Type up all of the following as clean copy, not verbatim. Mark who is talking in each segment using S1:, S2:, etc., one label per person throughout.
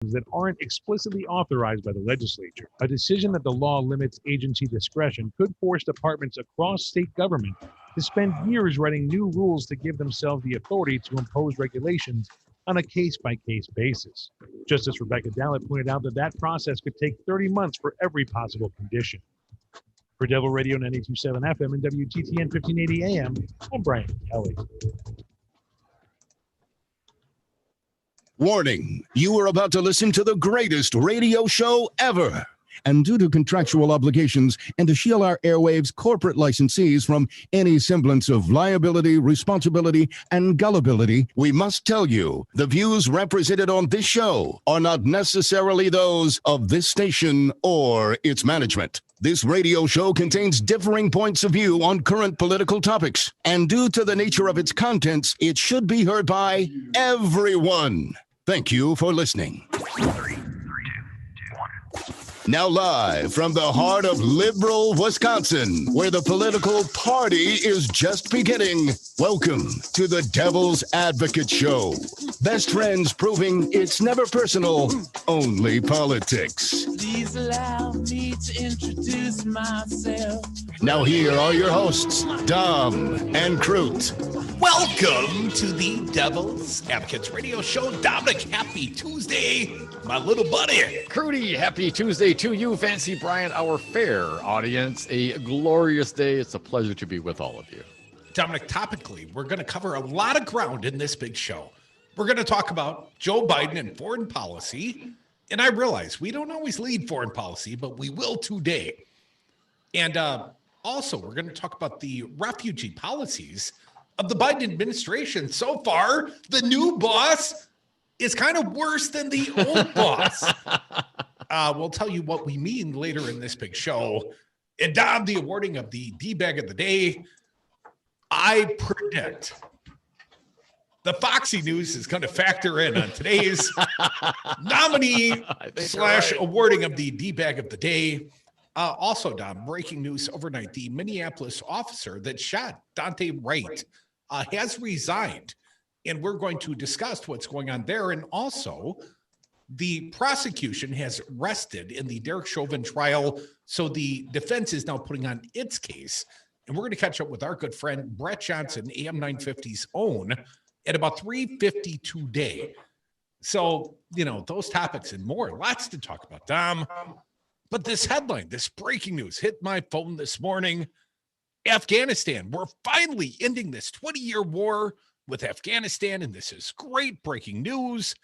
S1: that aren't explicitly authorized by the legislature. A decision that the law limits agency discretion could force departments across state government to spend years writing new rules to give themselves the authority to impose regulations on a case-by-case basis. Justice Rebecca Dallett pointed out that that process could take 30 months for every possible condition. For Devil Radio 92.7 FM and WGTN 1580 AM, I'm Brian Kelly.
S2: Warning, you are about to listen to the greatest radio show ever. And due to contractual obligations and to shield our airwaves corporate licensees from any semblance of liability, responsibility, and gullibility, we must tell you the views represented on this show are not necessarily those of this station or its management. This radio show contains differing points of view on current political topics, and due to the nature of its contents, it should be heard by everyone. Thank you for listening. Now live from the heart of liberal Wisconsin, where the political party is just beginning, welcome to the Devil's Advocate Show. Best friends proving it's never personal, only politics.
S3: Please allow me to introduce myself.
S2: Now here are your hosts, Dom and Crute.
S4: Welcome to the Devil's Advocates Radio Show. Dominic, happy Tuesday, my little buddy.
S5: Crudy, happy Tuesday to you, Fancy Brian, our fair audience. A glorious day. It's a pleasure to be with all of you.
S4: Dominic, topically, we're going to cover a lot of ground in this big show. We're going to talk about Joe Biden and foreign policy. And I realize we don't always lead foreign policy, but we will today. And also, we're going to talk about the refugee policies of the Biden administration. So far, the new boss is kind of worse than the old boss. We'll tell you what we mean later in this big show. And Dom, the awarding of the D-bag of the day, I predict the Foxy News is going to factor in on today's nominee / awarding of the D-bag of the day. Also, Dom, breaking news overnight, the Minneapolis officer that shot Daunte Wright has resigned, and we're going to discuss what's going on there. And also, the prosecution has rested in the Derek Chauvin trial, so the defense is now putting on its case. And we're going to catch up with our good friend Brett Johnson, AM 950's own, at about 3:50 today. So, you know, those topics and more, lots to talk about, Dom. But this headline, this breaking news hit my phone this morning. Afghanistan, we're finally ending this 20-year war with Afghanistan, and this is great breaking news.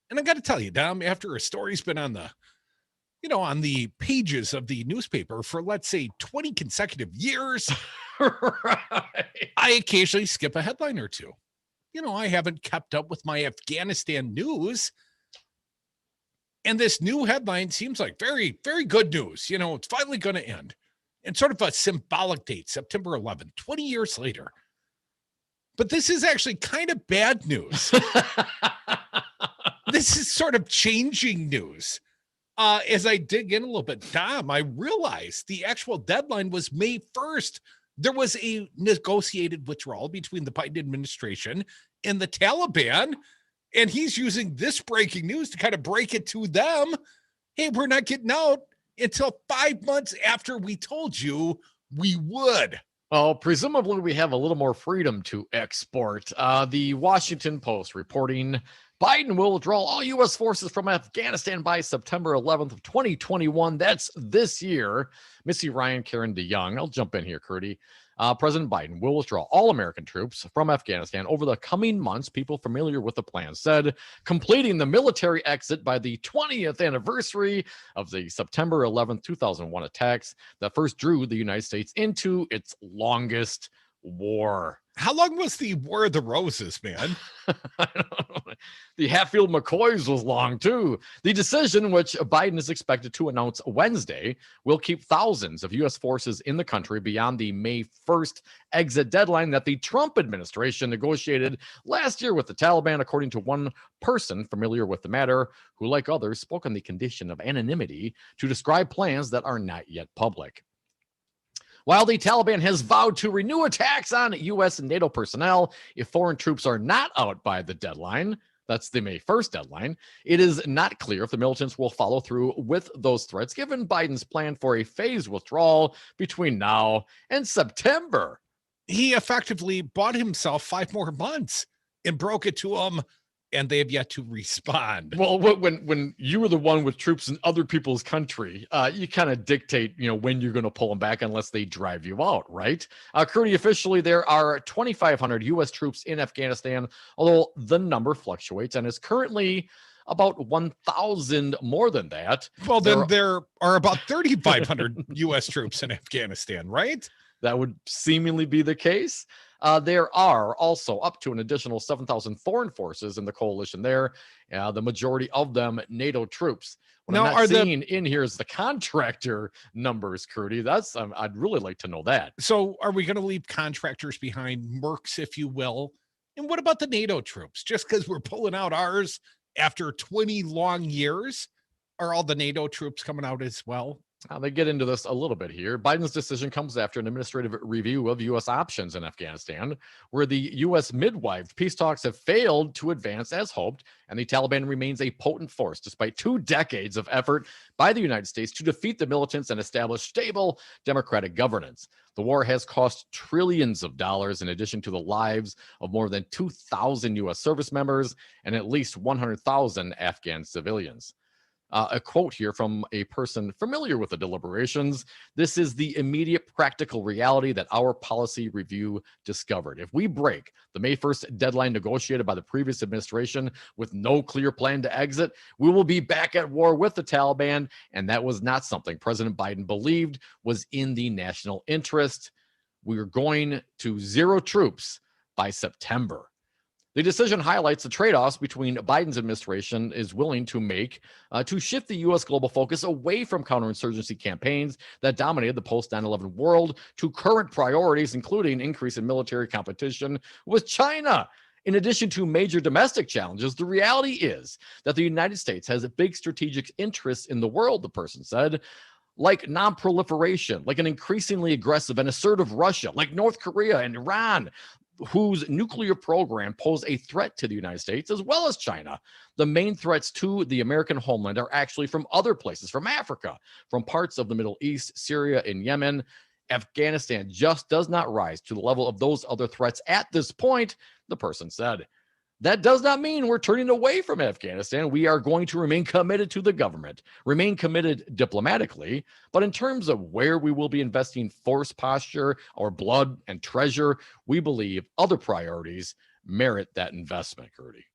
S4: And I got to tell you, Dom, after a story's been on the, on the pages of the newspaper for, let's say, 20 consecutive years, right, I occasionally skip a headline or two. I haven't kept up with my Afghanistan news. And this new headline seems like very, very good news. It's finally going to end. And sort of a symbolic date, September 11th, 20 years later. But this is actually kind of bad news. This is sort of changing news. As I dig in a little bit, Dom, I realized the actual deadline was May 1st. There was a negotiated withdrawal between the Biden administration and the Taliban. And he's using this breaking news to kind of break it to them. Hey, we're not getting out until 5 months after we told you we would.
S5: Well, presumably we have a little more freedom to export. The Washington Post reporting Biden will withdraw all U.S. forces from Afghanistan by September 11th of 2021. That's this year. Missy Ryan, Karen DeYoung. I'll jump in here, Curdy. President Biden will withdraw all American troops from Afghanistan over the coming months. People familiar with the plan said, completing the military exit by the 20th anniversary of the September 11th, 2001 attacks that first drew the United States into its longest war.
S4: How long was the War of the Roses, man?
S5: The Hatfield-McCoys was long, too. The decision, which Biden is expected to announce Wednesday, will keep thousands of U.S. forces in the country beyond the May 1st exit deadline that the Trump administration negotiated last year with the Taliban, according to one person familiar with the matter, who, like others, spoke on the condition of anonymity to describe plans that are not yet public. While the Taliban has vowed to renew attacks on U.S. and NATO personnel if foreign troops are not out by the deadline, That's the May 1st deadline. It is not clear if the militants will follow through with those threats, given Biden's plan for a phased withdrawal between now and September.
S4: He effectively bought himself 5 more months and broke it to them, and they have yet to respond.
S5: Well, when you are the one with troops in other people's country, you kind of dictate, when you're going to pull them back unless they drive you out, right? Currently, officially, there are 2,500 U.S. troops in Afghanistan, although the number fluctuates and is currently about 1,000 more than that.
S4: Well, then there are about 3,500 U.S. troops in Afghanistan, right?
S5: That would seemingly be the case. There are also up to an additional 7,000 foreign forces in the coalition there. The majority of them NATO troops. What
S4: Now,
S5: I'm not seeing in here is the contractor numbers, Crudy. I'd really like to know that.
S4: So are we going to leave contractors behind, mercs, if you will? And what about the NATO troops? Just because we're pulling out ours after 20 long years, are all the NATO troops coming out as well?
S5: They get into this a little bit here. Biden's decision comes after an administrative review of U.S. options in Afghanistan, where the U.S. midwife peace talks have failed to advance as hoped, and the Taliban remains a potent force despite 2 decades of effort by the United States to defeat the militants and establish stable democratic governance. The war has cost trillions of dollars in addition to the lives of more than 2,000 U.S. service members and at least 100,000 Afghan civilians. A quote here from a person familiar with the deliberations. This is the immediate practical reality that our policy review discovered. If we break the May 1st deadline negotiated by the previous administration with no clear plan to exit, we will be back at war with the Taliban. And that was not something President Biden believed was in the national interest. We are going to 0 troops by September. The decision highlights the trade-offs between Biden's administration is willing to make to shift the U.S. global focus away from counterinsurgency campaigns that dominated the post-9/11 world to current priorities, including increase in military competition with China. In addition to major domestic challenges, the reality is that the United States has a big strategic interests in the world, the person said, like non-proliferation, like an increasingly aggressive and assertive Russia, like North Korea and Iran, whose nuclear program pose a threat to the United States as well as China. The main threats to the American homeland are actually from other places, from Africa, from parts of the Middle East, Syria, and Yemen. Afghanistan just does not rise to the level of those other threats at this point, the person said. That does not mean we're turning away from Afghanistan. We are going to remain committed to the government, remain committed diplomatically, but in terms of where we will be investing force posture, our blood and treasure, we believe other priorities merit that investment, Gertie.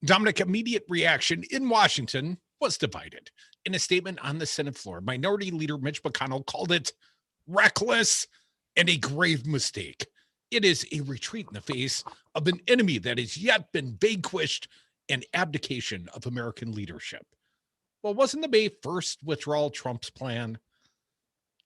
S4: Dominic, immediate reaction in Washington was divided. In a statement on the Senate floor, Minority Leader Mitch McConnell called it reckless and a grave mistake. It is a retreat in the face of an enemy that has yet been vanquished and abdication of American leadership. Well, wasn't the May 1st withdrawal Trump's plan?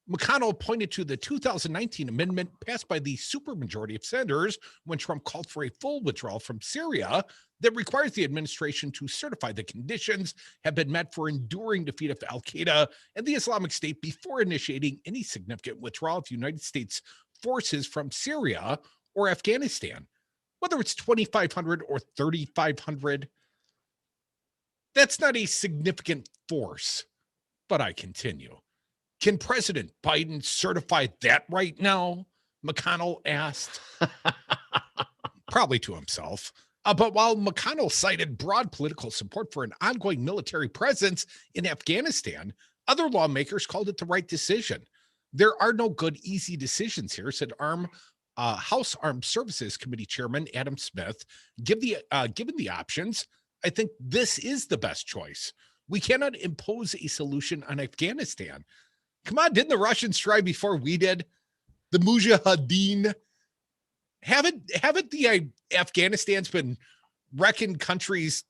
S4: McConnell pointed to the 2019 amendment passed by the supermajority of senators when Trump called for a full withdrawal from Syria that requires the administration to certify the conditions have been met for enduring defeat of al-Qaeda and the Islamic State before initiating any significant withdrawal of United States forces from Syria or Afghanistan. Whether it's 2,500 or 3,500, that's not a significant force. But I continue. Can President Biden certify that right now? McConnell asked. Probably to himself. But while McConnell cited broad political support for an ongoing military presence in Afghanistan, other lawmakers called it the right decision. There are no good, easy decisions here, said House Armed Services Committee Chairman Adam Smith. Given the options, I think this is the best choice. We cannot impose a solution on Afghanistan. Come on, didn't the Russians try before we did? The Mujahideen. Haven't the Afghanistan's been wrecking countries'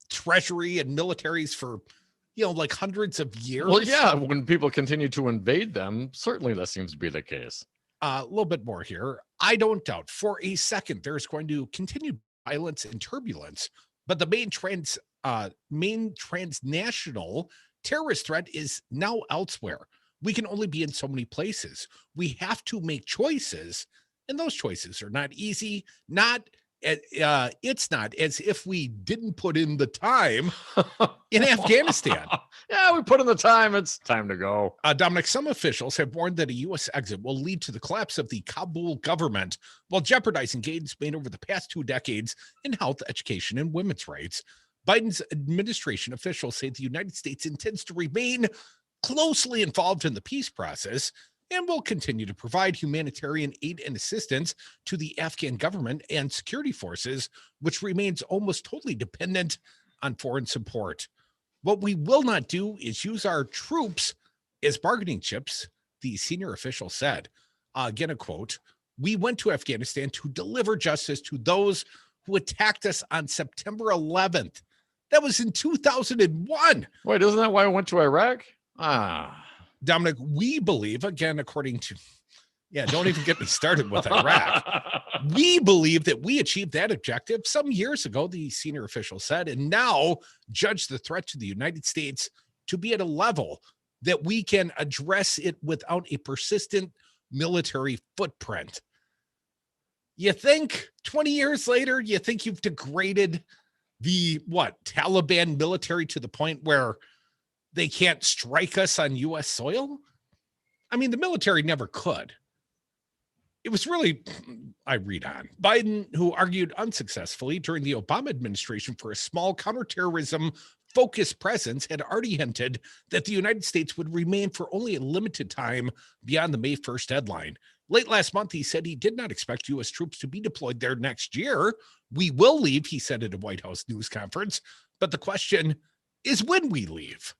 S4: treasury and militaries for like hundreds of years?
S5: Well, yeah, when people continue to invade them, certainly that seems to be the case.
S4: A little bit more here. I don't doubt for a second there's going to continue violence and turbulence, but the main transnational terrorist threat is now elsewhere. We can only be in so many places. We have to make choices, and those choices are not easy, not It's not as if we didn't put in the time in Afghanistan.
S5: Yeah, we put in the time. It's time to go.
S4: Dominic, some officials have warned that a U.S. exit will lead to the collapse of the Kabul government while jeopardizing gains made over the past 2 decades in health, education, and women's rights. Biden's administration officials say the United States intends to remain closely involved in the peace process and will continue to provide humanitarian aid and assistance to the Afghan government and security forces, which remains almost totally dependent on foreign support. What we will not do is use our troops as bargaining chips, the senior official said. Again, a quote, "We went to Afghanistan to deliver justice to those who attacked us on September 11th. That was in 2001.
S5: Wait, isn't that why we went to Iraq?
S4: Dominic, we believe, again, according to, don't even get me started with Iraq. We believe that we achieved that objective some years ago, the senior official said, and now judge the threat to the United States to be at a level that we can address it without a persistent military footprint. You think 20 years later, you think you've degraded the Taliban military to the point where they can't strike us on U.S. soil? I mean, the military never could. It was really, I read on. Biden, who argued unsuccessfully during the Obama administration for a small counterterrorism focused presence, had already hinted that the United States would remain for only a limited time beyond the May 1st deadline. Late last month, he said he did not expect U.S. troops to be deployed there next year. We will leave, he said at a White House news conference. But the question is when we leave.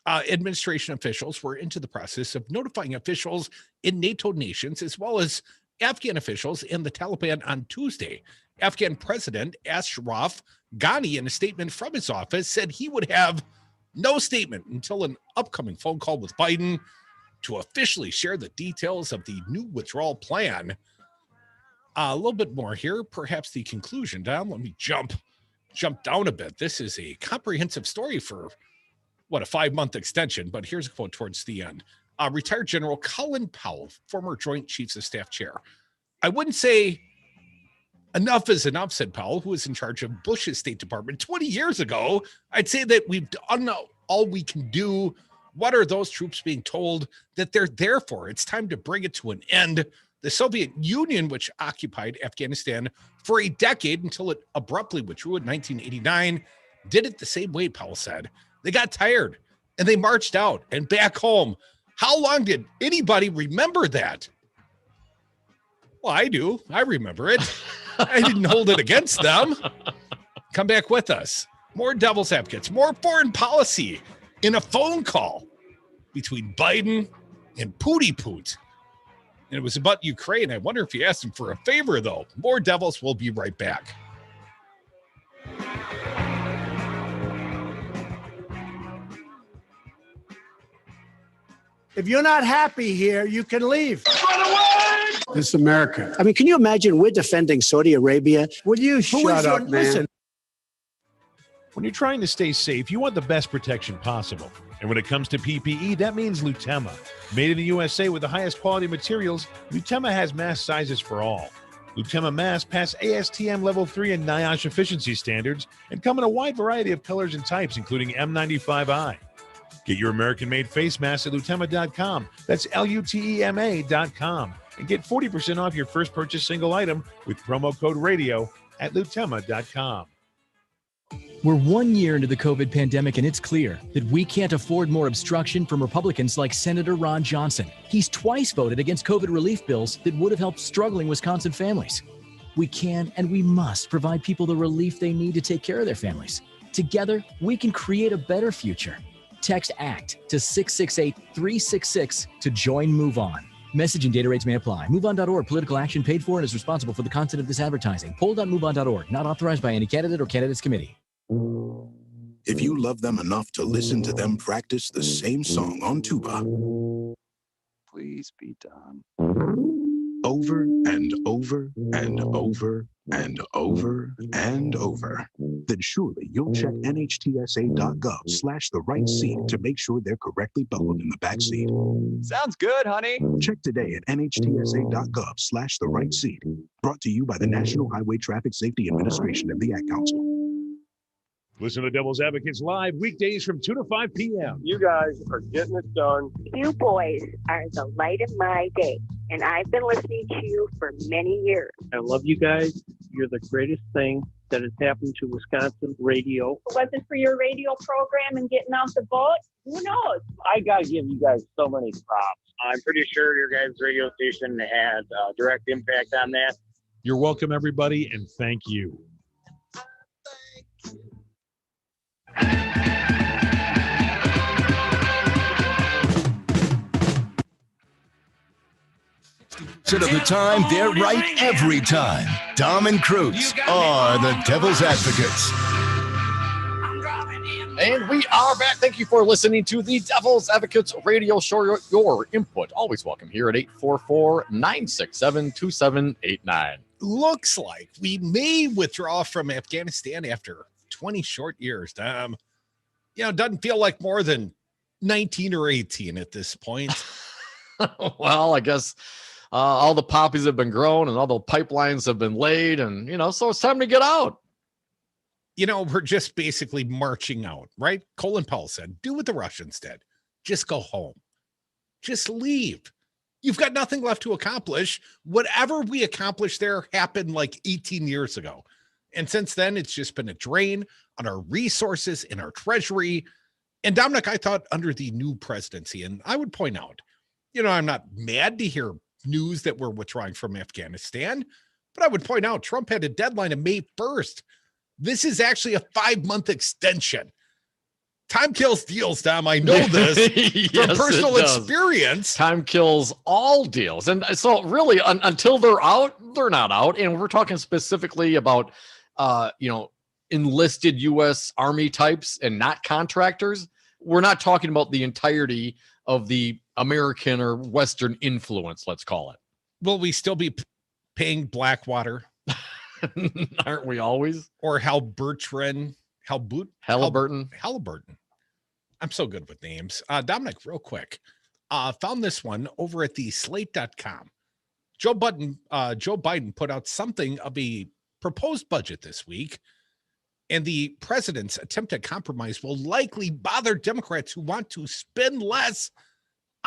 S4: Administration officials were into the process of notifying officials in NATO nations, as well as Afghan officials and the Taliban on Tuesday. Afghan President Ashraf Ghani, in a statement from his office, said he would have no statement until an upcoming phone call with Biden to officially share the details of the new withdrawal plan. A little bit more here, perhaps the conclusion down. Let me jump down a bit. This is a comprehensive story for a 5-month extension, but here's a quote towards the end. Retired General Colin Powell, former Joint Chiefs of Staff chair. "I wouldn't say enough is enough," said Powell, who was in charge of Bush's State Department 20 years ago. "I'd say that we've done all we can do. What are those troops being told that they're there for? It's time to bring it to an end. The Soviet Union, which occupied Afghanistan for a decade until it abruptly withdrew in 1989, did it the same way," Powell said. "They got tired and they marched out and back home. How long did anybody remember that?" Well, I do. I remember it. I didn't hold it against them. Come back with us. More devil's advocates, more foreign policy in a phone call between Biden and Poot. And it was about Ukraine. I wonder if he asked him for a favor, though. More devils. We'll be right back.
S6: If you're not happy here, you can leave.
S7: Run away!
S6: This is America.
S7: I mean, can you imagine we're defending Saudi Arabia?
S6: Will you shut up, man?
S1: Listen, when you're trying to stay safe, you want the best protection possible. And when it comes to PPE, that means Lutema. Made in the USA with the highest quality materials, Lutema has mask sizes for all. Lutema masks pass ASTM Level 3 and NIOSH efficiency standards and come in a wide variety of colors and types, including M95i. Get your American-made face mask at Lutema.com. That's Lutema.com. And get 40% off your first purchase single item with promo code RADIO at Lutema.com.
S8: We're 1 year into the COVID pandemic, and it's clear that we can't afford more obstruction from Republicans like Senator Ron Johnson. He's twice voted against COVID relief bills that would have helped struggling Wisconsin families. We can and we must provide people the relief they need to take care of their families. Together, we can create a better future. Text ACT to 668-366 to join Move On. Message and data rates may apply. MoveOn.org. Political action paid for and is responsible for the content of this advertising. Poll.moveon.org. Not authorized by any candidate or candidates committee.
S2: If you love them enough to listen to them practice the same song on tuba,
S9: please be done.
S2: over and over and over and over and over, then surely you'll check NHTSA.gov/the right seat to make sure they're correctly buckled in the back seat.
S9: Sounds good, honey.
S2: Check today at NHTSA.gov/the right seat.
S10: Brought to you by the National Highway Traffic Safety Administration and the Ad Council.
S1: Listen to Devil's Advocates live weekdays from 2 to 5 p.m.
S11: You guys are getting it done.
S12: You boys are the light of my day, and I've been listening to you for many years.
S11: I love you guys. You're the greatest thing that has happened to Wisconsin radio.
S12: If it wasn't for your radio program and getting out the boat, who knows?
S11: I got to give you guys so many props. I'm pretty sure your guys' radio station had a direct impact on that.
S1: You're welcome, everybody, and thank you.
S2: Of the time, they're right every time. Dom and Cruz are the Devil's Advocates.
S5: And we are back. Thank you for listening to the Devil's Advocates radio show. Your input, always welcome here at 844-967-2789.
S4: Looks like we may withdraw from Afghanistan after 20 short years. Doesn't feel like more than 19 or 18 at this point.
S5: Well, I guess all the poppies have been grown and all the pipelines have been laid, and so it's time to get out.
S4: We're just basically marching out, right? Colin Powell said, do what the Russians did. Just go home. Just leave. You've got nothing left to accomplish. Whatever we accomplished there happened like 18 years ago. And since then, it's just been a drain on our resources in our treasury. And Dominic, I thought under the new presidency, and I would point out, I'm not mad to hear news that we're withdrawing from Afghanistan, but I would point out Trump had a deadline of May 1st. This is actually a 5-month extension. Time kills deals, Dom. I know this from personal experience.
S5: Time kills all deals. And so really until they're out, they're not out. And we're talking specifically about, enlisted U.S. Army types and not contractors. We're not talking about the entirety of the American or Western influence, let's call it.
S4: Will we still be paying Blackwater?
S5: Aren't we always?
S4: Or Halliburton. I'm so good with names. Dominic, real quick. Found this one over at the slate.com. Joe Biden put out something of a proposed budget this week, and the president's attempt at compromise will likely bother Democrats who want to spend less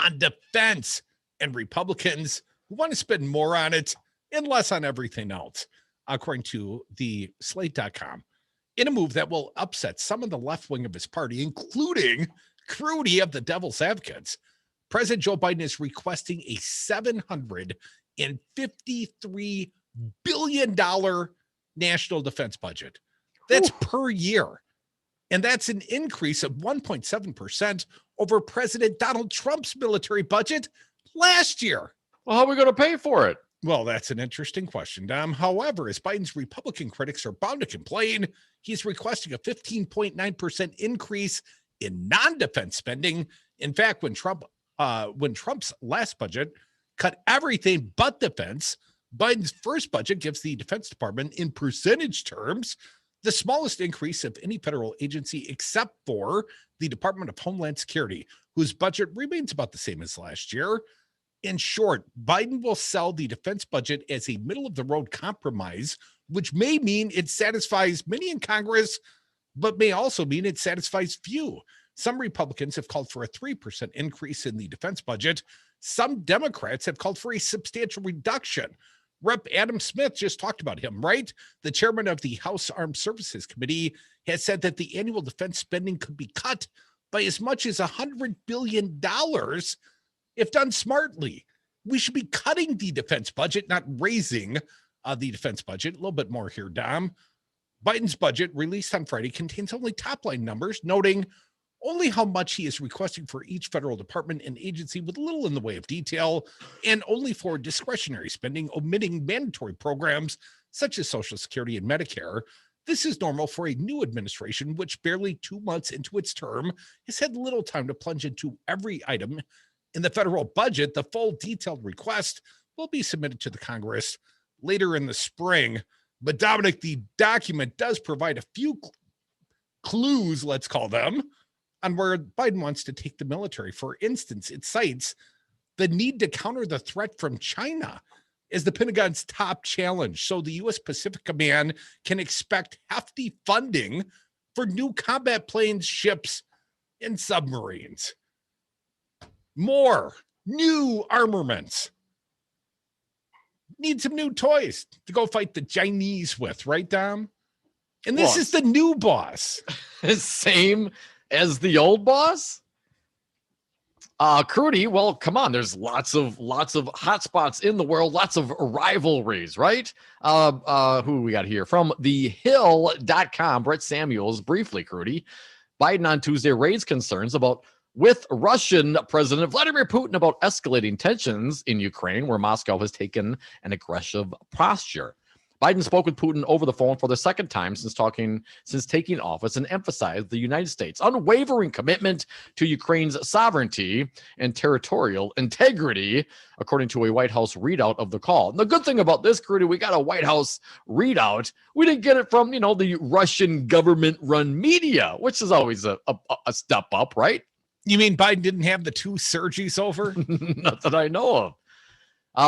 S4: on defense and Republicans who want to spend more on it and less on everything else, according to the slate.com, in a move that will upset some of the left wing of his party, including Crudy of the Devil's Advocates. President Joe Biden is requesting a $753 billion national defense budget. That's per year. And that's an increase of 1.7% over President Donald Trump's military budget last year.
S5: Well, how are we going to pay for it?
S4: Well, that's an interesting question, Dom. However, as Biden's Republican critics are bound to complain, he's requesting a 15.9% increase in non-defense spending. In fact, when Trump's last budget cut everything but defense, Biden's first budget gives the Defense Department, in percentage terms, the smallest increase of any federal agency except for the Department of Homeland Security, whose budget remains about the same as last year. In short, Biden will sell the defense budget as a middle-of-the-road compromise, which may mean it satisfies many in Congress, but may also mean it satisfies few. Some Republicans have called for a 3% increase in the defense budget. Some Democrats have called for a substantial reduction. Rep. Adam Smith just talked about him, right? The chairman of the House Armed Services Committee has said that the annual defense spending could be cut by as much as $100 billion if done smartly. We should be cutting the defense budget, not raising the defense budget. A little bit more here, Dom. Biden's budget, released on Friday, contains only top-line numbers, noting only how much he is requesting for each federal department and agency with little in the way of detail, and only for discretionary spending, omitting mandatory programs such as Social Security and Medicare. This is normal for a new administration, which barely 2 months into its term has had little time to plunge into every item in the federal budget. The full detailed request will be submitted to the Congress later in the spring. But Dominic, the document does provide a few clues, let's call them, on where Biden wants to take the military. For instance, it cites the need to counter the threat from China as the Pentagon's top challenge, so the U.S. Pacific Command can expect hefty funding for new combat planes, ships, and submarines. More new armaments. Need some new toys to go fight the Chinese with, right, Dom? And this is the new boss.
S5: Same as the old boss? Crudy, well, come on. There's lots of hotspots in the world, lots of rivalries, right? Who we got here? From thehill.com, Brett Samuels, briefly, Crudy. Biden on Tuesday raised concerns with Russian President Vladimir Putin about escalating tensions in Ukraine, where Moscow has taken an aggressive posture. Biden spoke with Putin over the phone for the second time since taking office and emphasized the United States' unwavering commitment to Ukraine's sovereignty and territorial integrity, according to a White House readout of the call. And the good thing about this, Crudy, we got a White House readout. We didn't get it from, the Russian government-run media, which is always a step up, right?
S4: You mean Biden didn't have the two Sergies over?
S5: Not that I know of.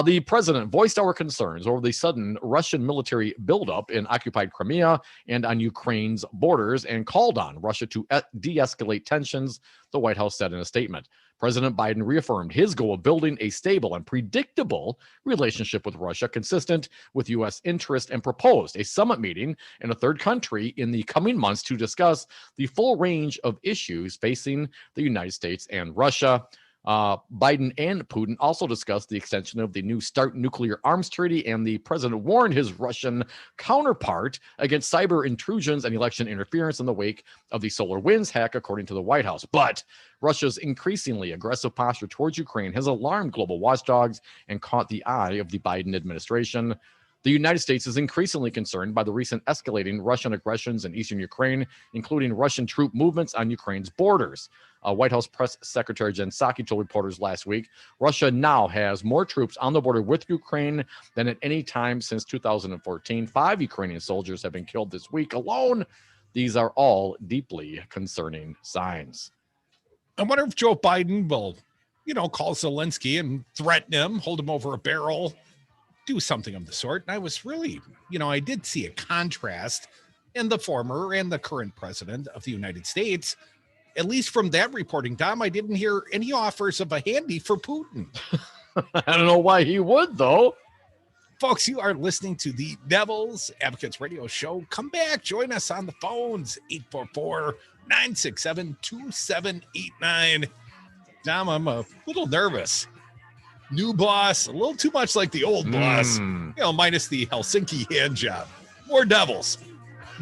S5: The president voiced our concerns over the sudden Russian military buildup in occupied Crimea and on Ukraine's borders and called on Russia to de-escalate tensions, the White House said in a statement. President Biden reaffirmed his goal of building a stable and predictable relationship with Russia consistent with U.S. interest and proposed a summit meeting in a third country in the coming months to discuss the full range of issues facing the United States and Russia. Biden and Putin also discussed the extension of the New START nuclear arms treaty, and the president warned his Russian counterpart against cyber intrusions and election interference in the wake of the SolarWinds hack, according to the White House. But Russia's increasingly aggressive posture towards Ukraine has alarmed global watchdogs and caught the eye of the Biden administration. The United States is increasingly concerned by the recent escalating Russian aggressions in eastern Ukraine, including Russian troop movements on Ukraine's borders. White House Press Secretary Jen Psaki told reporters last week, Russia now has more troops on the border with Ukraine than at any time since 2014. 5 Ukrainian soldiers have been killed this week alone. These are all deeply concerning signs.
S4: I wonder if Joe Biden will, call Zelensky and threaten him, hold him over a barrel, do something of the sort. And I was really, I did see a contrast in the former and the current president of the United States. At least from that reporting, Dom, I didn't hear any offers of a handy for Putin.
S5: I don't know why he would, though.
S4: Folks, you are listening to the Devil's Advocates Radio Show. Come back. Join us on the phones, 844-967-2789. Dom, I'm a little nervous. New boss, a little too much like the old boss, minus the Helsinki hand job. More Devils.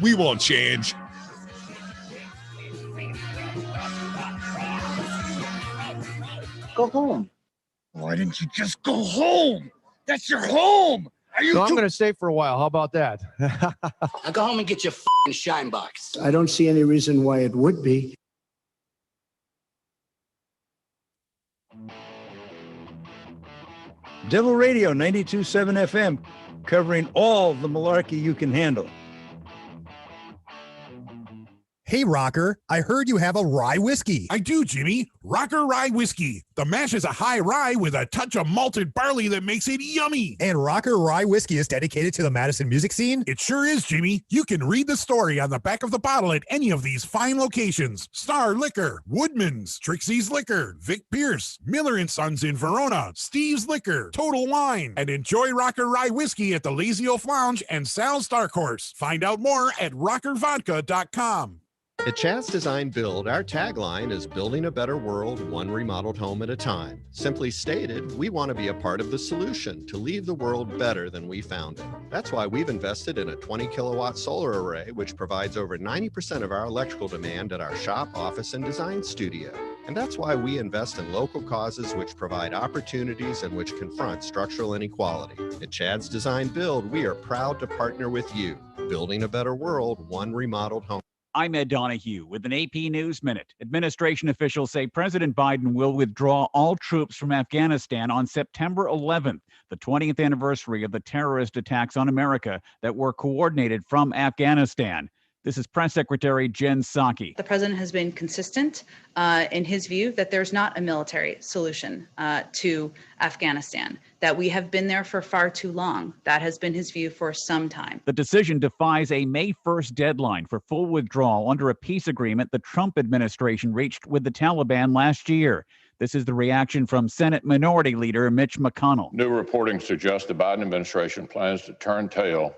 S4: We won't change.
S13: Go home.
S14: Why didn't you just go home? That's your home.
S15: I'm going to stay for a while. How about that?
S13: Now go home and get your f***ing shine box.
S7: I don't see any reason why it would be.
S16: Devil Radio 92.7 FM, covering all the malarkey you can handle.
S17: Hey, Rocker, I heard you have a rye whiskey.
S18: I do, Jimmy. Rocker Rye Whiskey. The mash is a high rye with a touch of malted barley that makes it yummy.
S17: And Rocker Rye Whiskey is dedicated to the Madison music scene?
S18: It sure is, Jimmy. You can read the story on the back of the bottle at any of these fine locations. Star Liquor, Woodman's, Trixie's Liquor, Vic Pierce, Miller & Sons in Verona, Steve's Liquor, Total Wine, and enjoy Rocker Rye Whiskey at the Lazy Oaf Lounge and Sal's Dark Horse. Find out more at rockervodka.com.
S19: At Chad's Design Build, our tagline is building a better world, one remodeled home at a time. Simply stated, we want to be a part of the solution to leave the world better than we found it. That's why we've invested in a 20 kilowatt solar array, which provides over 90% of our electrical demand at our shop, office, and design studio. And that's why we invest in local causes which provide opportunities and which confront structural inequality. At Chad's Design Build, we are proud to partner with you, building a better world, one remodeled home.
S20: I'm Ed Donahue with an AP News Minute. Administration officials say President Biden will withdraw all troops from Afghanistan on September 11th, the 20th anniversary of the terrorist attacks on America that were coordinated from Afghanistan. This is Press Secretary Jen Psaki.
S21: The president has been consistent in his view that there's not a military solution to Afghanistan, that we have been there for far too long. That has been his view for some time.
S20: The decision defies a May 1st deadline for full withdrawal under a peace agreement the Trump administration reached with the Taliban last year. This is the reaction from Senate Minority Leader Mitch McConnell.
S22: New reporting suggests the Biden administration plans to turn tail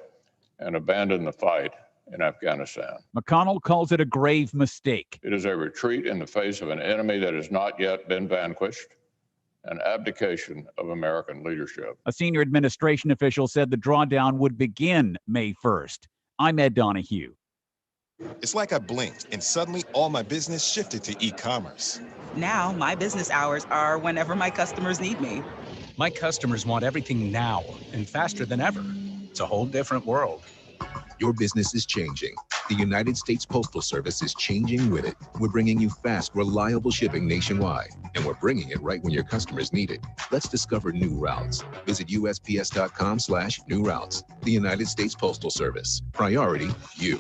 S22: and abandon the fight in Afghanistan.
S20: McConnell calls it a grave mistake.
S22: It is a retreat in the face of an enemy that has not yet been vanquished, an abdication of American leadership.
S20: A senior administration official said the drawdown would begin May 1st. I'm Ed Donahue.
S23: It's like I blinked and suddenly all my business shifted to e-commerce.
S24: Now my business hours are whenever my customers need me.
S25: My customers want everything now and faster than ever. It's a whole different world.
S10: Your business is changing. The United States Postal Service is changing with it. We're bringing you fast, reliable shipping nationwide, and we're bringing it right when your customers need it. Let's discover new routes. Visit USPS.com/new routes. The United States Postal Service. Priority, you.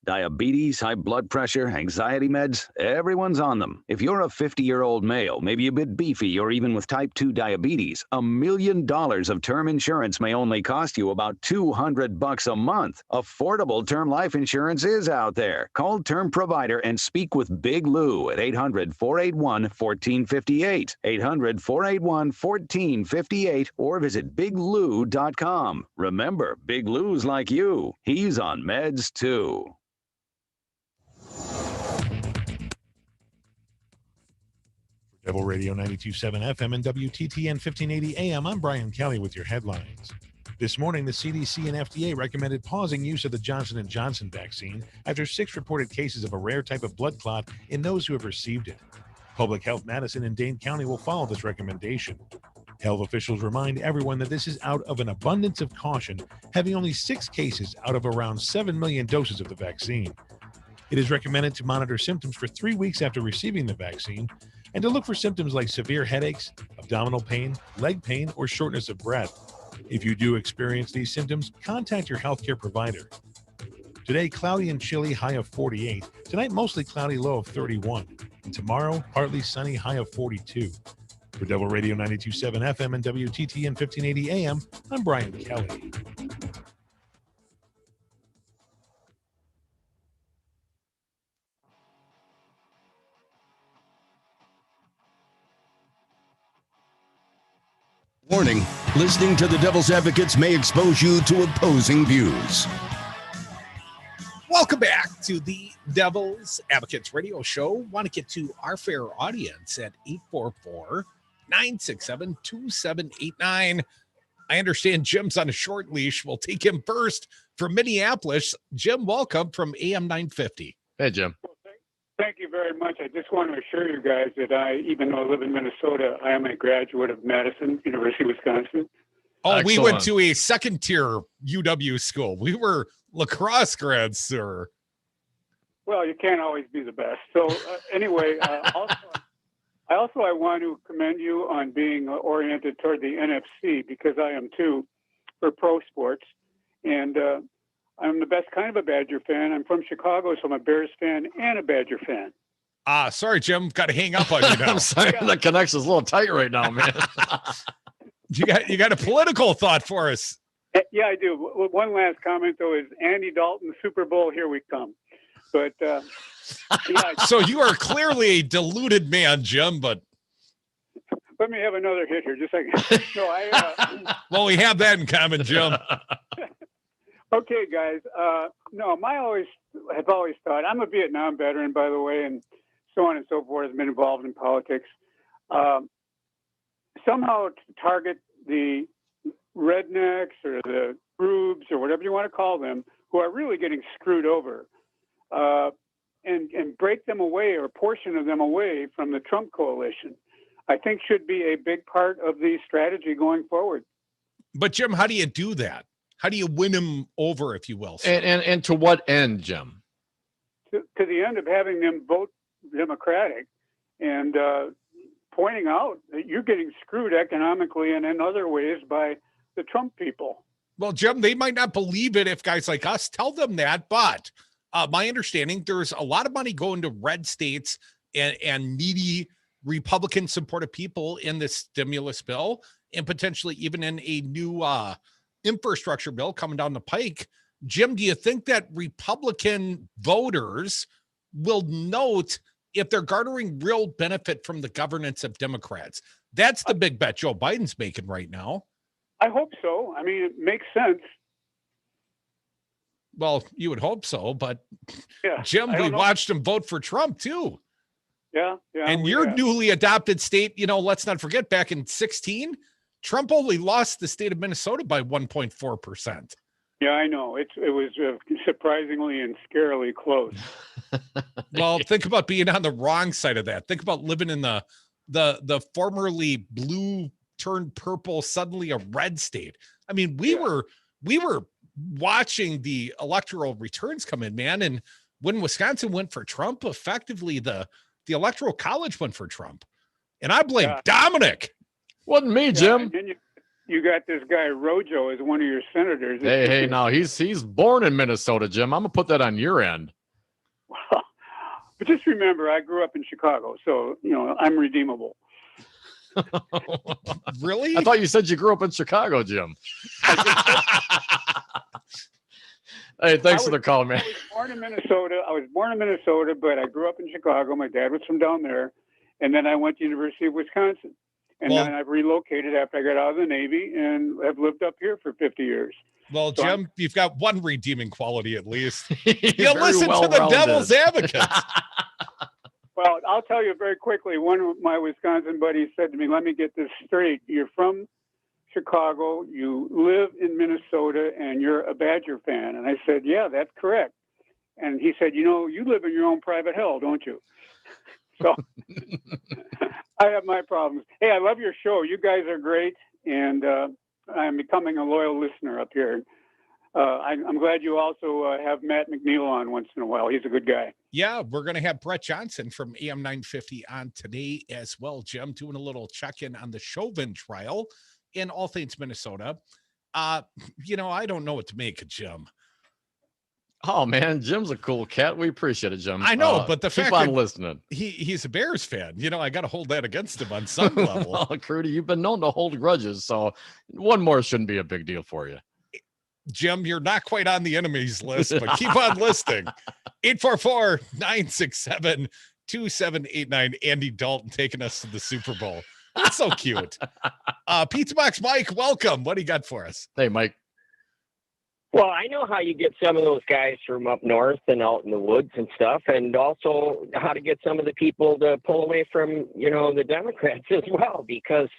S26: Diabetes, high blood pressure, anxiety meds, everyone's on them. If you're a 50-year-old male, maybe a bit beefy, or even with type 2 diabetes, $1 million of term insurance may only cost you about $200 a month. Affordable term life insurance is out there. Call Term Provider and speak with Big Lou at 800-481-1458. 800-481-1458 or visit biglou.com. Remember, Big Lou's like you. He's on meds too.
S1: Devil Radio 92.7 FM and WTTN 1580 AM. I'm Brian Kelly with your headlines. This morning, the CDC and FDA recommended pausing use of the Johnson & Johnson vaccine after 6 reported cases of a rare type of blood clot in those who have received it. Public Health Madison and Dane County will follow this recommendation. Health officials remind everyone that this is out of an abundance of caution, having only 6 cases out of around 7 million doses of the vaccine. It is recommended to monitor symptoms for 3 weeks after receiving the vaccine and to look for symptoms like severe headaches, abdominal pain, leg pain, or shortness of breath. If you do experience these symptoms, contact your healthcare provider. Today, cloudy and chilly, high of 48. Tonight, mostly cloudy, low of 31. And tomorrow, partly sunny, high of 42. For Devil Radio 92.7 FM and WTTN 1580 AM, I'm Brian Kelly.
S2: Warning, listening to the Devil's Advocates may expose you to opposing views.
S4: Welcome back to the Devil's Advocates radio show. Want to get to our fair audience at 844-967-2789. I understand Jim's on a short leash. We'll take him first from Minneapolis. Jim, welcome from AM 950.
S5: Hey, Jim.
S6: Thank you very much. I just want to assure you guys that even though I live in Minnesota, I am a graduate of Madison, University of Wisconsin.
S4: Oh, excellent. We went to a second-tier UW school. We were lacrosse grads, sir.
S6: Well, you can't always be the best. So anyway, I want to commend you on being oriented toward the NFC, because I am too, for pro sports. And I'm the best kind of a Badger fan. I'm from Chicago, so I'm a Bears fan and a Badger fan.
S4: Sorry, Jim. Got to hang up on you now.
S5: I'm sorry. Yeah. The connection's a little tight right now, man.
S4: You got a political thought for us.
S6: Yeah, I do. One last comment, though, is Andy Dalton, Super Bowl, here we come. But, yeah.
S4: So you are clearly a deluded man, Jim, but.
S6: Let me have another hit here. Just a second. No,
S4: well, we have that in common, Jim.
S6: Okay, guys. No, I've always thought, I'm a Vietnam veteran, by the way, and so on and so forth, has been involved in politics. Somehow to target the rednecks or the rubes or whatever you want to call them, who are really getting screwed over, and break them away or a portion of them away from the Trump coalition, I think should be a big part of the strategy going forward.
S4: But, Jim, how do you do that? How do you win them over, if you will?
S5: And to what end, Jim?
S6: To the end of having them vote Democratic and pointing out that you're getting screwed economically and in other ways by the Trump people.
S4: Well, Jim, they might not believe it if guys like us tell them that, but My understanding, there's a lot of money going to red states and needy Republican supported people in this stimulus bill, and potentially even in a new infrastructure bill coming down the pike. Jim, do you think that Republican voters will note if they're garnering real benefit from the governance of Democrats? That's the big bet Joe Biden's making right now.
S6: I hope so. I mean, it makes sense.
S4: Well, you would hope so, but
S6: yeah,
S4: Jim, we watched him vote for Trump too.
S6: Yeah.
S4: And your newly adopted state, let's not forget, back in 2016, Trump only lost the state of Minnesota by 1.4%.
S6: Yeah, I know. It was surprisingly and scarily close.
S4: Well, think about being on the wrong side of that. Think about living in the formerly blue turned purple, suddenly a red state. I mean, we were watching the electoral returns come in, man. And when Wisconsin went for Trump, effectively the electoral college went for Trump. And I blame Dominic.
S5: Wasn't me, Jim.
S6: And then you got this guy Rojo as one of your senators.
S5: Hey, now he's born in Minnesota, Jim. I'm gonna put that on your end.
S6: Well, but just remember, I grew up in Chicago, so I'm redeemable.
S4: Really?
S5: I thought you said you grew up in Chicago, Jim. Hey, thanks for the call, man.
S6: I was born in Minnesota, but I grew up in Chicago. My dad was from down there, and then I went to University of Wisconsin. And then I've relocated after I got out of the Navy and have lived up here for 50 years.
S4: Well, so Jim, you've got one redeeming quality at least.
S5: You
S4: listen to the devil's advocates.
S6: Well, I'll tell you very quickly. One of my Wisconsin buddies said to me, let me get this straight. You're from Chicago, you live in Minnesota, and you're a Badger fan. And I said, yeah, that's correct. And he said, you live in your own private hell, don't you? So I have my problems. Hey, I love your show. You guys are great, and I'm becoming a loyal listener up here. I'm glad you also have Matt McNeil on once in a while. He's a good guy.
S4: Yeah, we're going to have Brett Johnson from AM 950 on today as well, Jim, doing a little check-in on the Chauvin trial in all things Minnesota. I don't know what to make of Jim.
S5: Oh man, Jim's a cool cat. We appreciate it, Jim.
S4: I know, but the fact
S5: that
S4: listening, he's a Bears fan. I got to hold that against him on some level.
S5: Well, Crudy, you've been known to hold grudges, so one more shouldn't be a big deal for you.
S4: Jim, you're not quite on the enemies list, but keep on listing. 844-967-2789. Andy Dalton taking us to the Super Bowl. That's so cute. Pizza Box Mike, welcome. What do you got for us?
S5: Hey, Mike.
S3: Well, I know how you get some of those guys from up north and out in the woods and stuff, and also how to get some of the people to pull away from, the Democrats as well, because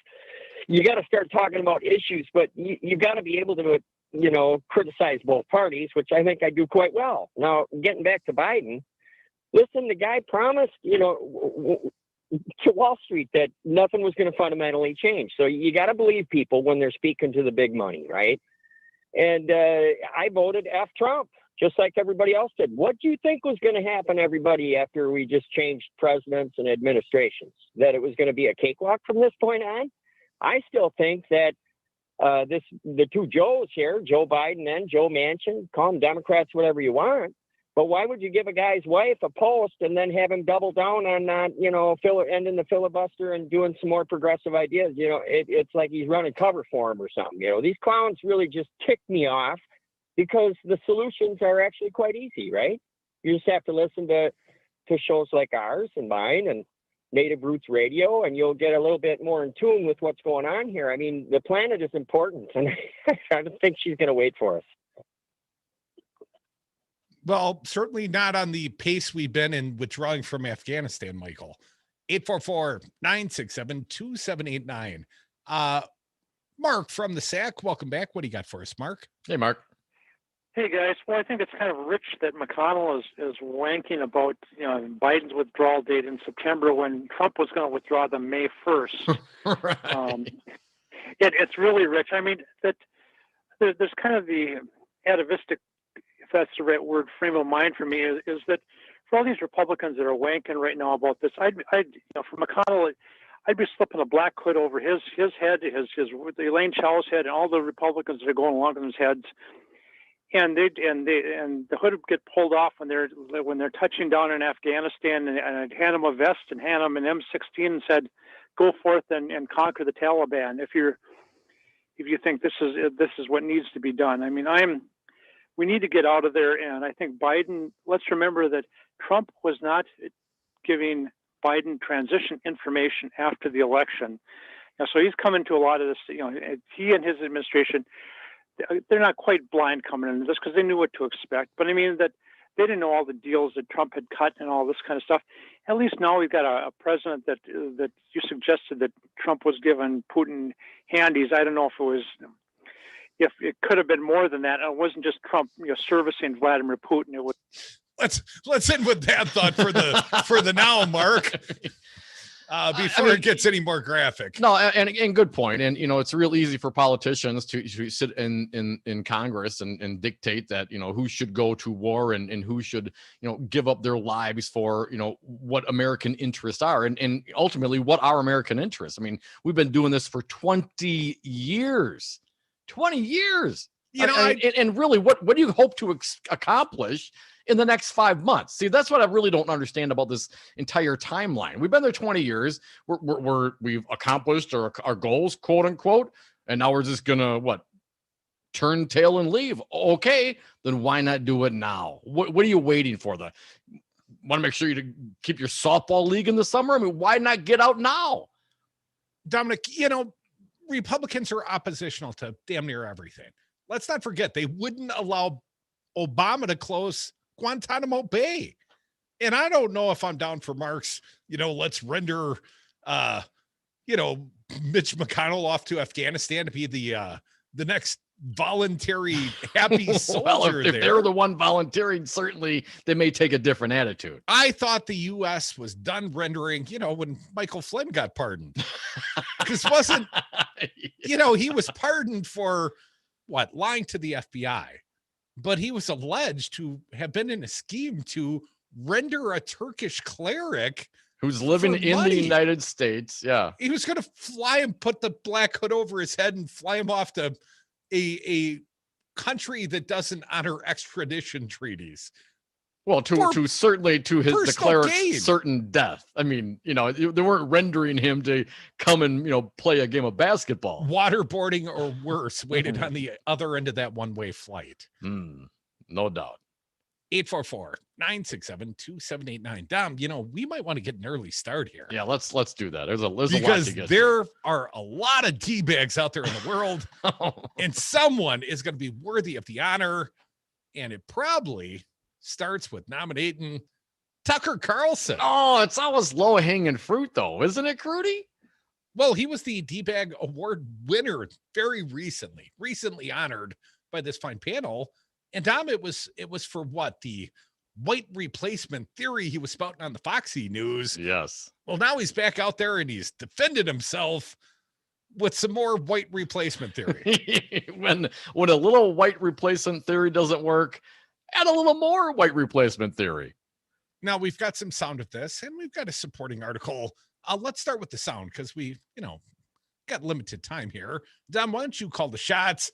S3: you got to start talking about issues, but you got to be able to, criticize both parties, which I think I do quite well. Now, getting back to Biden, listen, the guy promised, to Wall Street that nothing was going to fundamentally change. So you got to believe people when they're speaking to the big money, right? And I voted F Trump, just like everybody else did. What do you think was going to happen, everybody, after we just changed presidents and administrations? That it was going to be a cakewalk from this point on? I still think that the two Joes here, Joe Biden and Joe Manchin, call them Democrats, whatever you want. But why would you give a guy's wife a post and then have him double down on not, ending the filibuster and doing some more progressive ideas? It's like he's running cover for him or something. These clowns really just tick me off because the solutions are actually quite easy, right? You just have to listen to shows like ours and mine and Native Roots Radio, and you'll get a little bit more in tune with what's going on here. I mean, the planet is important, and I don't think she's going to wait for us.
S4: Well, certainly not on the pace we've been in withdrawing from Afghanistan, Michael. 844-967-2789. Mark from the SAC, welcome back. What do you got for us, Mark?
S5: Hey, Mark.
S8: Hey, guys. Well, I think it's kind of rich that McConnell is wanking about Biden's withdrawal date in September when Trump was going to withdraw them May 1st.
S5: Right.
S8: It's really rich. I mean, that there's kind of the atavistic, if that's the right word, frame of mind for me is that for all these Republicans that are wanking right now about this, I'd for McConnell, I'd be slipping a black hood over his head, his Elaine Chao's head, and all the Republicans that are going along with his heads. and the hood would get pulled off when they're touching down in Afghanistan, and I'd hand them a vest and hand them an M16 and said, "Go forth and conquer the Taliban." If you think this is what needs to be done, I mean, we need to get out of there. And I think Biden. Let's remember that Trump was not giving Biden transition information after the election, and so he's coming to a lot of this. He and his administration, they're not quite blind coming into this because they knew what to expect. But I mean that they didn't know all the deals that Trump had cut and all this kind of stuff. At least now we've got a president that you suggested that Trump was giving Putin handies. I don't know if it could have been more than that. It wasn't just Trump, servicing Vladimir Putin. It was.
S4: Let's end with that thought for the now, Mark. Before it gets any more graphic.
S5: No, and good point. And it's real easy for politicians to sit in Congress and dictate that who should go to war and who should give up their lives for what American interests are, and ultimately what are American interests. I mean, we've been doing this for 20 years. 20 years. And really, what do you hope to accomplish in the next 5 months? See, that's what I really don't understand about this entire timeline. We've been there 20 years. We've accomplished our goals, quote unquote, and now we're just gonna turn tail and leave. Okay, then why not do it now? What are you waiting for? Want to make sure you keep your softball league in the summer? I mean, why not get out now?
S4: Dominic, Republicans are oppositional to damn near everything. Let's not forget they wouldn't allow Obama to close Guantanamo Bay. And I don't know if I'm down for Mark's, let's render, Mitch McConnell off to Afghanistan to be the next voluntary happy soldier.
S5: If they're the one volunteering, certainly they may take a different attitude.
S4: I thought the U.S. was done rendering, when Michael Flynn got pardoned. Because he was pardoned for lying to the FBI. But he was alleged to have been in a scheme to render a Turkish cleric
S5: who's living in the United States. Yeah.
S4: He was going to fly and put the black hood over his head and fly him off to a country that doesn't honor extradition treaties.
S5: Well, to certainly to the cleric's certain death. I mean, they weren't rendering him to come and, play a game of basketball.
S4: Waterboarding or worse waited on the other end of that one-way flight.
S5: No doubt.
S4: 844-967-2789. Dom, we might want to get an early start here.
S5: Yeah, let's do that. There's a lot to get
S4: there are a lot of D-bags out there in the world, and someone is going to be worthy of the honor, and it probably starts with nominating Tucker Carlson.
S5: Oh, it's always low-hanging fruit, though, isn't it, Crudy?
S4: Well, he was the D-bag award winner very recently honored by this fine panel. And Dom, it was for what? The white replacement theory he was spouting on the Foxy News.
S5: Yes.
S4: Well, now he's back out there and he's defended himself with some more white replacement theory.
S5: when a little white replacement theory doesn't work, add a little more white replacement theory.
S4: Now we've got some sound of this and we've got a supporting article. Let's start with the sound because we, got limited time here. Dom, why don't you call the shots?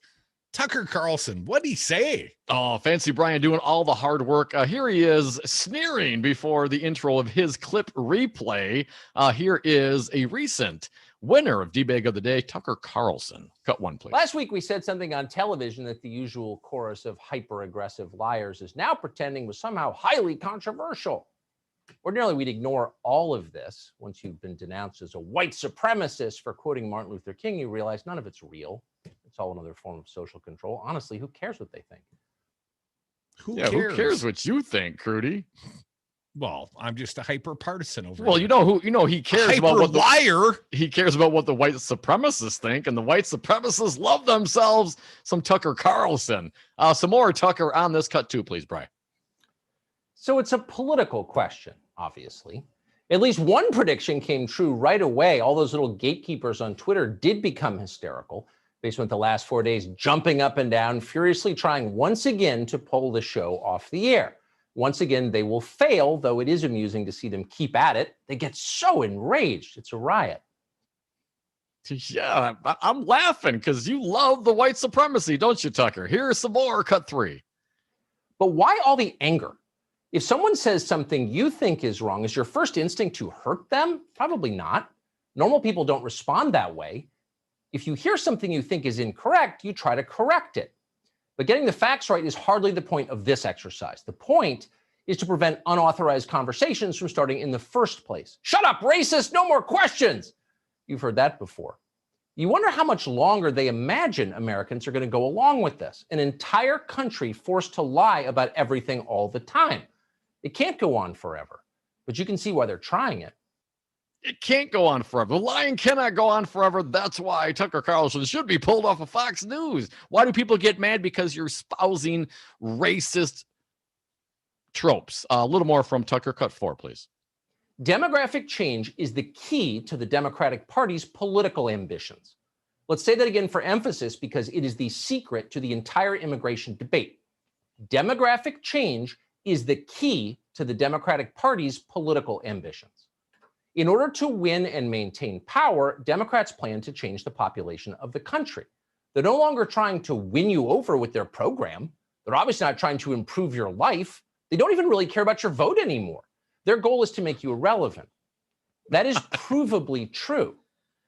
S4: Tucker Carlson, what'd he say?
S5: Oh, Fancy Brian doing all the hard work. Here he is sneering before the intro of his clip replay. Here is a recent winner of D-Bag of the Day, Tucker Carlson. Cut one, please.
S9: Last week, we said something on television that the usual chorus of hyper-aggressive liars is now pretending was somehow highly controversial. Ordinarily, we'd ignore all of this. Once you've been denounced as a white supremacist for quoting Martin Luther King, you realize none of it's real. It's all another form of social control. Honestly, who cares what they think?
S5: Who cares what you think, Crudy?
S4: Well, I'm just a hyper partisan over
S5: here. Well, he cares about what
S4: he
S5: cares about what the white supremacists think, and the white supremacists love themselves some Tucker Carlson. Some more Tucker on this. Cut two, please, Brian.
S9: So it's a political question, obviously. At least one prediction came true right away. All those little gatekeepers on Twitter did become hysterical. They spent the last 4 days jumping up and down, furiously trying once again to pull the show off the air. Once again, they will fail, though it is amusing to see them keep at it. They get so enraged. It's a riot.
S5: Yeah, I'm laughing because you love the white supremacy, don't you, Tucker? Here's some more, cut 3.
S9: But why all the anger? If someone says something you think is wrong, is your first instinct to hurt them? Probably not. Normal people don't respond that way. If you hear something you think is incorrect, you try to correct it. But getting the facts right is hardly the point of this exercise. The point is to prevent unauthorized conversations from starting in the first place. Shut up, racist! No more questions! You've heard that before. You wonder how much longer they imagine Americans are going to go along with this. An entire country forced to lie about everything all the time. It can't go on forever, but you can see why they're trying it.
S5: It can't go on forever. The lying cannot go on forever. That's why Tucker Carlson should be pulled off of Fox News. Why do people get mad? Because you're espousing racist tropes. A little more from Tucker, cut 4, please.
S9: Demographic change is the key to the Democratic Party's political ambitions. Let's say that again for emphasis because it is the secret to the entire immigration debate. Demographic change is the key to the Democratic Party's political ambitions. In order to win and maintain power, Democrats plan to change the population of the country. They're no longer trying to win you over with their program. They're obviously not trying to improve your life. They don't even really care about your vote anymore. Their goal is to make you irrelevant. That is provably true.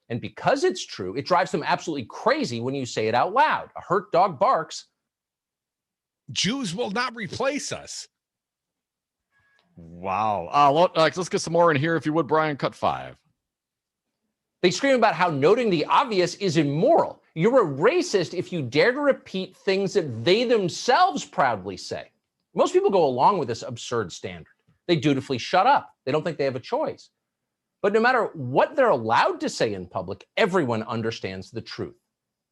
S9: And because it's true, it drives them absolutely crazy when you say it out loud. A hurt dog barks.
S4: Jews will not replace us.
S5: Wow. Let's get some more in here, if you would, Brian, cut 5.
S9: They scream about how noting the obvious is immoral. You're a racist if you dare to repeat things that they themselves proudly say. Most people go along with this absurd standard. They dutifully shut up. They don't think they have a choice. But no matter what they're allowed to say in public, everyone understands the truth.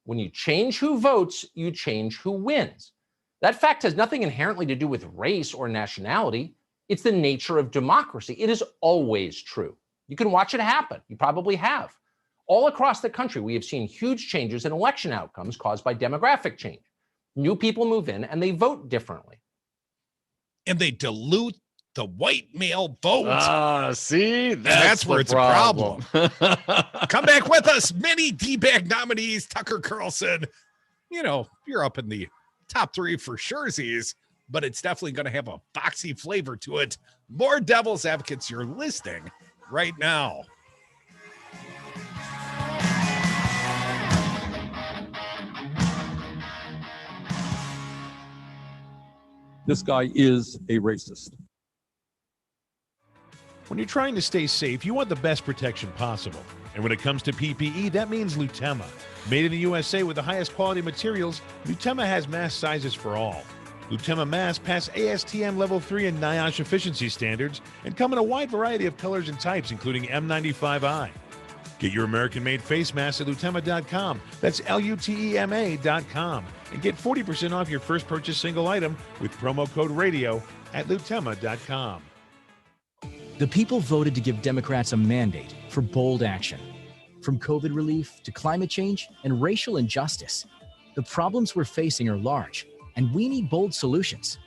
S9: When you change who votes, you change who wins. That fact has nothing inherently to do with race or nationality. It's the nature of democracy. It is always true. You can watch it happen. You probably have. All across the country, we have seen huge changes in election outcomes caused by demographic change. New people move in and they vote differently.
S4: And they dilute the white male vote.
S5: See?
S4: That's where it's a problem. Come back with us, many D-bag nominees, Tucker Carlson. You know, you're up in the top 3 for surezies, but it's definitely going to have a foxy flavor to it. More Devil's Advocates you're listing right now.
S7: This guy is a racist.
S1: When you're trying to stay safe, you want the best protection possible. And when it comes to PPE, that means Lutema. Made in the USA with the highest quality materials, Lutema has mask sizes for all. Lutema masks pass ASTM Level 3 and NIOSH efficiency standards and come in a wide variety of colors and types, including M95i. Get your American-made face mask at Lutema.com. That's Lutema.com. And get 40% off your first purchase single item with promo code RADIO at Lutema.com.
S11: The people voted to give Democrats a mandate for bold action. From COVID relief to climate change and racial injustice, the problems we're facing are large, and we need bold solutions.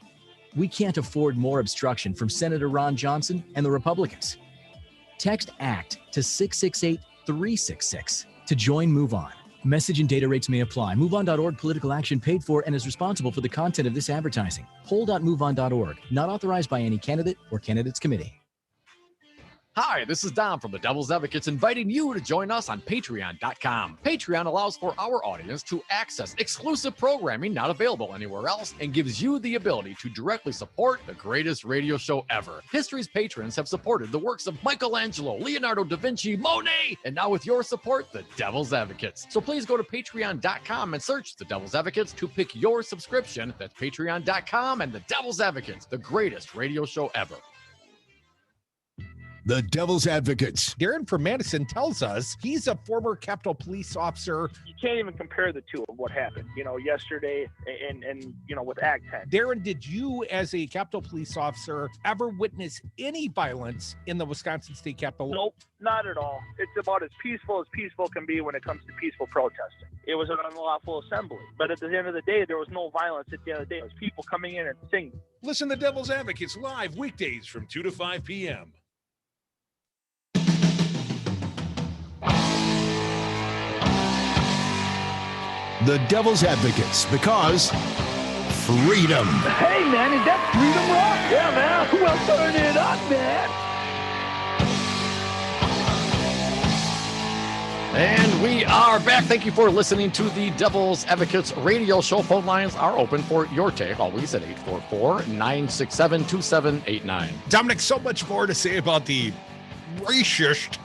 S11: We can't afford more obstruction from Senator Ron Johnson and the Republicans. Text ACT to 668-366 to join Move On. Message and data rates may apply. MoveOn.org political action paid for and is responsible for the content of this advertising. Poll.moveon.org, not authorized by any candidate or candidates committee.
S5: Hi, this is Dom from the Devil's Advocates inviting you to join us on Patreon.com. Patreon allows for our audience to access exclusive programming not available anywhere else and gives you the ability to directly support the greatest radio show ever. History's patrons have supported the works of Michelangelo, Leonardo da Vinci, Monet, and now with your support, the Devil's Advocates. So please go to Patreon.com and search the Devil's Advocates to pick your subscription. That's Patreon.com and the Devil's Advocates, the greatest radio show ever.
S2: The Devil's Advocates.
S4: Darren from Madison tells us he's a former Capitol Police officer.
S12: You can't even compare the two of what happened, yesterday and with Act 10.
S4: Darren, did you as a Capitol Police officer ever witness any violence in the Wisconsin State Capitol?
S12: Nope, not at all. It's about as peaceful can be when it comes to peaceful protesting. It was an unlawful assembly. But at the end of the day, there was no violence at the end of the day. It was people coming in and singing.
S1: Listen to Devil's Advocates live weekdays from 2 to 5 p.m.
S2: the Devil's Advocates, because freedom.
S13: Hey, man, is that freedom rock? Yeah, man. Well, turn it up, man.
S5: And we are back. Thank you for listening to the Devil's Advocates radio show. Phone lines are open for your take, always at 844-967-2789.
S4: Dominic, so much more to say about the racist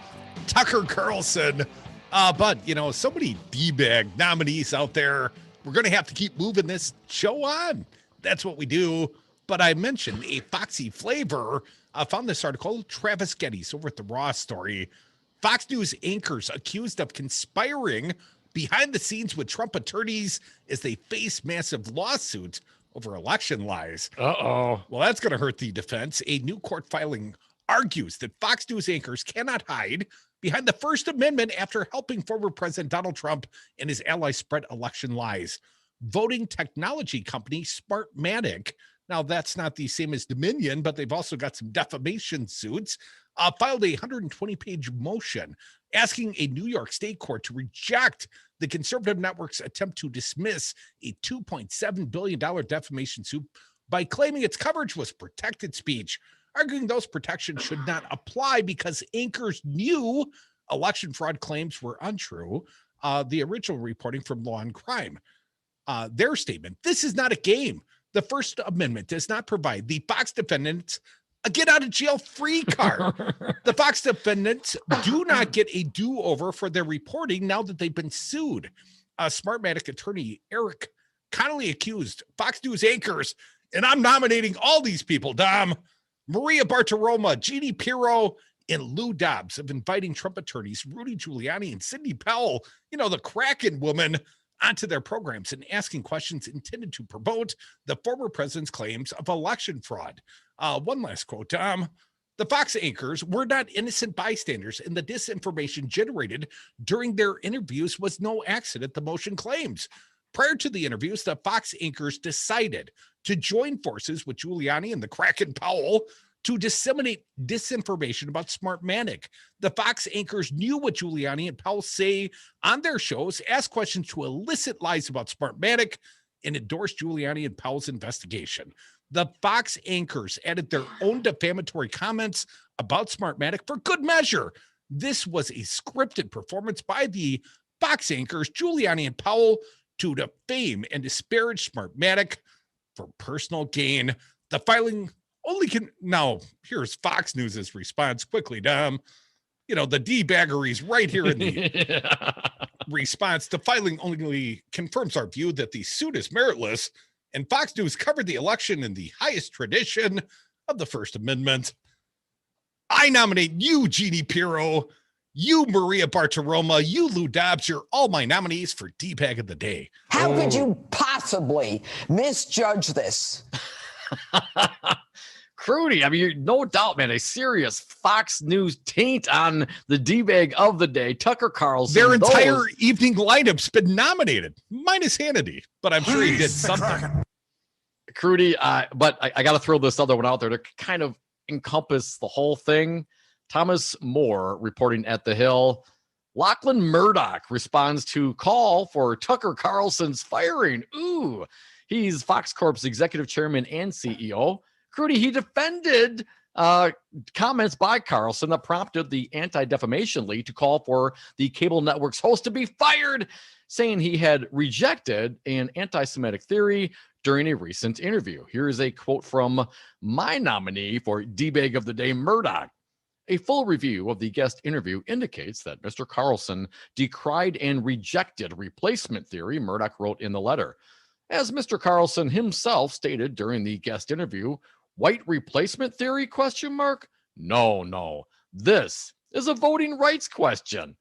S4: Tucker Carlson. But, so many D-bag nominees out there. We're going to have to keep moving this show on. That's what we do. But I mentioned a foxy flavor. I found this article, Travis Geddes over at the Raw Story. Fox News anchors accused of conspiring behind the scenes with Trump attorneys as they face massive lawsuits over election lies.
S5: Uh-oh.
S4: Well, that's going to hurt the defense. A new court filing argues that Fox News anchors cannot hide behind the First Amendment after helping former President Donald Trump and his allies spread election lies. Voting technology company Smartmatic, now that's not the same as Dominion, but they've also got some defamation suits, filed a 120-page motion asking a New York state court to reject the conservative network's attempt to dismiss a $2.7 billion defamation suit by claiming its coverage was protected speech, arguing those protections should not apply because anchors knew election fraud claims were untrue. The original reporting from Law and Crime, their statement, this is not a game. The First Amendment does not provide the Fox defendants a get-out-of-jail-free card. The Fox defendants do not get a do-over for their reporting now that they've been sued. Smartmatic attorney Eric Connolly accused Fox News anchors, and I'm nominating all these people, Dom, Maria Bartiromo, Jeannie Pirro, and Lou Dobbs, of inviting Trump attorneys Rudy Giuliani and Sidney Powell, the Kraken woman, onto their programs and asking questions intended to promote the former president's claims of election fraud. One last quote, Tom. The Fox anchors were not innocent bystanders, and the disinformation generated during their interviews was no accident, the motion claims. Prior to the interviews, the Fox anchors decided to join forces with Giuliani and the Kraken Powell to disseminate disinformation about Smartmatic. The Fox anchors knew what Giuliani and Powell say on their shows, asked questions to elicit lies about Smartmatic, and endorsed Giuliani and Powell's investigation. The Fox anchors added their own defamatory comments about Smartmatic for good measure. This was a scripted performance by the Fox anchors, Giuliani and Powell, to defame and disparage Smartmatic for personal gain. The filing only can... Now, here's Fox News' response quickly, Dom. The D-baggery's right here in the response. The filing only confirms our view that the suit is meritless, and Fox News covered the election in the highest tradition of the First Amendment. I nominate you, Jeannie Pirro, you, Maria Bartiromo, you, Lou Dobbs. You're all my nominees for D-Bag of the Day.
S14: How could you possibly misjudge this?
S5: Crudy, no doubt, man, a serious Fox News taint on the D-Bag of the Day. Tucker Carlson.
S4: Their entire evening lineup's been nominated, minus Hannity, but I'm sure he did something.
S5: Crudy, but I got to throw this other one out there to kind of encompass the whole thing. Thomas Moore reporting at The Hill. Lachlan Murdoch responds to call for Tucker Carlson's firing. Ooh, he's Fox Corp's executive chairman and CEO. Crudy, he defended comments by Carlson that prompted the Anti-Defamation League to call for the cable network's host to be fired, saying he had rejected an anti-Semitic theory during a recent interview. Here is a quote from my nominee for D-Bag of the Day, Murdoch. A full review of the guest interview indicates that Mr. Carlson decried and rejected replacement theory, Murdoch wrote in the letter. As Mr. Carlson himself stated during the guest interview, white replacement theory, ? No. This is a voting rights question.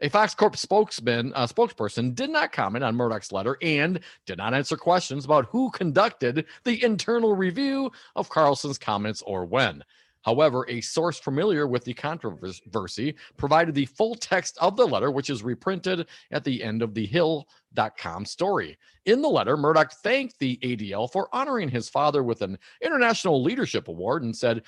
S5: A Fox Corp spokesperson did not comment on Murdoch's letter and did not answer questions about who conducted the internal review of Carlson's comments or when. However, a source familiar with the controversy provided the full text of the letter, which is reprinted at the end of the Hill.com story. In the letter, Murdoch thanked the ADL for honoring his father with an International Leadership Award and said,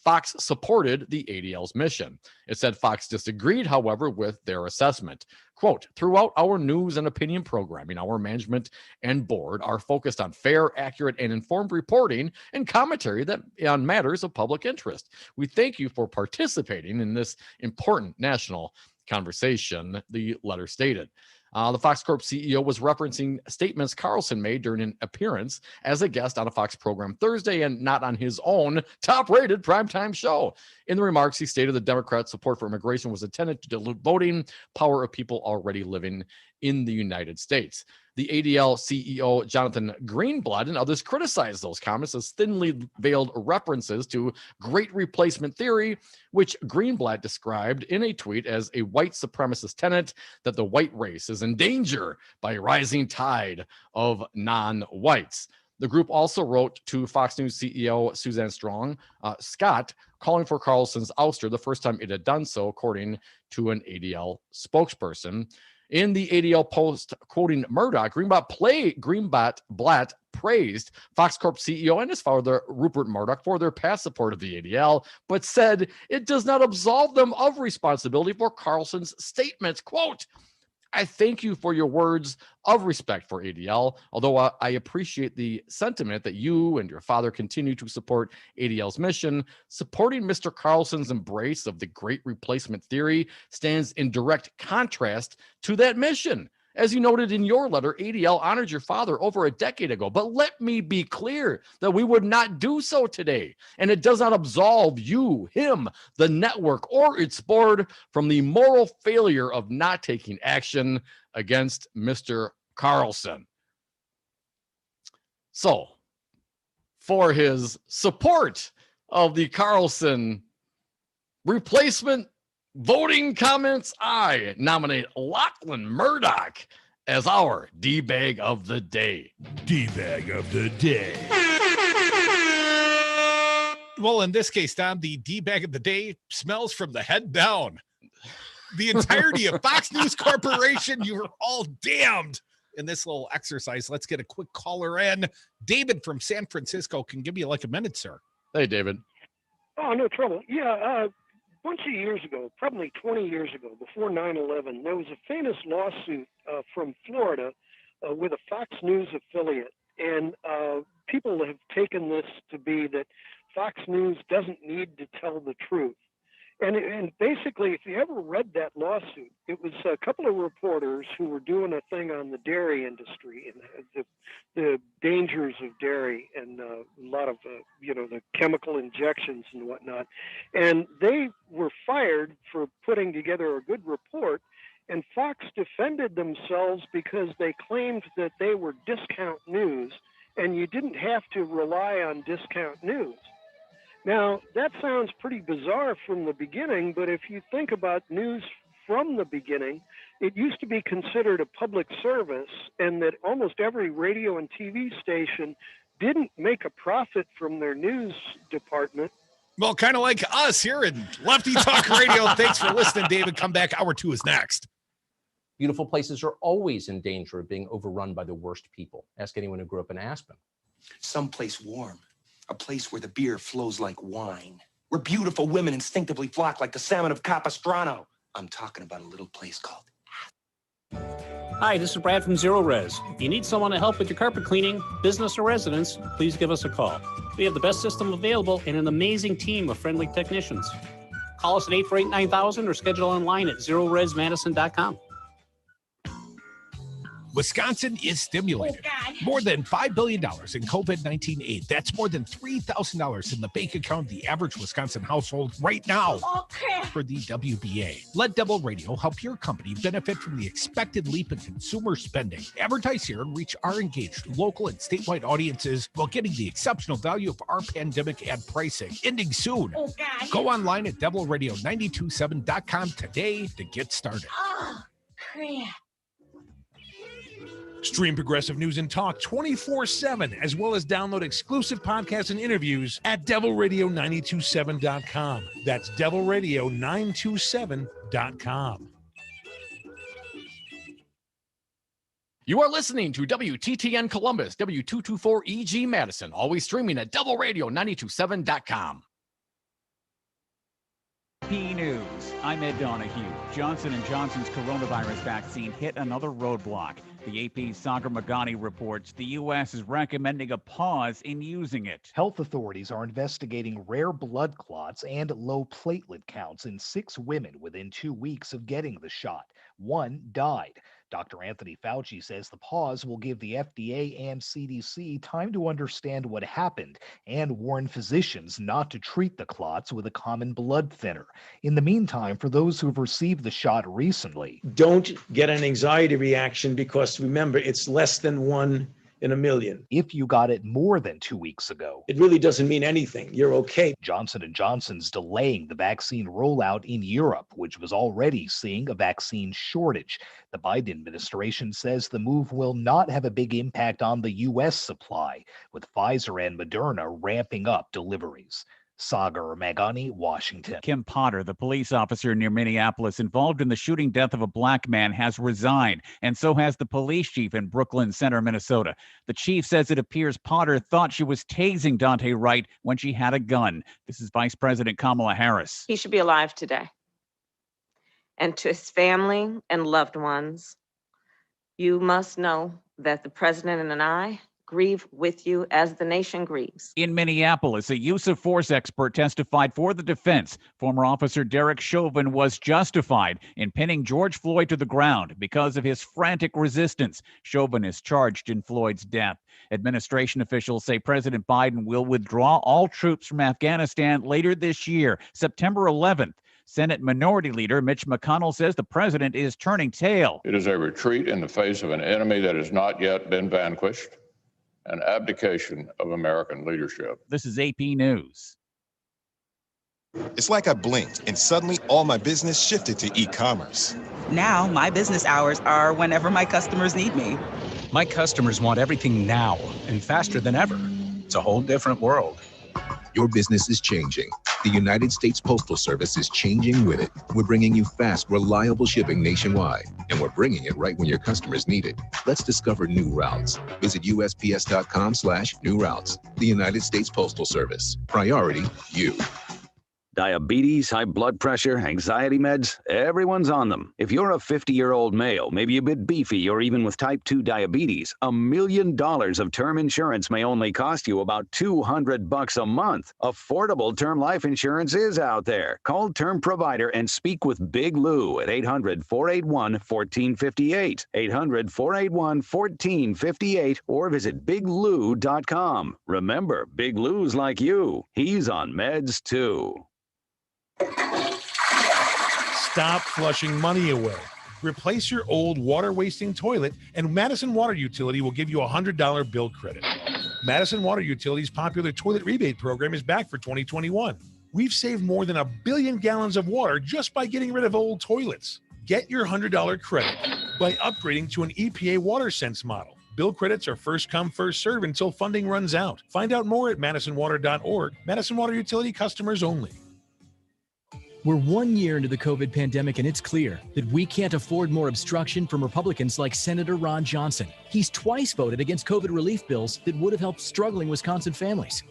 S5: Fox supported the ADL's mission. It said Fox disagreed, however, with their assessment. Quote, throughout our news and opinion programming, our management and board are focused on fair, accurate, and informed reporting and commentary that on matters of public interest. We thank you for participating in this important national conversation, the letter stated. The Fox Corp CEO was referencing statements Carlson made during an appearance as a guest on a Fox program Thursday and not on his own top-rated primetime show. In the remarks, he stated the Democrats' support for immigration was intended to dilute voting power of people already living in the United States. The ADL CEO, Jonathan Greenblatt, and others criticized those comments as thinly veiled references to great replacement theory, which Greenblatt described in a tweet as a white supremacist tenet that the white race is in danger by a rising tide of non-whites. The group also wrote to Fox News CEO Suzanne Scott, calling for Carlson's ouster the first time it had done so, according to an ADL spokesperson. In the ADL post quoting Murdoch, Greenblatt praised Fox Corp CEO and his father, Rupert Murdoch, for their past support of the ADL, but said it does not absolve them of responsibility for Carlson's statements. Quote, I thank you for your words of respect for ADL, although I appreciate the sentiment that you and your father continue to support ADL's mission. Supporting Mr. Carlson's embrace of the great replacement theory stands in direct contrast to that mission. As you noted in your letter, ADL honored your father over a decade ago, but let me be clear that we would not do so today. And it does not absolve you, him, the network, or its board from the moral failure of not taking action against Mr. Carlson. So, for his support of the Carlson replacement voting comments, I nominate Lachlan Murdoch as our D-bag of the day.
S1: D-bag of the day.
S4: Well, in this case, Don, the D-bag of the day smells from the head down. The entirety of Fox News Corporation, you are all damned in this little exercise. Let's get a quick caller in. David from San Francisco can give you like a minute, sir.
S5: Hey, David.
S15: Oh, no trouble. Yeah, bunch of years ago, probably 20 years ago, before 9/11, there was a famous lawsuit from Florida with a Fox News affiliate. And people have taken this to be that Fox News doesn't need to tell the truth. And basically, if you ever read that lawsuit, it was a couple of reporters who were doing a thing on the dairy industry and the dangers of dairy and a lot of, the chemical injections and whatnot. And they were fired for putting together a good report. And Fox defended themselves because they claimed that they were discount news and you didn't have to rely on discount news. Now, that sounds pretty bizarre from the beginning, but if you think about news from the beginning, it used to be considered a public service, and that almost every radio and TV station didn't make a profit from their news department.
S4: Well, kind of like us here in Lefty Talk Radio. Thanks for listening, David. Come back. Hour 2 is next.
S9: Beautiful places are always in danger of being overrun by the worst people. Ask anyone who grew up in Aspen.
S16: Someplace warm. A place where the beer flows like wine. Where beautiful women instinctively flock like the salmon of Capistrano. I'm talking about a little place called...
S17: Hi, this is Brad from Zero Res. If you need someone to help with your carpet cleaning, business or residence, please give us a call. We have the best system available and an amazing team of friendly technicians. Call us at 848-9000 or schedule online at zeroresmadison.com.
S4: Wisconsin is stimulated. More than $5 billion in COVID-19 aid. That's more than $3,000 in the bank account of the average Wisconsin household right now. For the WBA. Let Devil Radio help your company benefit from the expected leap in consumer spending. Advertise here and reach our engaged local and statewide audiences while getting the exceptional value of our pandemic ad pricing. Ending soon. Go online at devilradio927.com today to get started.
S18: Oh, crap.
S1: Stream Progressive News and Talk 24/7, as well as download exclusive podcasts and interviews at devilradio927.com. That's devilradio927.com.
S5: You are listening to WTTN Columbus, W224EG Madison, always streaming at devilradio927.com.
S18: News. I'm Ed Donahue. Johnson & Johnson's coronavirus vaccine hit another roadblock. The AP's Sagar Magani reports the U.S. is recommending a pause in using it.
S19: Health authorities are investigating rare blood clots and low platelet counts in 6 women within 2 weeks of getting the shot. 1 died. Dr. Anthony Fauci says the pause will give the FDA and CDC time to understand what happened and warn physicians not to treat the clots with a common blood thinner. In the meantime, for those who've received the shot recently,
S20: don't get an anxiety reaction because remember, it's less than 1 in a million.
S19: If you got it more than 2 weeks ago,
S20: it really doesn't mean anything. You're okay.
S19: Johnson & Johnson's delaying the vaccine rollout in Europe, which was already seeing a vaccine shortage. The Biden administration says the move will not have a big impact on the U.S. supply, with Pfizer and Moderna ramping up deliveries. Sagar Magani, Washington.
S18: Kim Potter, the police officer near Minneapolis involved in the shooting death of a black man, has resigned, and so has the police chief in Brooklyn Center, Minnesota. The chief says it appears Potter thought she was tasing Daunte Wright when she had a gun. This is Vice President Kamala Harris.
S21: He should be alive today. And to his family and loved ones, you must know that the president and I grieve with you as the nation grieves.
S18: In Minneapolis, a use of force expert testified for the defense. Former officer Derek Chauvin was justified in pinning George Floyd to the ground because of his frantic resistance. Chauvin is charged in Floyd's death. Administration officials say President Biden will withdraw all troops from Afghanistan later this year, September 11th. Senate Minority Leader Mitch McConnell says the president is turning tail.
S22: It is a retreat in the face of an enemy that has not yet been vanquished. An abdication of American leadership.
S18: This is AP News.
S23: It's like I blinked and suddenly all my business shifted to e-commerce.
S24: Now my business hours are whenever my customers need me.
S25: My customers want everything now and faster than ever. It's a whole different world.
S10: Your business is changing. The United States Postal Service is changing with it. We're bringing you fast, reliable shipping nationwide, and we're bringing it right when your customers need it. Let's discover new routes. Visit USPS.com/new routes. The United States Postal Service. Priority, you.
S26: Diabetes, high blood pressure, anxiety meds, everyone's on them. If you're a 50-year-old male, maybe a bit beefy, or even with type 2 diabetes, $1 million of term insurance may only cost you about $200 a month. Affordable term life insurance is out there. Call Term Provider and speak with Big Lou at 800-481-1458, 800-481-1458, or visit biglou.com. Remember, Big Lou's like you. He's on meds too.
S1: Stop flushing money away. Replace your old water-wasting toilet, and Madison Water Utility will give you a $100 bill credit. Madison Water Utility's popular toilet rebate program is back for 2021. We've saved more than 1 billion gallons of water just by getting rid of old toilets. Get your $100 credit by upgrading to an EPA WaterSense model. Bill credits are first come, first serve until funding runs out. Find out more at madisonwater.org. Madison Water Utility customers only.
S11: We're 1 year into the COVID pandemic, and it's clear that we can't afford more obstruction from Republicans like Senator Ron Johnson. He's twice voted against COVID relief bills that would have helped struggling Wisconsin families.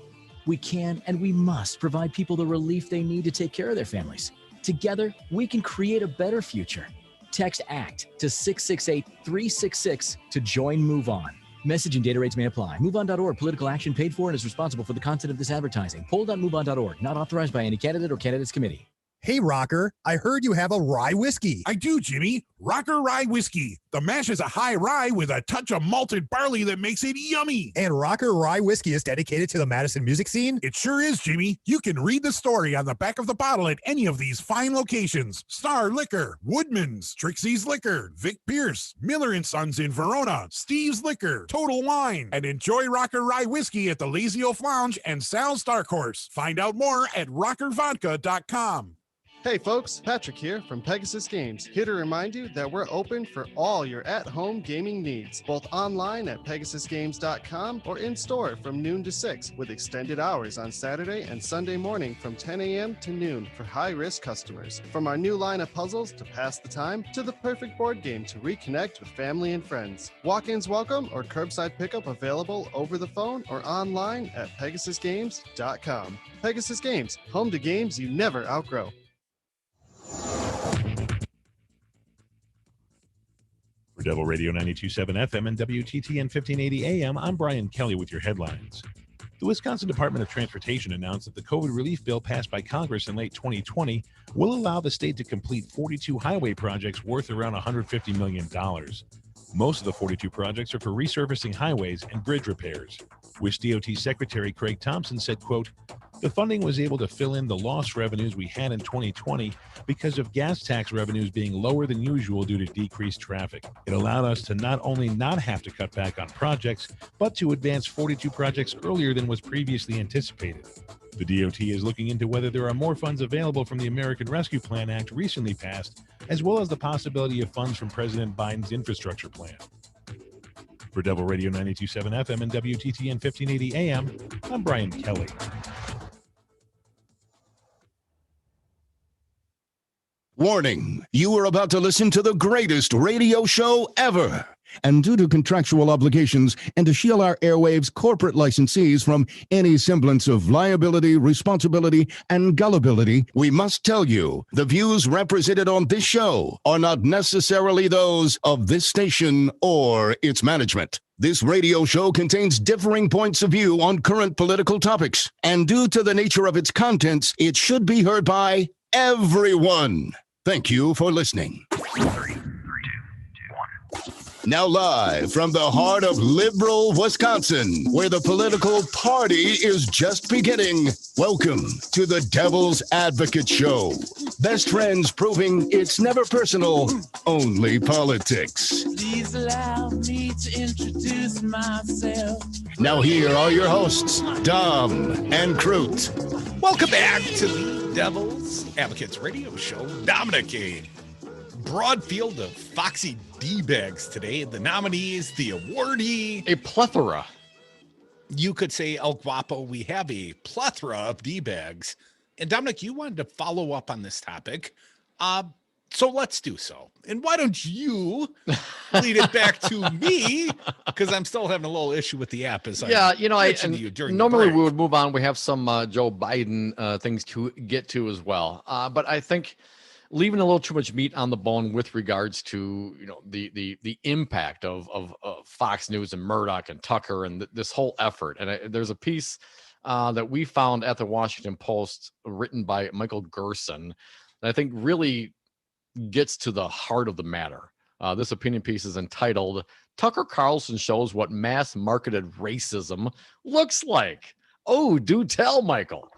S11: We can and we must provide people the relief they need to take care of their families. Together, we can create a better future. Text ACT to 668-366 to join Move On. Message and data rates may apply. MoveOn.org. Political action paid for and is responsible for the content of this advertising. Poll.moveon.org. Not authorized by any candidate or candidate's committee.
S27: Hey, Rocker, I heard you have a rye whiskey. I do, Jimmy. Rocker Rye Whiskey. The mash is a high rye with a touch of malted barley that makes it yummy. And Rocker Rye Whiskey is dedicated to the Madison music scene? It sure is, Jimmy. You can read the story on the back of the bottle at any of these fine locations. Star Liquor, Woodman's, Trixie's Liquor, Vic Pierce, Miller & Sons in Verona, Steve's Liquor, Total Wine, and enjoy Rocker Rye Whiskey at the Lazy Oaf Lounge and Sal's Dark Horse. Find out more at rockervodka.com.
S28: Hey folks, Patrick here from Pegasus Games, here to remind you that we're open for all your at-home gaming needs, both online at pegasusgames.com or in-store from noon to 6, with extended hours on Saturday and Sunday morning from 10 a.m. to noon for high-risk customers. From our new line of puzzles to pass the time, to the perfect board game to reconnect with family and friends. Walk-ins welcome or curbside pickup available over the phone or online at pegasusgames.com. Pegasus Games, home to games you never outgrow.
S1: For Devil Radio 92.7 FM and WTTN 1580 AM, I'm Brian Kelly with your headlines. The Wisconsin Department of Transportation announced that the COVID relief bill passed by Congress in late 2020 will allow the state to complete 42 highway projects worth around $150 million. Most of the 42 projects are for resurfacing highways and bridge repairs. WIS DOT Secretary Craig Thompson said, quote, "The funding was able to fill in the lost revenues we had in 2020 because of gas tax revenues being lower than usual due to decreased traffic. It allowed us to not only not have to cut back on projects, but to advance 42 projects earlier than was previously anticipated." The DOT is looking into whether there are more funds available from the American Rescue Plan Act recently passed, as well as the possibility of funds from President Biden's infrastructure plan. For Devil Radio 92.7 FM and WTTN 1580 AM, I'm Brian Kelly.
S2: Warning, you are about to listen to the greatest radio show ever. And due to contractual obligations and to shield our airwaves corporate licensees from any semblance of liability, responsibility, and gullibility, we must tell you the views represented on this show are not necessarily those of this station or its management. This radio show contains differing points of view on current political topics, and due to the nature of its contents, it should be heard by everyone. Thank you for listening. Now live from the heart of liberal Wisconsin, where the political party is just beginning, welcome to the Devil's Advocate Show. Best friends proving it's never personal, only politics.
S3: Please allow me to introduce myself.
S2: Now here are your hosts, Dom and Crute.
S4: Welcome back to the Devil's Advocates Radio Show. Dominic, a broad field of foxy D-bags today. The nominees, the awardee.
S5: A plethora.
S4: You could say, El Guapo, we have a plethora of D-bags. And Dominic, you wanted to follow up on this topic. So let's do so. And why don't you lead it back to me? Because I'm still having a little issue with the app. Mentioned to you during
S5: normally
S4: the break.
S5: we would move on. We have some Joe Biden things to get to as well. But I think leaving a little too much meat on the bone with regards to the impact of Fox News and Murdoch and Tucker and this whole effort. And there's a piece that we found at the Washington Post written by Michael Gerson that I think really gets to the heart of the matter. This opinion piece is entitled "Tucker Carlson Shows What Mass Marketed Racism Looks Like." Oh, do tell, Michael.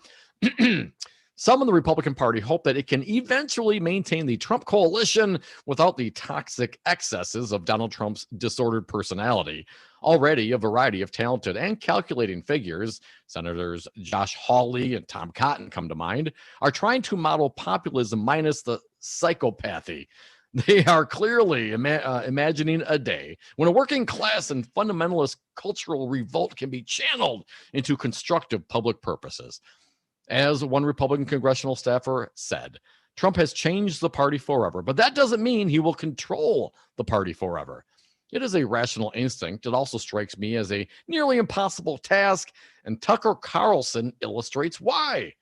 S5: Some in the Republican Party hope that it can eventually maintain the Trump coalition without the toxic excesses of Donald Trump's disordered personality. Already, a variety of talented and calculating figures, Senators Josh Hawley and Tom Cotton come to mind, are trying to model populism minus the psychopathy. They are clearly imagining a day when a working class and fundamentalist cultural revolt can be channeled into constructive public purposes. As one Republican congressional staffer said, Trump has changed the party forever, but that doesn't mean he will control the party forever. It is a rational instinct. It also strikes me as a nearly impossible task, and Tucker Carlson illustrates why.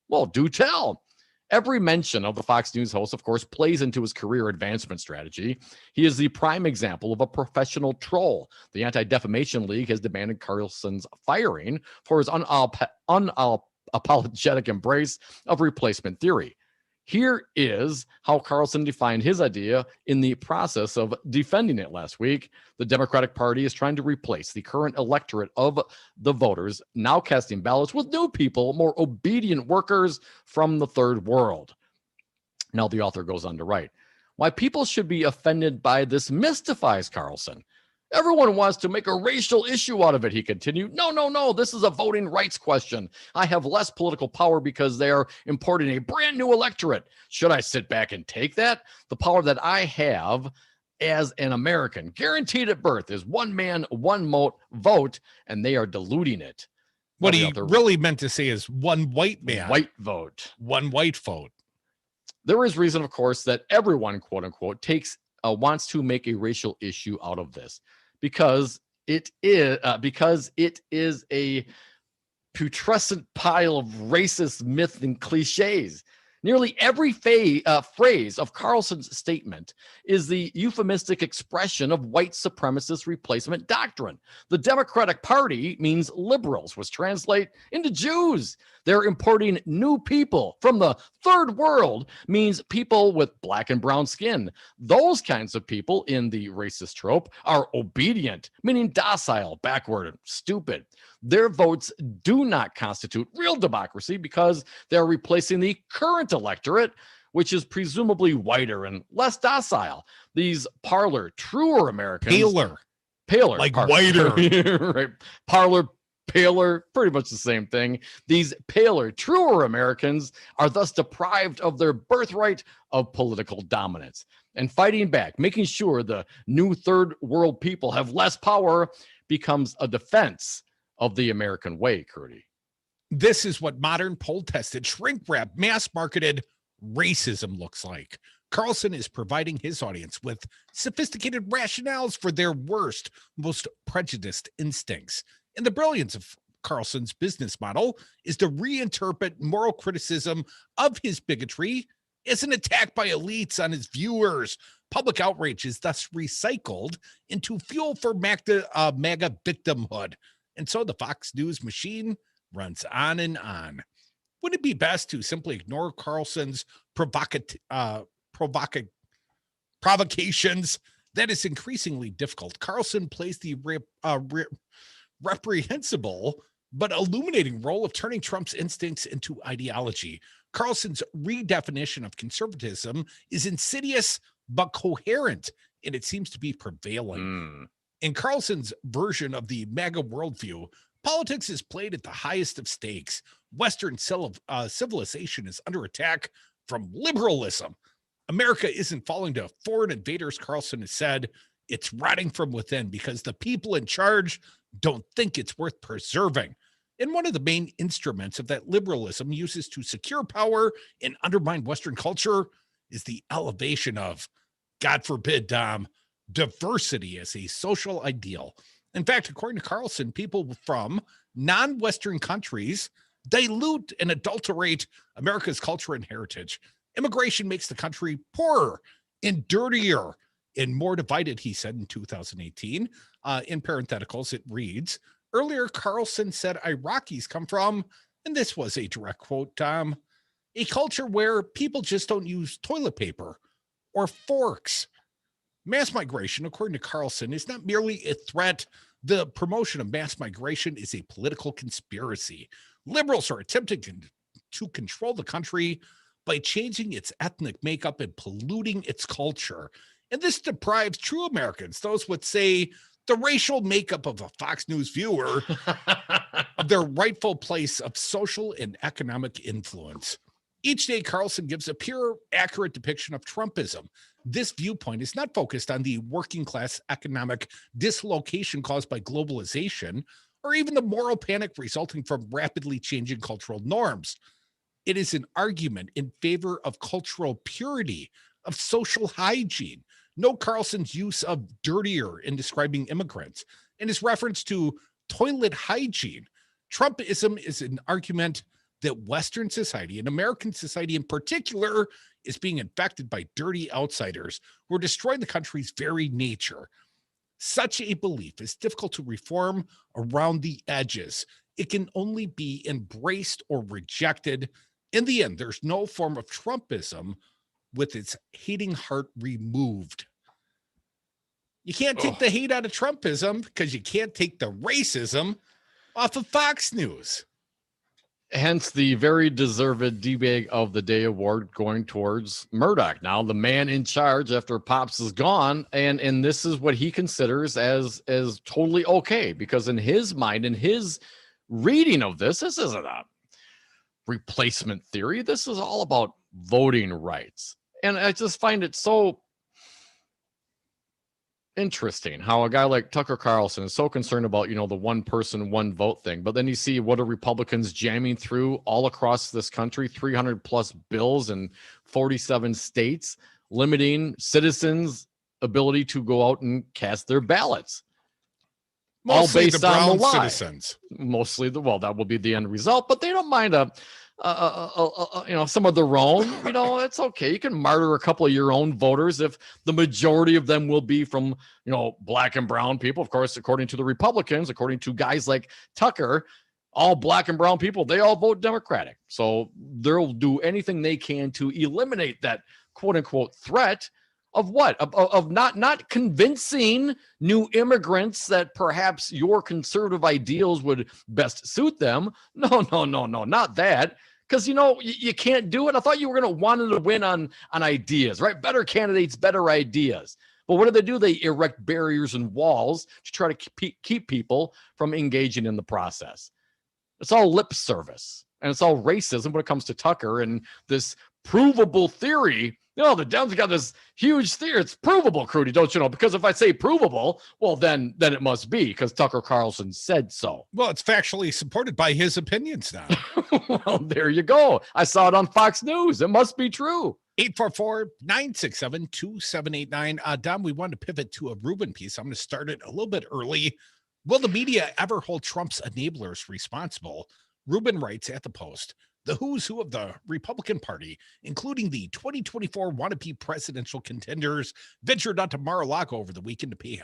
S5: Well, do tell. Every mention of the Fox News host, of course, plays into his career advancement strategy. He is the prime example of a professional troll. The Anti-Defamation League has demanded Carlson's firing for his unapologetic embrace of replacement theory. Here is how Carlson defined his idea in the process of defending it last week. The Democratic Party is trying to replace the current electorate of the voters, now casting ballots, with new people, more obedient workers from the third world. Now the author goes on to write, why people should be offended by this mystifies Carlson. Everyone wants to make a racial issue out of it, he continued. No. This is a voting rights question. I have less political power because they are importing a brand new electorate. Should I sit back and take that? The power that I have as an American, guaranteed at birth, is one man, one vote, and they are diluting it.
S4: What he really meant to say is one white man.
S5: White vote.
S4: One white vote.
S5: There is reason, of course, that everyone, quote unquote, wants to make a racial issue out of this. Because it is a putrescent pile of racist myths and cliches. Nearly every phrase of Carlson's statement is the euphemistic expression of white supremacist replacement doctrine. The Democratic Party means liberals, which translate into Jews. They're importing new people from the third world, means people with black and brown skin. Those kinds of people in the racist trope are obedient, meaning docile, backward, and stupid. Their votes do not constitute real democracy because they're replacing the current electorate, which is presumably whiter and less docile. These parlor, truer Americans. Paler.
S4: Like whiter.
S5: Right. Parlor, paler, pretty much the same thing. These paler, truer Americans are thus deprived of their birthright of political dominance. And fighting back, making sure the new third world people have less power, becomes a defense of the American way, Curdy.
S4: This is what modern poll-tested, shrink-wrapped, mass-marketed racism looks like. Carlson is providing his audience with sophisticated rationales for their worst, most prejudiced instincts. And the brilliance of Carlson's business model is to reinterpret moral criticism of his bigotry as an attack by elites on his viewers. Public outrage is thus recycled into fuel for MAGA victimhood. And so the Fox News machine runs on and on. Would it be best to simply ignore Carlson's provocations? That is increasingly difficult. Carlson plays the reprehensible but illuminating role of turning Trump's instincts into ideology. Carlson's redefinition of conservatism is insidious but coherent, and it seems to be prevailing. In Carlson's version of the MAGA worldview, politics is played at the highest of stakes. Western civilization is under attack from liberalism. America isn't falling to foreign invaders, Carlson has said. It's rotting from within because the people in charge don't think it's worth preserving. And one of the main instruments of that liberalism uses to secure power and undermine Western culture is the elevation of, God forbid, Dom, diversity as a social ideal. In fact, according to Carlson, people from non-Western countries dilute and adulterate America's culture and heritage. Immigration makes the country poorer and dirtier and more divided, he said in 2018. In parentheticals, it reads, earlier, Carlson said Iraqis come from, and this was a direct quote, Tom, a culture where people just don't use toilet paper or forks. Mass migration, according to Carlson, is not merely a threat. The promotion of mass migration is a political conspiracy. Liberals are attempting to control the country by changing its ethnic makeup and polluting its culture. And this deprives true Americans, those would say the racial makeup of a Fox News viewer, of their rightful place of social and economic influence. Each day, Carlson gives a pure, accurate depiction of Trumpism. This viewpoint is not focused on the working class economic dislocation caused by globalization, or even the moral panic resulting from rapidly changing cultural norms. It is an argument in favor of cultural purity, of social hygiene. Note Carlson's use of dirtier in describing immigrants and his reference to toilet hygiene. Trumpism is an argument that Western society and American society in particular is being infected by dirty outsiders who are destroying the country's very nature. Such a belief is difficult to reform around the edges. It can only be embraced or rejected. In the end, there's no form of Trumpism with its hating heart removed. You can't take the hate out of Trumpism because you can't take the racism off of Fox News.
S5: Hence the very deserved D-Bag of the Day award going towards Murdoch. Now the man in charge after Pops is gone, and this is what he considers as totally okay, because in his mind, in his reading of this isn't a replacement theory. This is all about voting rights. And I just find it so interesting how a guy like Tucker Carlson is so concerned about, the one person, one vote thing. But then you see what are Republicans jamming through all across this country, 300 plus bills in 47 states, limiting citizens' ability to go out and cast their ballots.
S4: Mostly
S5: all based
S4: the brown
S5: on the lie.
S4: Citizens.
S5: Mostly that will be the end result, but they don't mind a some of their own, it's okay. You can martyr a couple of your own voters if the majority of them will be from, black and brown people. Of course, according to the Republicans, according to guys like Tucker, all black and brown people, they all vote Democratic. So they'll do anything they can to eliminate that quote unquote threat of what? Of not convincing new immigrants that perhaps your conservative ideals would best suit them. No, not that. Because, you can't do it. I thought you were going to want to win on ideas, right? Better candidates, better ideas. But what do? They erect barriers and walls to try to keep people from engaging in the process. It's all lip service, and it's all racism when it comes to Tucker and this provable theory. The Dems got this huge theory. It's provable, Crudy, don't you know? Because if I say provable, well, then it must be because Tucker Carlson said so.
S4: Well, it's factually supported by his opinions now.
S5: Well, there you go. I saw it on Fox News. It must be true.
S4: 844-967-2789. Dom, we wanted to pivot to a Rubin piece. I'm going to start it a little bit early. Will the media ever hold Trump's enablers responsible? Rubin writes at the Post, the who's who of the Republican Party, including the 2024 wannabe presidential contenders, ventured out to Mar-a-Lago over the weekend to pay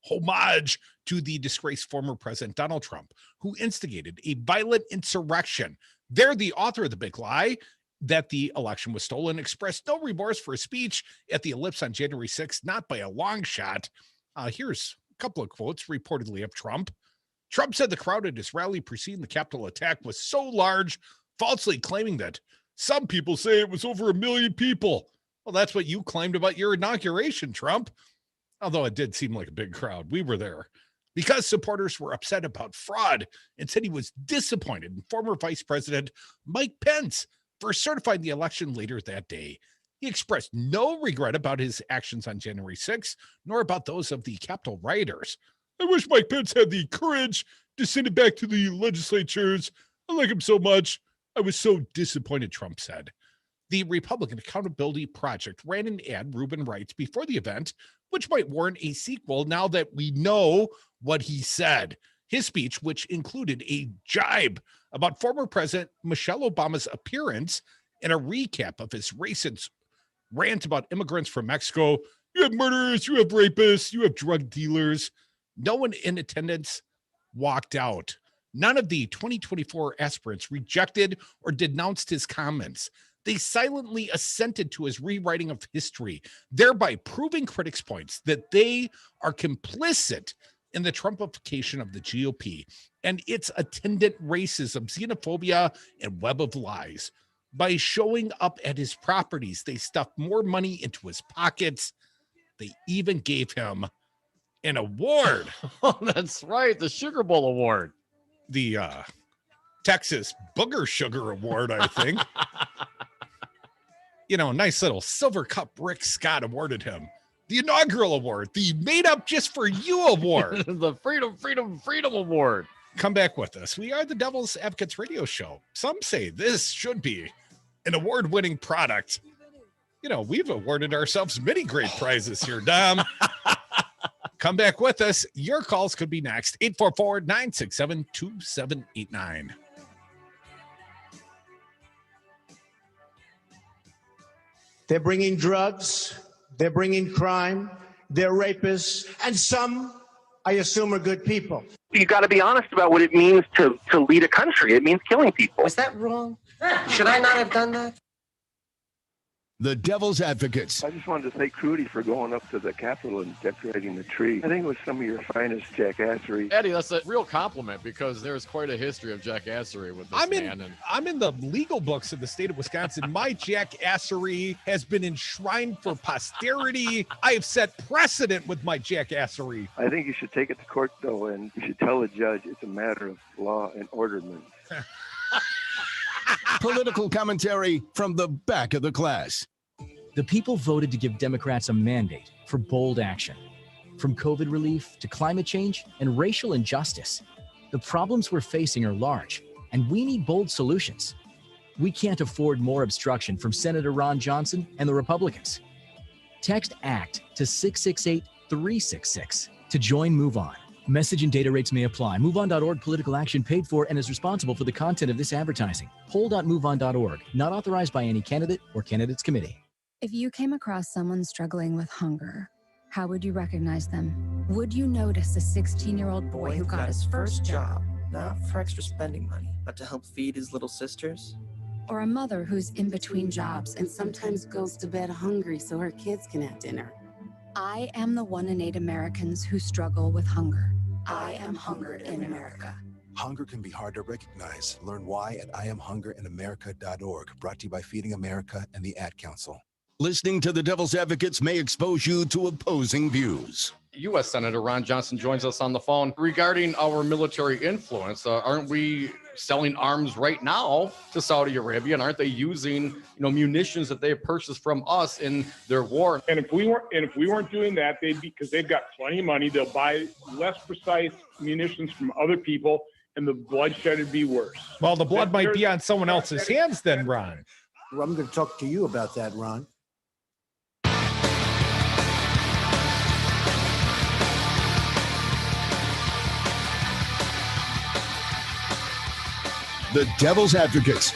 S4: homage to the disgraced former President Donald Trump, who instigated a violent insurrection. They're the author of the big lie that the election was stolen, expressed no remorse for a speech at the Ellipse on January 6th, not by a long shot. Here's couple of quotes reportedly of Trump. Trump said the crowd at his rally preceding the Capitol attack was so large, falsely claiming that some people say it was over 1 million people. Well, that's what you claimed about your inauguration, Trump. Although it did seem like a big crowd. We were there. Because supporters were upset about fraud and said he was disappointed in former Vice President Mike Pence for certifying the election later that day. He expressed no regret about his actions on January 6th, nor about those of the Capitol rioters. I wish Mike Pence had the courage to send it back to the legislatures. I like him so much. I was so disappointed, Trump said. The Republican Accountability Project ran an ad, Rubin writes, before the event, which might warrant a sequel now that we know what he said. His speech, which included a jibe about former President Michelle Obama's appearance and a recap of his racist rant about immigrants from Mexico. You have murderers, you have rapists, you have drug dealers. No one in attendance walked out. None of the 2024 aspirants rejected or denounced his comments. They silently assented to his rewriting of history, thereby proving critics' points that they are complicit in the Trumpification of the GOP and its attendant racism, xenophobia, and web of lies. By showing up at his properties, they stuffed more money into his pockets. They even gave him an award.
S5: Oh, that's right. The Sugar Bowl Award.
S4: The Texas Booger Sugar Award, I think. Nice little silver cup Rick Scott awarded him. The inaugural award, the Made Up Just For You Award.
S5: The Freedom Award.
S4: Come back with us. We are the Devil's Advocates radio show. Some say this should be an award-winning product. We've awarded ourselves many great prizes here, Dom. Come back with us. Your calls could be next. 844-967-2789.
S6: They're bringing drugs. They're bringing crime. They're rapists. And some, I assume, are good people.
S7: You got to be honest about what it means to lead a country. It means killing people.
S6: Was that wrong? Should I not have done that?
S2: The Devil's Advocates.
S8: I just wanted to thank Crudy for going up to the Capitol and decorating the tree. I think it was some of your finest jackassery.
S5: Eddie, that's a real compliment because there's quite a history of jackassery with this man.
S4: I'm in the legal books of the state of Wisconsin. My jackassery has been enshrined for posterity. I have set precedent with my jackassery.
S8: I think you should take it to court, though, and you should tell the judge it's a matter of law and orderment.
S2: Political commentary from the back of the class.
S11: The people voted to give Democrats a mandate for bold action. From COVID relief to climate change and racial injustice, the problems we're facing are large, and we need bold solutions. We can't afford more obstruction from Senator Ron Johnson and the Republicans. Text ACT to 668-366 to join Move On. Message and data rates may apply. MoveOn.org political action paid for and is responsible for the content of this advertising. Poll.moveon.org. Not authorized by any candidate or candidates committee.
S9: If you came across someone struggling with hunger, how would you recognize them? Would you notice a 16-year-old boy who got his first job,
S12: not for extra spending money, but to help feed his little sisters?
S9: or a mother who's in between jobs and sometimes goes to bed hungry so her kids can have dinner? I am the 1 in 8 Americans who struggle with hunger. I am hungered in America.
S13: Hunger can be hard to recognize. Learn why at IamHungerInAmerica.org. Brought to you by Feeding America and the Ad Council.
S2: Listening to the Devil's Advocates may expose you to opposing views.
S5: U.S. Senator Ron Johnson joins us on the phone regarding our military influence. Aren't we selling arms right now to Saudi Arabia, and aren't they using munitions that they purchased from us in their war?
S14: And if we weren't doing that, because they've got plenty of money, they'll buy less precise munitions from other people, and the bloodshed would be worse.
S4: Well, the blood might be on someone else's hands then, Ron.
S6: Well, I'm going to talk to you about that, Ron.
S2: The Devil's Advocates.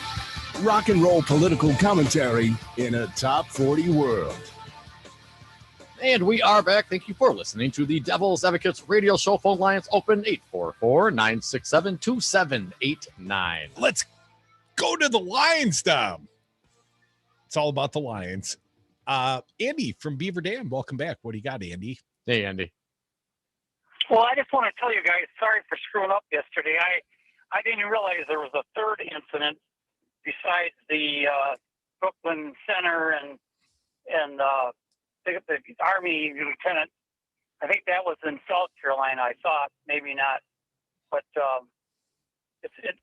S2: Rock and roll political commentary in a top 40 world.
S5: And we are back. Thank you for listening to the Devil's Advocates radio show. Phone lines open 844-967-2789.
S4: Let's go to the Lions, Dom. It's all about the Lions. Andy from Beaver Dam, welcome back. What do you got, Andy?
S5: Hey, Andy.
S15: Well, I just want to tell you guys, sorry for screwing up yesterday. I didn't realize there was a third incident besides the Brooklyn Center and the Army lieutenant. I think that was in South Carolina. I thought maybe not, but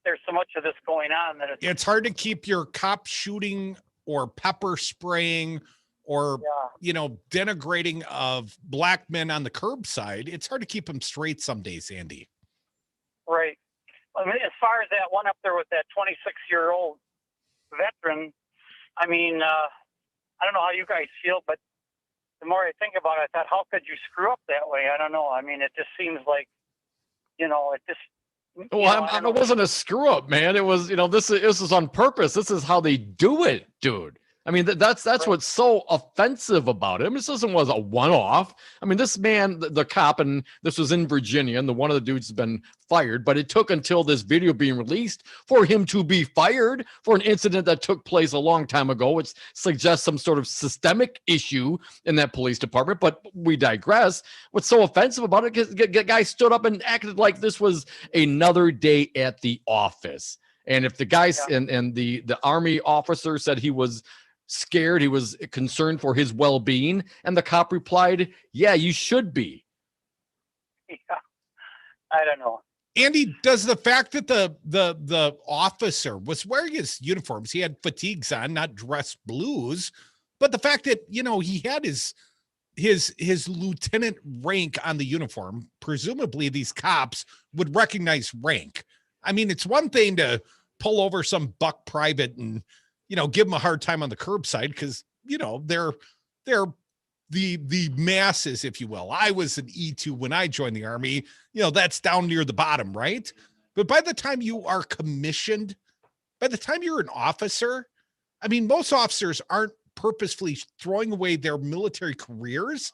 S15: there's so much of this going on that
S4: it's hard to keep your cop shooting or pepper spraying or denigrating of black men on the curbside. It's hard to keep them straight some days, Andy.
S15: Right. I mean, as far as that one up there with that 26-year-old veteran, I mean, I don't know how you guys feel, but the more I think about it, I thought, how could you screw up that way? I don't know. I mean, it just seems like, it just.
S5: Well, it wasn't a screw up, man. It was, this is on purpose. This is how they do it, dude. I mean, that's right. What's so offensive about it. I mean, this was a one-off. I mean, this man, the cop, and this was in Virginia, and one of the dudes has been fired, but it took until this video being released for him to be fired for an incident that took place a long time ago, which suggests some sort of systemic issue in that police department. But we digress. What's so offensive about it, because the guy stood up and acted like this was another day at the office. And if the guys and the Army officer said he was scared, he was concerned for his well-being, and the cop replied, yeah, you should be.
S15: Yeah, I don't know.
S4: Andy, does the fact that the officer was wearing his uniforms, he had fatigues on, not dress blues, but the fact that he had his lieutenant rank on the uniform, presumably these cops would recognize rank. I mean, it's one thing to pull over some buck private and give them a hard time on the curbside because, they're the masses, if you will. I was an E2 when I joined the Army. That's down near the bottom, right? But by the time you are commissioned, by the time you're an officer, I mean, most officers aren't purposefully throwing away their military careers.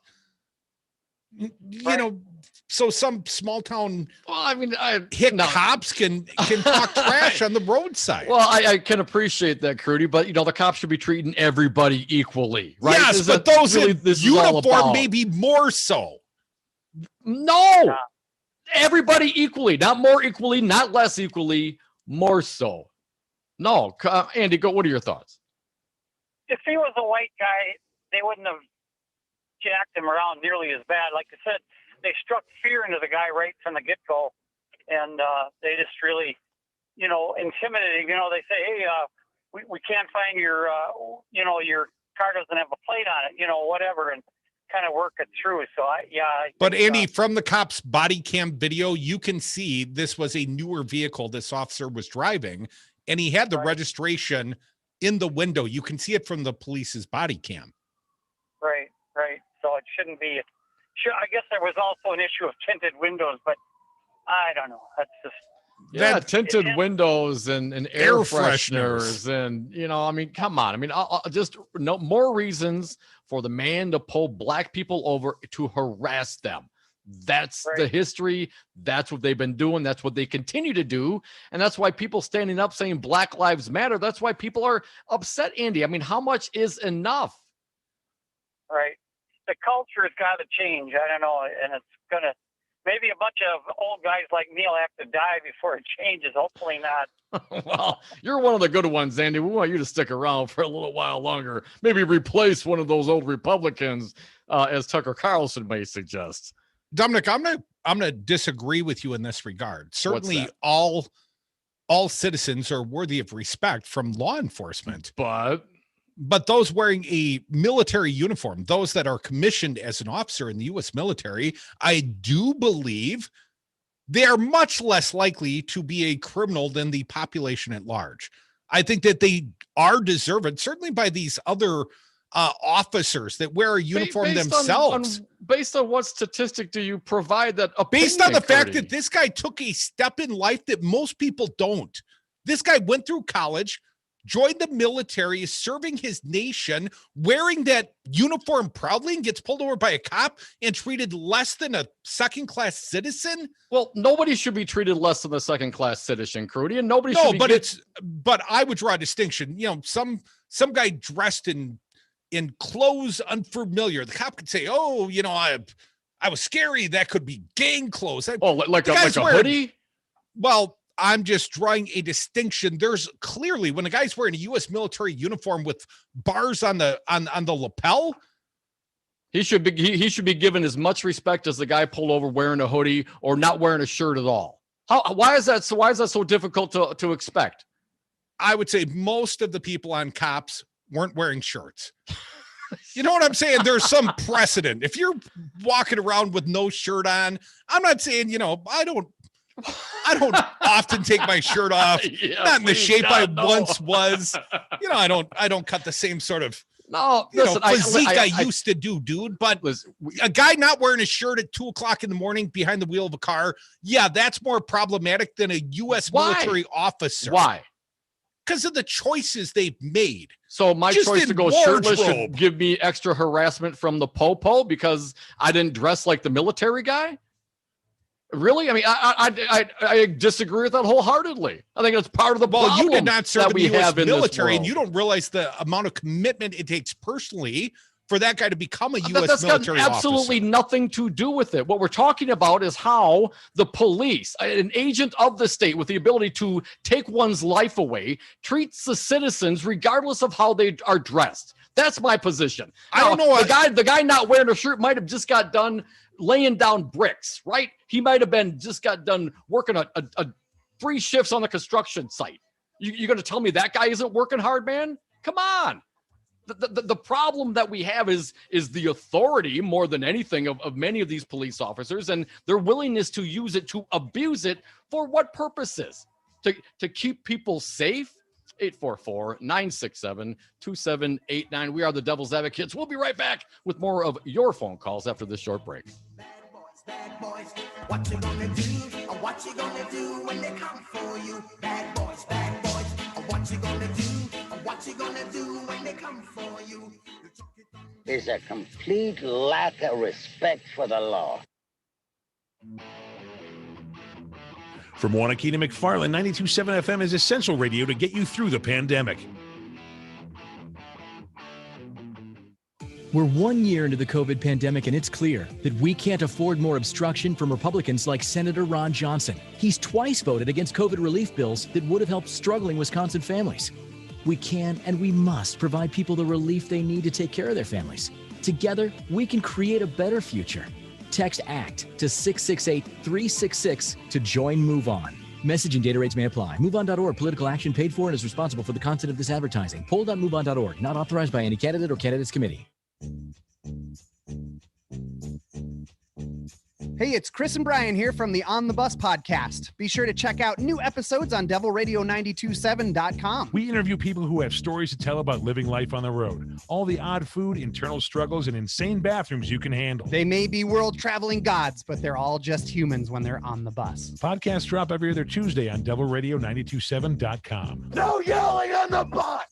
S4: So some small town, cops can talk trash on the roadside.
S5: Well, I can appreciate that, Crudy, but the cops should be treating everybody equally, right?
S4: Yes, but those really, in uniform maybe more so.
S5: No, everybody equally, not more equally, not less equally, more so. No, Andy, go. What are your thoughts?
S15: If he was a white guy, they wouldn't have jacked him around nearly as bad. Like I said, they struck fear into the guy right from the get-go, and they just really, intimidated. They say, hey, we can't find your car doesn't have a plate on it, whatever, and kind of work it through. So,
S4: But Andy, from the cop's body cam video, you can see this was a newer vehicle this officer was driving, and he had the registration in the window. You can see it from the police's body cam.
S15: Right. So it sure, I guess there was also an issue of tinted windows, but I don't know. That's just.
S5: Yeah, tinted windows and air fresheners.
S4: fresheners.
S5: And, I mean, come on. I mean, I'll just no more reasons for the man to pull black people over to harass them. That's the history. That's what they've been doing. That's what they continue to do. And that's why people standing up saying Black Lives Matter. That's why people are upset, Andy. I mean, how much is enough?
S15: Right. The culture has got to change. I don't know. And it's going to, maybe a bunch of old guys like me will have to die before it changes. Hopefully not.
S5: Well, you're one of the good ones, Andy. We want you to stick around for a little while longer. Maybe replace one of those old Republicans, as Tucker Carlson may suggest.
S4: Dominic, I'm gonna disagree with you in this regard. Certainly,
S5: that?
S4: all citizens are worthy of respect from law enforcement, but those wearing a military uniform, those that are commissioned as an officer in the U.S. military, I do believe they are much less likely to be a criminal than the population at large. I think that they are deserved, certainly by these other officers that wear a uniform themselves.
S5: Based on what statistic do you provide that?
S4: Based on the fact that this guy took a step in life that most people don't. This guy went through college, joined the military, is serving his nation, wearing that uniform proudly, and gets pulled over by a cop and treated less than a second-class citizen.
S5: Well, nobody should be treated less than a second-class citizen, Crudy, and nobody
S4: No,
S5: should be
S4: but I would draw a distinction. Some guy dressed in clothes unfamiliar. The cop could say, "Oh, I was scary. That could be gang clothes."
S5: Like a hoodie?
S4: Well, I'm just drawing a distinction. There's clearly, when a guy's wearing a U.S. military uniform with bars on the lapel,
S5: he should be given as much respect as the guy pulled over wearing a hoodie or not wearing a shirt at all. Why is that so difficult to expect?
S4: I would say most of the people on cops weren't wearing shirts. You know what I'm saying? There's some precedent. If you're walking around with no shirt on, I'm not saying, I don't often take my shirt off.
S5: Yeah,
S4: not in the shape I
S5: no.
S4: once was. I don't cut the same sort of
S5: listen,
S4: physique I used to do, dude. But a guy not wearing a shirt at 2:00 in the morning behind the wheel of a car, yeah, that's more problematic than a U.S. military officer.
S5: Why?
S4: Because of the choices they've made.
S5: So my
S4: Just
S5: choice
S4: in
S5: to go shirtless
S4: wardrobe.
S5: should give me extra harassment from the popo because I didn't dress like the military guy? Really? I mean, I disagree with that wholeheartedly. I think it's part of the problem.
S4: Well, you did not serve
S5: that
S4: in
S5: we
S4: the U.S.
S5: have in
S4: military,
S5: this
S4: and you don't realize the amount of commitment it takes personally for that guy to become a U.S.
S5: That's
S4: military
S5: got absolutely
S4: officer.
S5: nothing to do with it. What we're talking about is how the police, an agent of the state with the ability to take one's life away, treats the citizens regardless of how they are dressed. That's my position.
S4: I don't know.
S5: The guy not wearing a shirt might have just got done laying down bricks, right? He might have just got done working a 3 shifts on the construction site. You're going to tell me that guy isn't working hard, man? Come on. The problem that we have is the authority more than anything of many of these police officers and their willingness to use it, to abuse it for what purposes? To keep people safe? 844-967-2789. We are the Devil's Advocates. We'll be right back with more of your phone calls after this short break.
S3: Bad boys, what you gonna do? What you gonna do when they come for you? Bad boys, what you gonna do? What you gonna do when they come for you?
S16: There's a complete lack of respect for the law.
S1: From Wanakee to McFarland, 92.7 FM is essential radio to get you through the pandemic.
S11: We're 1 year into the COVID pandemic, and it's clear that we can't afford more obstruction from Republicans like Senator Ron Johnson. He's twice voted against COVID relief bills that would have helped struggling Wisconsin families. We can and we must provide people the relief they need to take care of their families. Together, we can create a better future. Text ACT to 668-366 to join Move On. Message and data rates may apply. MoveOn.org. Political action paid for and is responsible for the content of this advertising. Poll.moveon.org. Not authorized by any candidate or candidates committee.
S17: Hey, it's Chris and Brian here from the On the Bus podcast. Be sure to check out new episodes on devilradio927.com.
S1: We interview people who have stories to tell about living life on the road. All the odd food, internal struggles, and insane bathrooms you can handle.
S17: They may be world-traveling gods, but they're all just humans when they're on the bus.
S1: Podcasts drop every other Tuesday on devilradio927.com.
S18: No yelling on the bus!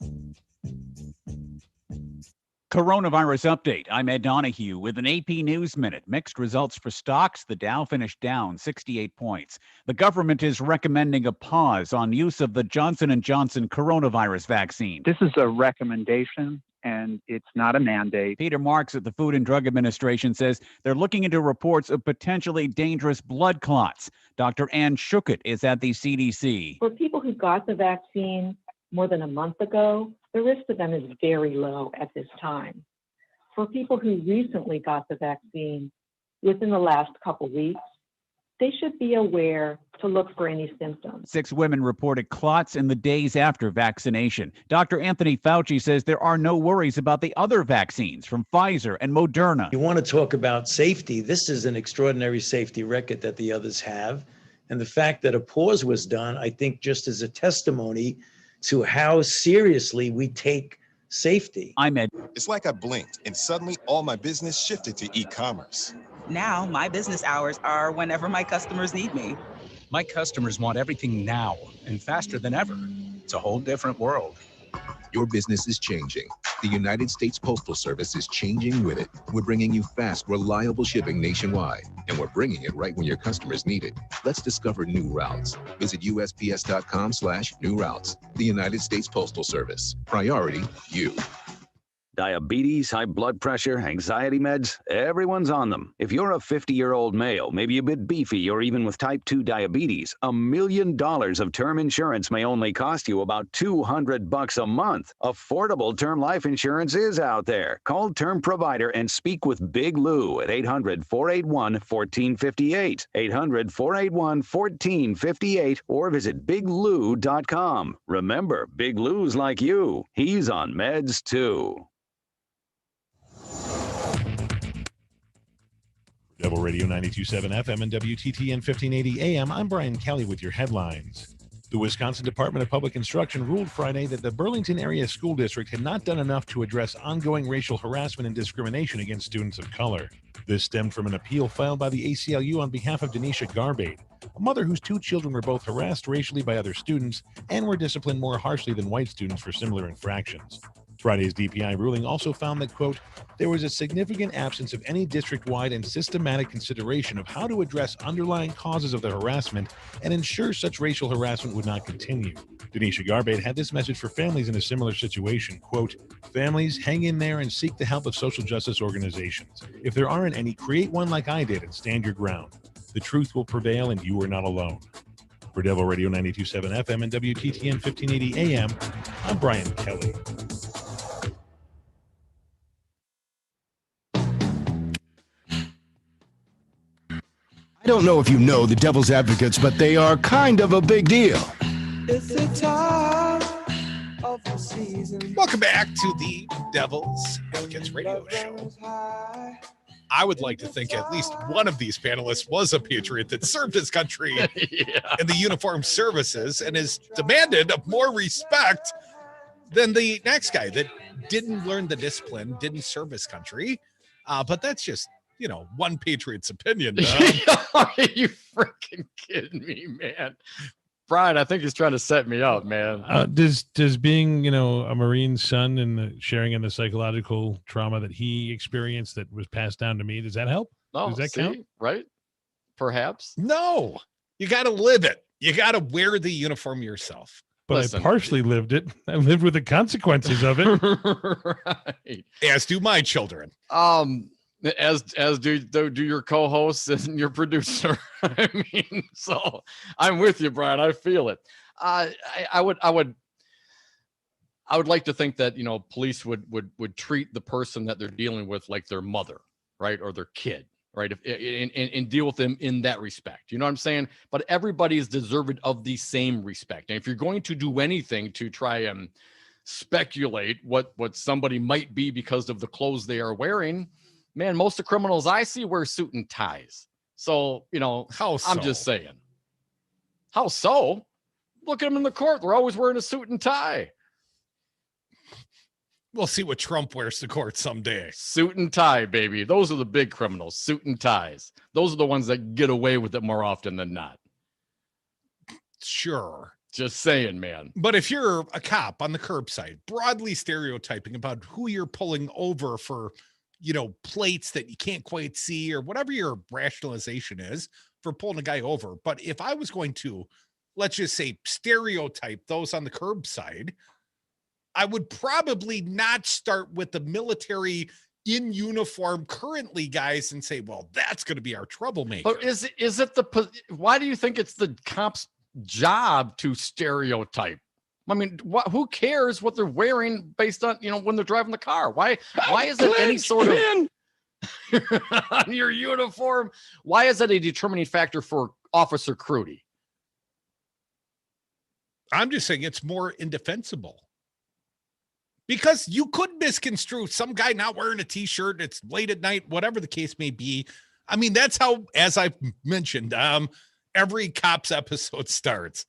S19: Coronavirus update. I'm Ed Donahue with an AP News Minute. Mixed results for stocks. The Dow finished down 68 points. The government is recommending a pause on use of the Johnson & Johnson coronavirus vaccine.
S20: This is a recommendation, and it's not a mandate.
S19: Peter Marks at the Food and Drug Administration says they're looking into reports of potentially dangerous blood clots. Dr. Ann Schuchat is at the CDC.
S21: For people who got the vaccine more than a month ago, the risk to them is very low at this time. For people who recently got the vaccine within the last couple weeks, they should be aware to look for any symptoms.
S19: 6 women reported clots in the days after vaccination. Dr. Anthony Fauci says there are no worries about the other vaccines from Pfizer and Moderna.
S22: You want to talk about safety. This is an extraordinary safety record that the others have. And the fact that a pause was done, I think, just as a testimony to how seriously we take safety.
S23: It's like I blinked and suddenly all my business shifted to e-commerce.
S24: Now my business hours are whenever my customers need me.
S25: My customers want everything now and faster than ever. It's a whole different world.
S10: Your business is changing. The United States Postal Service is changing with it. We're bringing you fast, reliable shipping nationwide, and we're bringing it right when your customers need it. Let's discover new routes. Visit USPS.com/new routes. The United States Postal Service. Priority, you.
S26: Diabetes, high blood pressure, anxiety meds, everyone's on them. If you're a 50-year-old male, maybe a bit beefy, or even with type 2 diabetes, $1 million of term insurance may only cost you about $200 a month. Affordable term life insurance is out there. Call Term Provider and speak with Big Lou at 800-481-1458. 800-481-1458 or visit biglou.com. Remember, Big Lou's like you. He's on meds too.
S1: Devil Radio 92.7 FM and WTTN 1580 AM. I'm Brian Kelly with your headlines. The Wisconsin Department of Public Instruction ruled Friday that the Burlington Area School District had not done enough to address ongoing racial harassment and discrimination against students of color. This stemmed from an appeal filed by the ACLU on behalf of Denisha Garbade, a mother whose 2 children were both harassed racially by other students and were disciplined more harshly than white students for similar infractions. Friday's DPI ruling also found that, quote, there was a significant absence of any district-wide and systematic consideration of how to address underlying causes of the harassment and ensure such racial harassment would not continue. Denisha Garbade had this message for families in a similar situation, quote, families, hang in there and seek the help of social justice organizations. If there aren't any, create one like I did and stand your ground. The truth will prevail and you are not alone. For Devil Radio 92.7 FM and WTTN 1580 AM, I'm Brian Kelly.
S2: I don't know if you know the Devil's Advocates, but they are kind of a big deal.
S18: It's the time of the season.
S4: Welcome back to the Devil's Advocates radio show. I would like to think at least one of these panelists was a patriot that served his country in the uniformed services and has demanded more respect than the next guy that didn't learn the discipline, didn't serve his country. But that's just, one patriot's opinion.
S5: Are you freaking kidding me, man? Brian, I think he's trying to set me up, man.
S1: Does being, a Marine's son and sharing in the psychological trauma that he experienced that was passed down to me, does that help?
S5: No,
S1: does that count?
S5: Right? Perhaps.
S4: No, you got to live it. You got to wear the uniform yourself.
S1: But listen, I partially lived it. I lived with the consequences of it.
S5: Right.
S4: As do my children.
S5: As do your co-hosts and your producer. I mean, so I'm with you, Brian. I feel it. I would like to think that police would treat the person that they're dealing with like their mother, right, or their kid, right, and deal with them in that respect. You know what I'm saying? But everybody is deserving of the same respect. And if you're going to do anything to try and speculate what somebody might be because of the clothes they are wearing, man, most of the criminals I see wear suit and ties. So, you know,
S4: How
S5: I'm
S4: so?
S5: just saying. How so? Look at them in the court. They're always wearing a suit and tie.
S4: We'll see what Trump wears to court someday.
S5: Suit and tie, baby. Those are the big criminals, suit and ties. Those are the ones that get away with it more often than not.
S4: Sure.
S5: Just saying, man.
S4: But if you're a cop on the curbside, broadly stereotyping about who you're pulling over for, you know, plates that you can't quite see or whatever your rationalization is for pulling a guy over. But if I was going to, let's just say, stereotype those on the curbside, I would probably not start with the military in uniform currently guys and say, well, that's going to be our troublemaker.
S5: But is it why do you think it's the cop's job to stereotype? I mean, who cares what they're wearing based on, you know, when they're driving the car? Why is it any sort of on your uniform? Why is that a determining factor for Officer Crudy?
S4: I'm just saying it's more indefensible. Because you could misconstrue some guy not wearing a t-shirt, it's late at night, whatever the case may be. I mean, that's how, as I've mentioned, every Cops episode starts.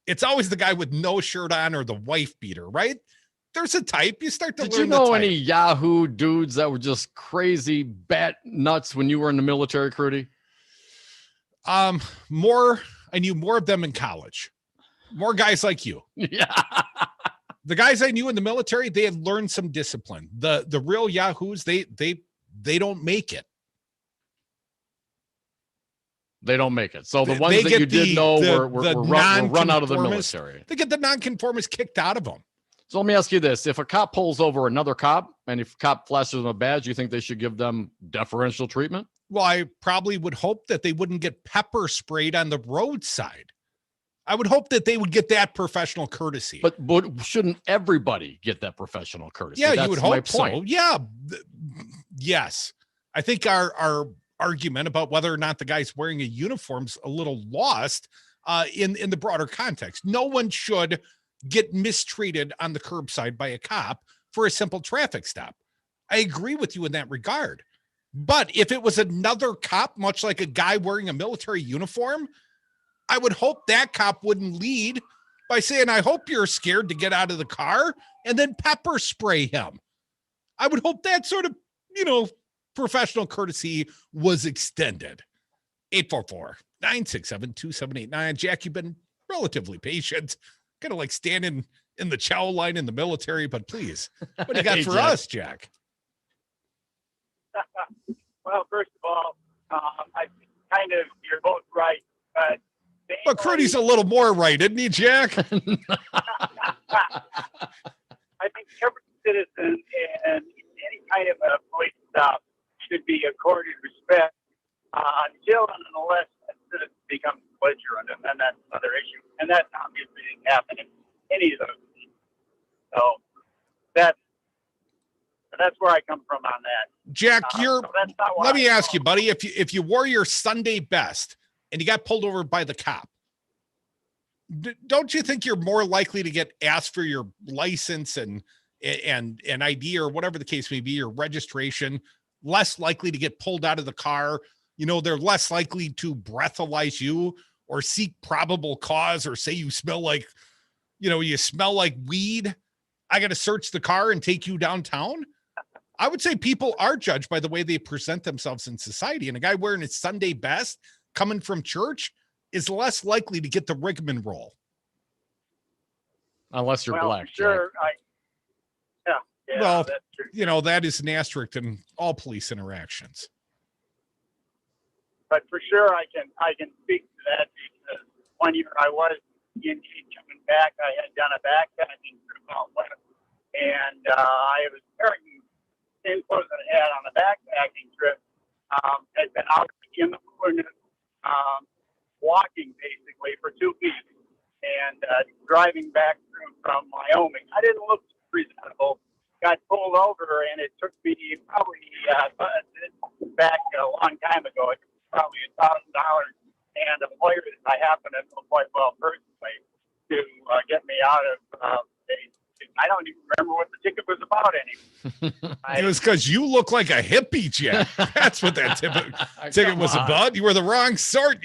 S4: It's always the guy with no shirt on or the wife beater, right? There's a type. You start to learn.
S5: Did you know any Yahoo dudes that were just crazy bat nuts when you were in the military, Crudy?
S4: I knew more of them in college. More guys like you.
S5: Yeah.
S4: The guys I knew in the military, they had learned some discipline. The real Yahoos, they don't make it.
S5: They don't make it. So the ones that you did know were run out of the military.
S4: They get the nonconformists kicked out of them.
S5: So let me ask you this. If a cop pulls over another cop and if a cop flashes them a badge, you think they should give them deferential treatment?
S4: Well, I probably would hope that they wouldn't get pepper sprayed on the roadside. I would hope that they would get that professional courtesy.
S5: But shouldn't everybody get that professional courtesy?
S4: Yeah,
S5: That's
S4: you would hope so. Yeah. Yes. I think our argument about whether or not the guy's wearing a uniform's a little lost in the broader context. No one should get mistreated on the curbside by a cop for a simple traffic stop. I agree with you in that regard. But if it was another cop, much like a guy wearing a military uniform, I would hope that cop wouldn't lead by saying, I hope you're scared to get out of the car, and then pepper spray him. I would hope that sort of, professional courtesy was extended. 844-967-2789. Jack, you've been relatively patient, kind of like standing in the chow line in the military, but please, what do you got for us, Jack?
S7: Well, first of all, you're both right,
S4: but Crudy's a little more right, isn't he, Jack?
S7: I think every citizen in any kind of a police stop should be accorded respect until and unless a citizen becomes belligerent, and then that's another issue. And that obviously didn't happen in any of those cases. So that's where I come from on that.
S4: Jack, let me ask you, buddy, if you wore your Sunday best and you got pulled over by the cop, don't you think you're more likely to get asked for your license and ID or whatever the case may be, your registration, less likely to get pulled out of the car? They're less likely to breathalyze you or seek probable cause or say you smell like, you smell like weed. I got to search the car and take you downtown. I would say people are judged by the way they present themselves in society. And a guy wearing his Sunday best coming from church is less likely to get the rigmarole.
S5: Unless you're black.
S7: Sure.
S4: Well,
S7: that's true.
S4: That is an asterisk in all police interactions.
S7: But for sure, I can speak to that because one year I was in coming back. I had done a backpacking trip out west, and I was wearing the same clothes that I had on the backpacking trip. Had been out in the wilderness, walking basically for 2 weeks, and driving back through from Wyoming. I didn't look presentable. Got pulled over, and it took me probably back a long time ago. It was probably $1,000, and a lawyer that I happen to know quite well personally to get me out of. I don't even remember what the ticket was about. about anymore.
S4: It was because you look like a hippie, Jack. That's what that ticket was about. You were the wrong sort.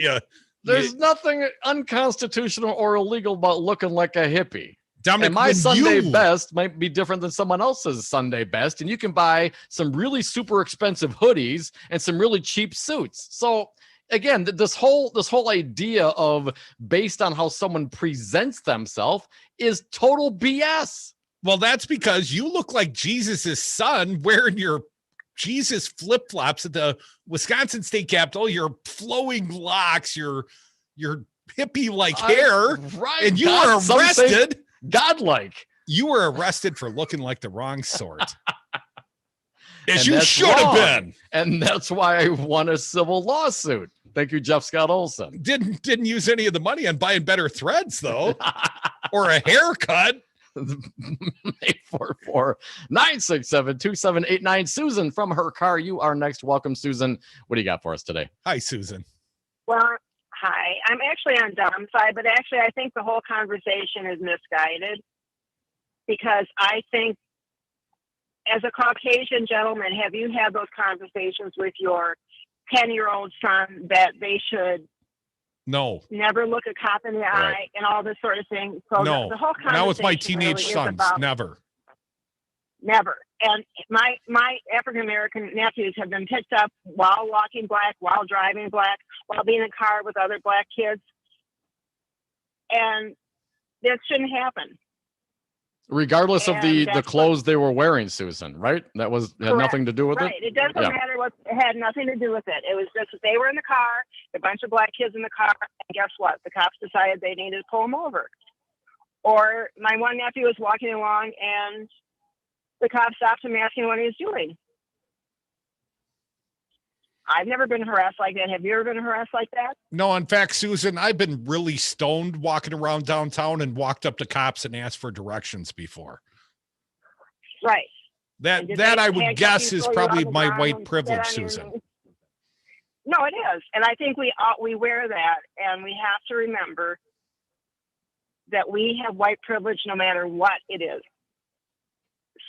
S5: There's nothing unconstitutional or illegal about looking like a hippie.
S4: Dominic,
S5: and my Sunday best might be different than someone else's Sunday best. And you can buy some really super expensive hoodies and some really cheap suits. So again, this whole idea of based on how someone presents themselves is total BS.
S4: Well, that's because you look like Jesus's son wearing your Jesus flip-flops at the Wisconsin State Capitol, your flowing locks, your hippie-like hair,
S5: right?
S4: And you were arrested.
S5: Godlike.
S4: You were arrested for looking like the wrong sort. As you should have been.
S5: And that's why I won a civil lawsuit. Thank you, Jeff Scott Olson.
S4: Didn't use any of the money on buying better threads, though, or a haircut.
S5: 844-967-2789. Susan from her car. You are next. Welcome, Susan. What do you got for us today?
S4: Hi, Susan.
S6: Well, hi. I'm actually on Dom's side, but actually I think the whole conversation is misguided because I think as a Caucasian gentleman, have you had those conversations with your 10-year-old son that they should never look a cop in the eye and all this sort of thing? So
S4: no,
S6: the whole conversation
S4: not with my teenage
S6: really
S4: sons.
S6: Never. And my African-American nephews have been picked up while walking black, while driving black, while being in a car with other black kids. And this shouldn't happen.
S5: Regardless of the clothes they were wearing, Susan, right? That had nothing to do with it?
S6: Right. It doesn't matter what, it had nothing to do with it. It was just that they were in the car, a bunch of black kids in the car, and guess what? The cops decided they needed to pull them over. Or my one nephew was walking along and the cop stopped him asking what he was doing. I've never been harassed like that. Have you ever been harassed like that?
S4: No, in fact, Susan, I've been really stoned walking around downtown and walked up to cops and asked for directions before.
S6: Right.
S4: That I would guess is probably my white privilege, Susan.
S6: No, it is. And I think we wear that, and we have to remember that we have white privilege no matter what it is.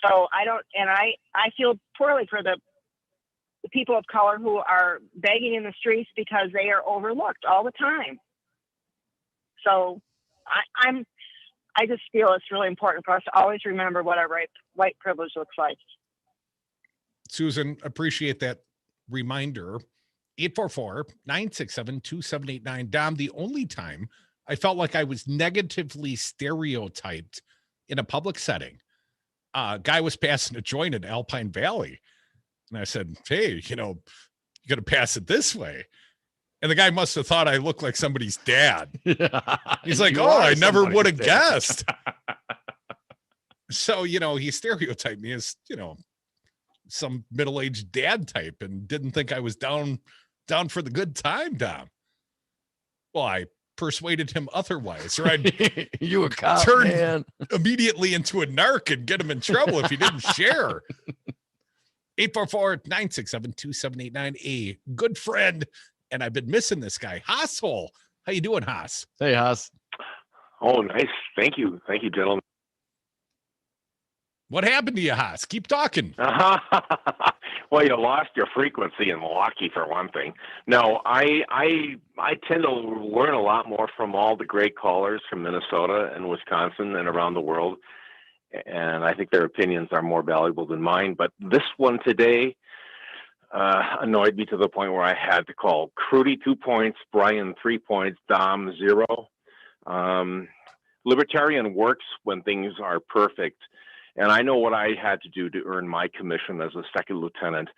S6: So I feel poorly for the people of color who are begging in the streets because they are overlooked all the time. So I just feel it's really important for us to always remember what our white privilege looks like.
S4: Susan, appreciate that reminder. 844-967-2789. Dom, the only time I felt like I was negatively stereotyped in a public setting, a guy was passing a joint in Alpine Valley. And I said, hey, you got to pass it this way. And the guy must have thought I looked like somebody's dad. He's like, I never would have guessed. So, he stereotyped me as, some middle-aged dad type and didn't think I was down for the good time, Dom. Well, I persuaded him otherwise, or I'd
S5: you a cop,
S4: turn
S5: man.
S4: Immediately into a narc and get him in trouble if he didn't share. 844-967-2789, a good friend. And I've been missing this guy. Hosshole. How you doing, Haas?
S5: Hey, Haas.
S8: Oh, nice. Thank you. Thank you, gentlemen.
S4: What happened to you, Haas? Keep talking.
S8: Well, you lost your frequency in Milwaukee, for one thing. No, I tend to learn a lot more from all the great callers from Minnesota and Wisconsin and around the world. And I think their opinions are more valuable than mine. But this one today annoyed me to the point where I had to call. Crudy 2 points, Brian 3 points, Dom 0. Libertarian works when things are perfect. And I know what I had to do to earn my commission as a second lieutenant.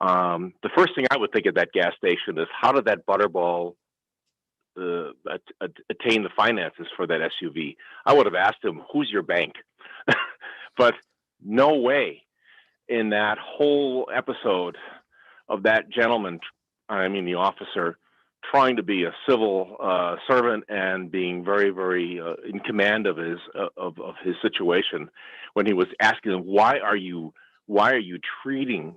S8: The first thing I would think at that gas station is, how did that butterball attain the finances for that SUV? I would have asked him, who's your bank? But no way in that whole episode of that gentleman, the officer, trying to be a civil servant and being very, very in command of his situation, when he was asking him, why are you treating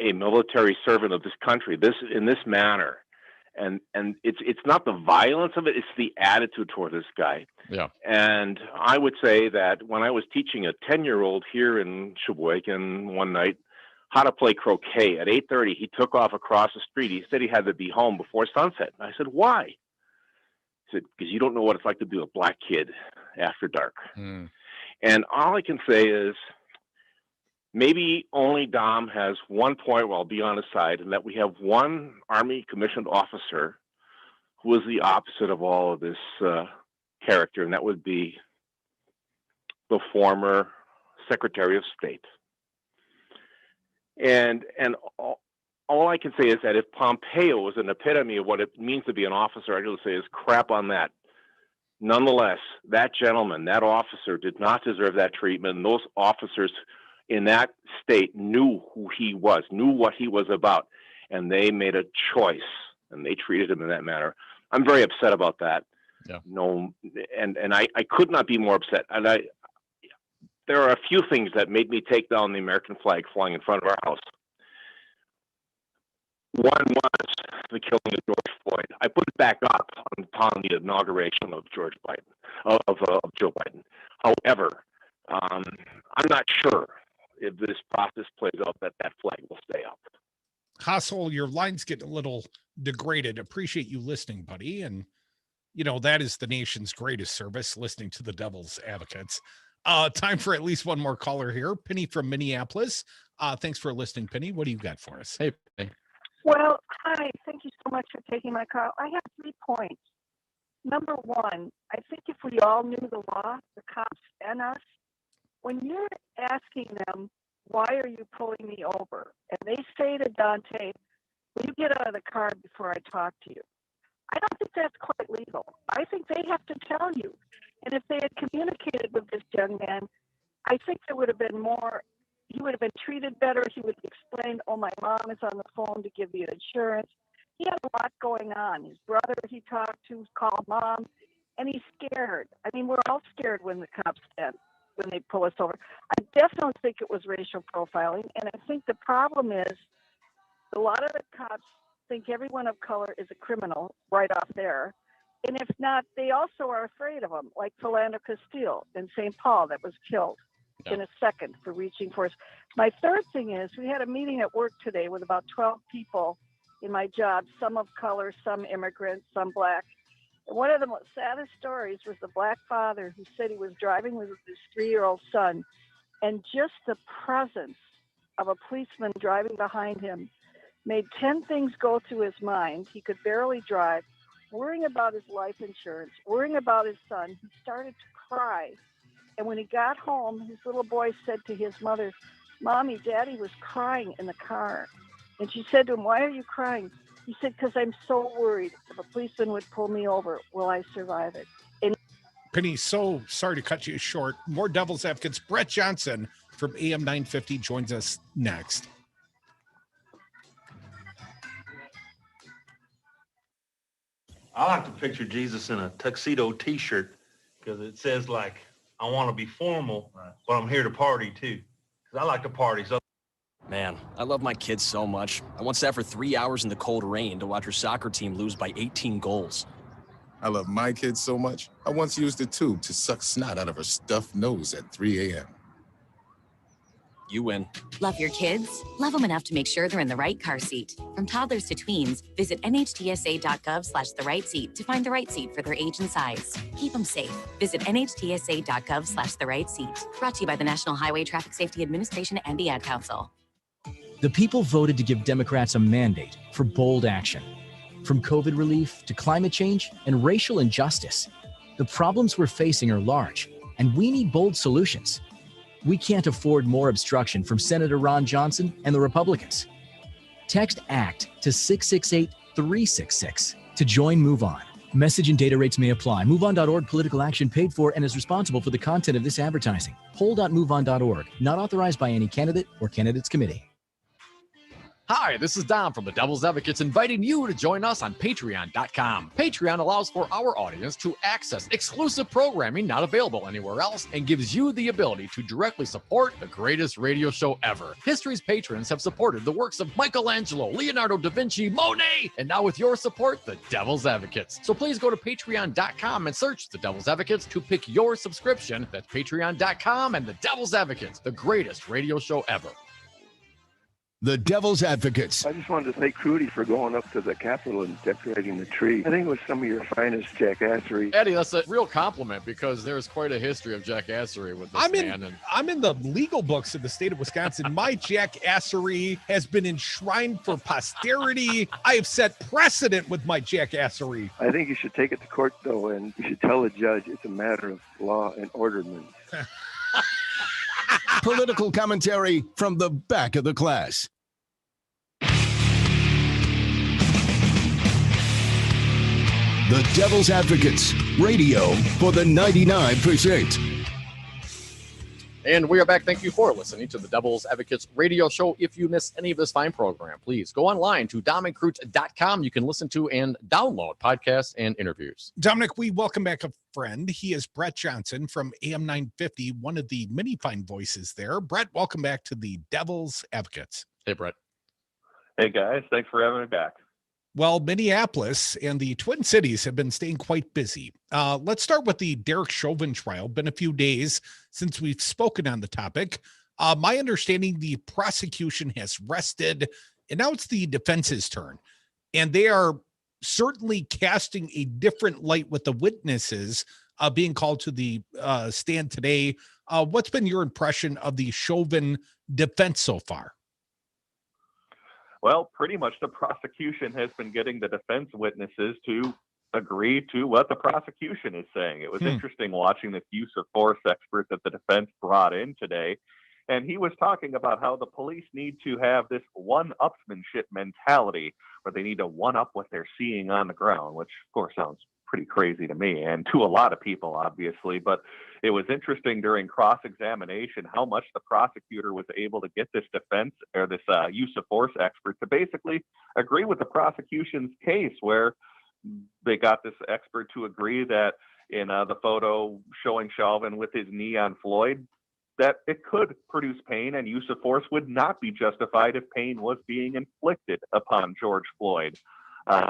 S8: a military servant of this country in this manner? And it's not the violence of it, it's the attitude toward this guy.
S5: Yeah.
S8: And I would say that when I was teaching a 10-year-old here in Sheboygan one night how to play croquet at 8:30, he took off across the street. He said he had to be home before sunset. And I said, why? He said, because you don't know what it's like to be a black kid after dark. And all I can say is maybe only Dom has one point where I'll be on his side, and that we have one Army commissioned officer who is the opposite of all of this character, and that would be the former Secretary of State. And all I can say is that if Pompeo was an epitome of what it means to be an officer, I would say is crap on that. Nonetheless, that gentleman, that officer, did not deserve that treatment. And those officers in that state knew who he was, knew what he was about, and they made a choice, and they treated him in that manner. I'm very upset about that.
S5: Yeah.
S8: No, and I could not be more upset. And there are a few things that made me take down the American flag flying in front of our house. One was the killing of George Floyd. I put it back up upon the inauguration of Joe Biden. However, I'm not sure if this process plays out that flag will stay up.
S4: Hassel, your line's getting a little degraded. Appreciate you listening, buddy. And, that is the nation's greatest service, listening to the devil's advocates. Time for at least one more caller here. Penny from Minneapolis. Thanks for listening, Penny. What do you got for us?
S5: Hey, Penny.
S3: Well, hi. Thank you so much for taking my call. I have 3 points. Number one, I think if we all knew the law, the cops and us, when you're asking them, why are you pulling me over? And they say to Daunte, will you get out of the car before I talk to you? I don't think that's quite legal. I think they have to tell you. And if they had communicated with this young man, I think there would have been more. He would have been treated better. He would have explained, oh, my mom is on the phone to give you insurance. He had a lot going on. His brother he talked to called mom, and he's scared. I mean, we're all scared when the cops when they pull us over. I definitely think it was racial profiling, and I think the problem is a lot of the cops think everyone of color is a criminal right off there. And if not, they also are afraid of them, like Philando Castile in St. Paul that was killed in a second for reaching for us. My third thing is we had a meeting at work today with about 12 people in my job, some of color, some immigrants, some black. And one of the most saddest stories was the black father who said he was driving with his 3-year-old son, and just the presence of a policeman driving behind him made 10 things go through his mind. He could barely drive, worrying about his life insurance, worrying about his son. He started to cry. And when he got home, his little boy said to his mother, Mommy, Daddy was crying in the car. And she said to him, why are you crying? He said, because I'm so worried. If a policeman would pull me over, will I survive it? And
S4: Penny, so sorry to cut you short. More Devil's Advocates. Brett Johnson from AM 950 joins us next.
S9: I like to picture Jesus in a tuxedo T-shirt because it says, like, I want to be formal, but I'm here to party, too. Because I like to party. So.
S12: Man, I love my kids so much. I once sat for 3 hours in the cold rain to watch her soccer team lose by 18 goals.
S23: I love my kids so much, I once used a tube to suck snot out of her stuffed nose at 3 a.m.
S12: You win.
S13: Love your kids? Love them enough to make sure they're in the right car seat. From toddlers to tweens, visit nhtsa.gov/the-right-seat to find the right seat for their age and size. Keep them safe. Visit nhtsa.gov/the-right-seat. Brought to you by the National Highway Traffic Safety Administration and the Ad Council.
S11: The people voted to give Democrats a mandate for bold action. From COVID relief to climate change and racial injustice, the problems we're facing are large, and we need bold solutions. We can't afford more obstruction from Senator Ron Johnson and the Republicans. Text ACT to 668-366 to join Move On. Message and data rates may apply. MoveOn.org political action paid for and is responsible for the content of this advertising. Poll.moveon.org, not authorized by any candidate or candidates committee.
S5: Hi, this is Dom from the Devil's Advocates inviting you to join us on Patreon.com. Patreon allows for our audience to access exclusive programming not available anywhere else and gives you the ability to directly support the greatest radio show ever. History's patrons have supported the works of Michelangelo, Leonardo da Vinci, Monet, and now with your support, the Devil's Advocates. So please go to Patreon.com and search the Devil's Advocates to pick your subscription. That's Patreon.com and the Devil's Advocates, the greatest radio show ever.
S2: The Devil's Advocates.
S14: I just wanted to thank Crudy for going up to the Capitol and decorating the tree. I think it was some of your finest jackassery.
S5: Eddie, that's a real compliment because there's quite a history of jackassery with this man.
S4: I'm in the legal books of the state of Wisconsin. My jackassery has been enshrined for posterity. I have set precedent with my jackassery.
S14: I think you should take it to court, though, and you should tell the judge it's a matter of law and orderment.
S2: Political commentary from the back of the class. The Devil's Advocates, radio for the 99%.
S5: And we are back. Thank you for listening to the Devil's Advocates radio show. If you miss any of this fine program, please go online to DominiCrute.com. You can listen to and download podcasts and interviews.
S4: Dominic, we welcome back a friend. He is Brett Johnson from AM 950, one of the many fine voices there. Brett, welcome back to the Devil's Advocates.
S5: Hey, Brett.
S15: Hey, guys. Thanks for having me back.
S4: Well, Minneapolis and the Twin Cities have been staying quite busy. Let's start with the Derek Chauvin trial. Been a few days since we've spoken on the topic. My understanding, the prosecution has rested, and now it's the defense's turn. And they are certainly casting a different light with the witnesses being called to the stand today. What's been your impression of the Chauvin defense so far?
S15: Well, pretty much the prosecution has been getting the defense witnesses to agree to what the prosecution is saying. It was interesting watching this use of force expert that the defense brought in today. And he was talking about how the police need to have this one-upsmanship mentality where they need to one-up what they're seeing on the ground, which, of course, sounds pretty crazy to me and to a lot of people, obviously. But it was interesting during cross-examination how much the prosecutor was able to get this defense or this use of force expert to basically agree with the prosecution's case, where they got this expert to agree that in the photo showing Chauvin with his knee on Floyd, that it could produce pain and use of force would not be justified if pain was being inflicted upon George Floyd.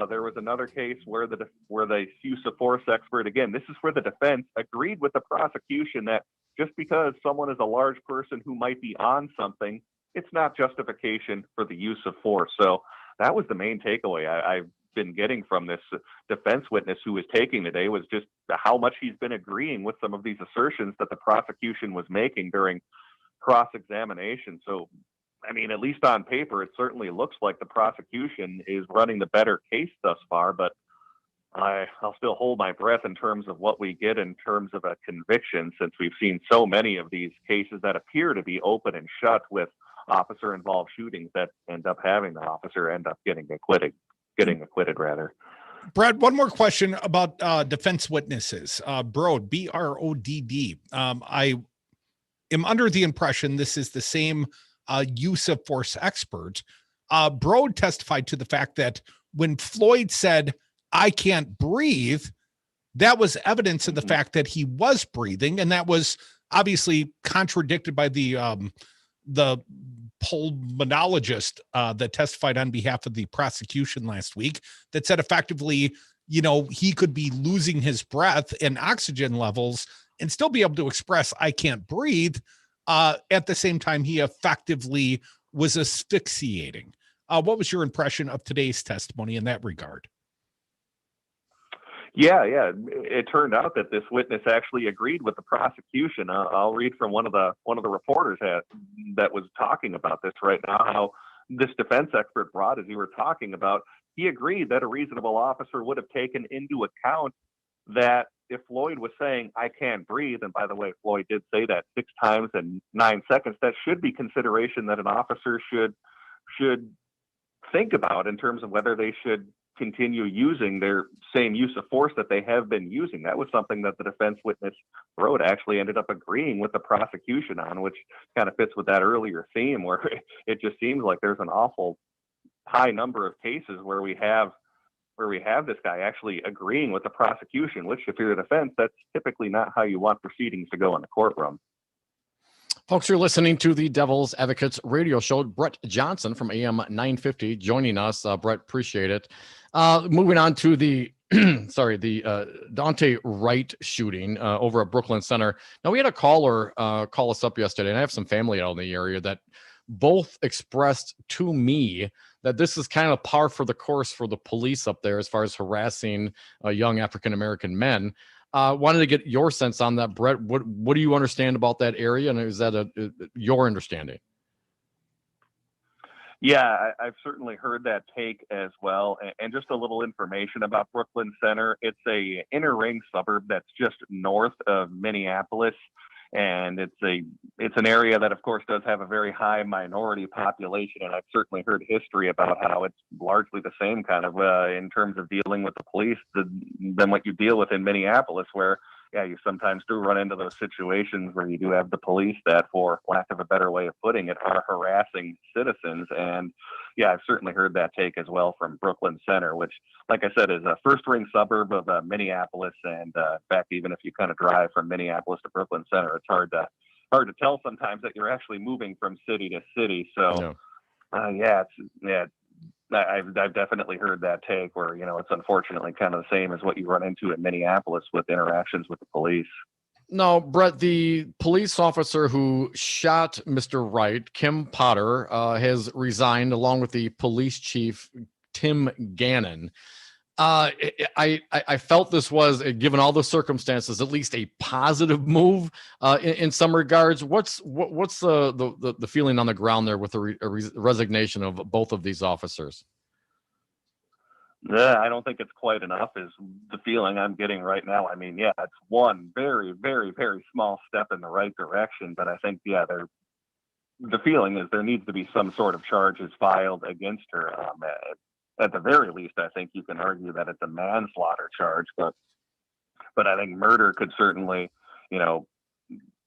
S15: There was another case where the use of force expert, again, this is where the defense agreed with the prosecution that just because someone is a large person who might be on something, it's not justification for the use of force. So that was the main takeaway I've been getting from this defense witness who was taking today, was just how much he's been agreeing with some of these assertions that the prosecution was making during cross-examination. So, I mean, at least on paper, it certainly looks like the prosecution is running the better case thus far, but I'll still hold my breath in terms of what we get in terms of a conviction, since we've seen so many of these cases that appear to be open and shut with officer-involved shootings that end up having the officer end up getting acquitted rather.
S4: Brad, one more question about defense witnesses. Broad, B-R-O-D-D. I am under the impression this is the same use of force expert. Broad testified to the fact that when Floyd said, "I can't breathe," that was evidence of the fact that he was breathing, and that was obviously contradicted by the pulmonologist that testified on behalf of the prosecution last week, that said effectively, you know, he could be losing his breath and oxygen levels and still be able to express, "I can't breathe." At the same time, he effectively was asphyxiating. What was your impression of today's testimony in that regard?
S15: Yeah. It turned out that this witness actually agreed with the prosecution. I'll read from one of the reporters that was talking about this right now, how this defense expert brought, as you were talking about, he agreed that a reasonable officer would have taken into account that if Floyd was saying, "I can't breathe," and by the way, Floyd did say that 6 times in 9 seconds, that should be consideration that an officer should think about in terms of whether they should continue using their same use of force that they have been using. That was something that the defense witness wrote actually ended up agreeing with the prosecution on, which kind of fits with that earlier theme where it just seems like there's an awful high number of cases where we have this guy actually agreeing with the prosecution, which if you're the defense, that's typically not how you want proceedings to go in the courtroom.
S5: Folks, you're listening to the Devil's Advocates radio show. Brett Johnson from AM 950 joining us. Brett, appreciate it. Moving on to the Daunte Wright shooting over at Brooklyn Center. Now, we had a caller call us up yesterday, and I have some family out in the area that both expressed to me that this is kind of par for the course for the police up there as far as harassing young African-American men. Wanted to get your sense on that, Brett. What do you understand about that area, and is that your understanding?
S15: Yeah, I've certainly heard that take as well. And just a little information about Brooklyn Center. It's a inner ring suburb that's just north of Minneapolis. And it's an area that, of course, does have a very high minority population. And I've certainly heard history about how it's largely the same kind of in terms of dealing with the police than what you deal with in Minneapolis, where, yeah, you sometimes do run into those situations where you do have the police that, for lack of a better way of putting it, are harassing citizens. And yeah, I've certainly heard that take as well from Brooklyn Center, which, like I said, is a first ring suburb of Minneapolis. And in fact, even if you kind of drive from Minneapolis to Brooklyn Center, it's hard to tell sometimes that you're actually moving from city to city. So I've definitely heard that take where, it's unfortunately kind of the same as what you run into in Minneapolis with interactions with the police.
S5: No, Brett, the police officer who shot Mr. Wright, Kim Potter, has resigned along with the police chief, Tim Gannon. I felt this was, given all the circumstances, at least a positive move in some regards. What's the feeling on the ground there with the resignation of both of these officers?
S15: Yeah, I don't think it's quite enough is the feeling I'm getting right now. I mean, yeah, it's one very, very, very small step in the right direction, but I think, the feeling is there needs to be some sort of charges filed against her. At the very least, I think you can argue that it's a manslaughter charge, but I think murder could certainly,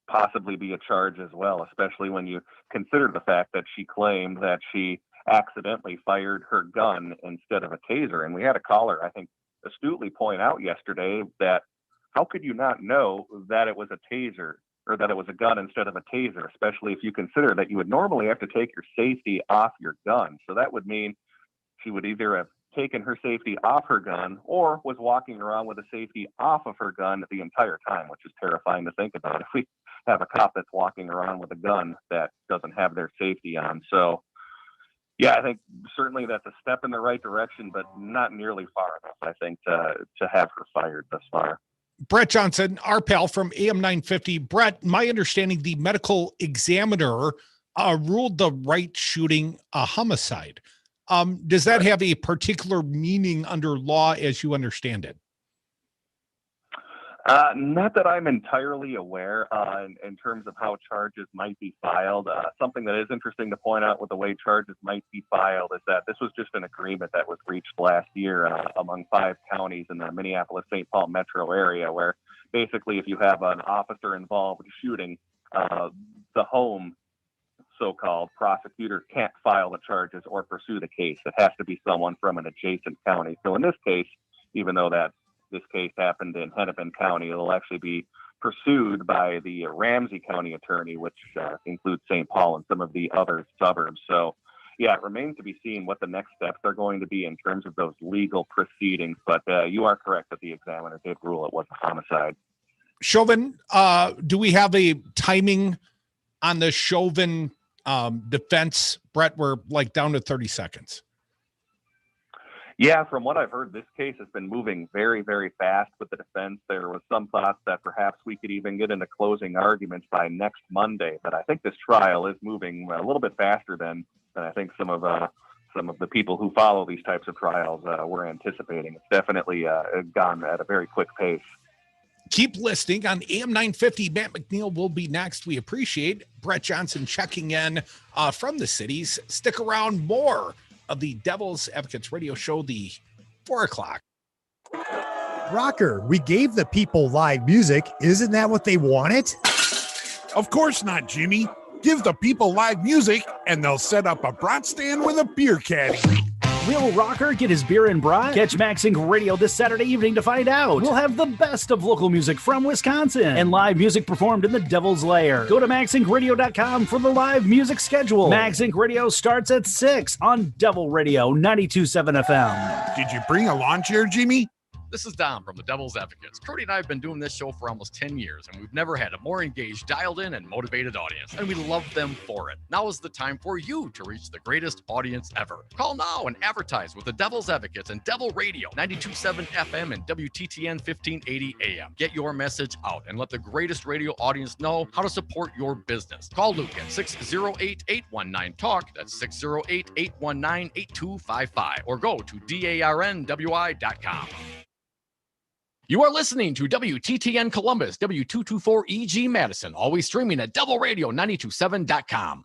S15: possibly be a charge as well, especially when you consider the fact that she claimed that she accidentally fired her gun instead of a taser. And we had a caller, I think, astutely point out yesterday that how could you not know that it was a taser or that it was a gun instead of a taser, especially if you consider that you would normally have to take your safety off your gun. So that would mean she would either have taken her safety off her gun or was walking around with the safety off of her gun the entire time, which is terrifying to think about if we have a cop that's walking around with a gun that doesn't have their safety on. So yeah, I think certainly that's a step in the right direction, but not nearly far enough, I think, to have her fired thus far.
S4: Brett Johnson, our pal from AM 950. Brett, my understanding, the medical examiner ruled the Wright shooting a homicide. Does that have a particular meaning under law as you understand it?
S15: Not that I'm entirely aware in terms of how charges might be filed. Something that is interesting to point out with the way charges might be filed is that this was just an agreement that was reached last year among 5 counties in the Minneapolis-St. Paul metro area, where basically if you have an officer involved shooting, the home so-called prosecutor can't file the charges or pursue the case. It has to be someone from an adjacent county. So in this case, even though this case happened in Hennepin County, it'll actually be pursued by the Ramsey County attorney, which includes St. Paul and some of the other suburbs. So yeah, it remains to be seen what the next steps are going to be in terms of those legal proceedings. But you are correct that the examiner did rule it was a homicide.
S4: Chauvin, do we have a timing on the Chauvin defense? Brett, we're like down to 30 seconds.
S15: Yeah, from what I've heard, this case has been moving very, very fast with the defense. There was some thoughts that perhaps we could even get into closing arguments by next Monday, but I think this trial is moving a little bit faster than I think some of the people who follow these types of trials were anticipating. It's definitely gone at a very quick pace.
S4: Keep listening on AM 950. Matt McNeil will be next. We appreciate Brett Johnson checking in from the cities. Stick around, more of the Devil's Advocates radio show, the 4 o'clock.
S16: Rocker, we gave the people live music. Isn't that what they wanted?
S17: Of course not, Jimmy. Give the people live music and they'll set up a brat stand with a beer caddy.
S19: Will Rocker get his beer and brat? Catch MaxInc Radio this Saturday evening to find out. We'll have the best of local music from Wisconsin and live music performed in the Devil's Lair. Go to MaxIncRadio.com for the live music schedule. MaxInc Radio starts at 6 on Devil Radio 92.7 FM.
S17: Did you bring a lawn chair, Jimmy?
S5: This is Dom from the Devil's Advocates. Cody and I have been doing this show for almost 10 years, and we've never had a more engaged, dialed in, and motivated audience, and we love them for it. Now is the time for you to reach the greatest audience ever. Call now and advertise with the Devil's Advocates and Devil Radio, 92.7 FM and WTTN 1580 AM. Get your message out and let the greatest radio audience know how to support your business. Call Luke at 608-819-TALK. That's 608-819-8255. Or go to DARNWI.com. You are listening to WTTN Columbus, W224EG Madison, always streaming at doubleradio927.com.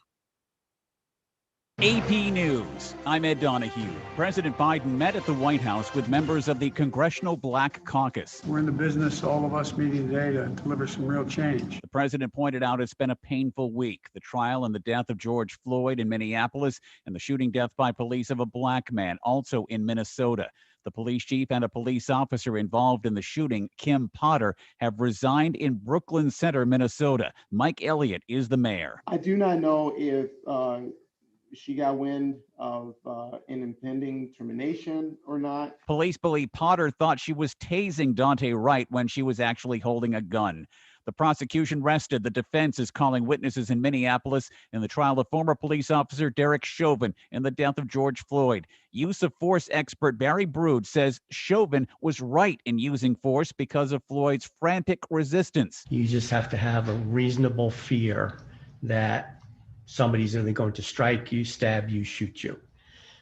S20: AP News. I'm Ed Donahue. President Biden met at the White House with members of the Congressional Black Caucus.
S21: We're in the business, all of us meeting today, to deliver some real change.
S20: The president pointed out it's been a painful week. The trial and the death of George Floyd in Minneapolis and the shooting death by police of a black man, also in Minnesota. The police chief and a police officer involved in the shooting, Kim Potter, have resigned in Brooklyn Center, Minnesota. Mike Elliott is the mayor.
S22: I do not know if she got wind of an impending termination or not.
S20: Police believe Potter thought she was tasing Daunte Wright when she was actually holding a gun. The prosecution rested. The defense is calling witnesses in Minneapolis in the trial of former police officer Derek Chauvin in the death of George Floyd. Use of force expert Barry Brood says Chauvin was right in using force because of Floyd's frantic resistance.
S24: You just have to have a reasonable fear that somebody's either going to strike you, stab you, shoot you.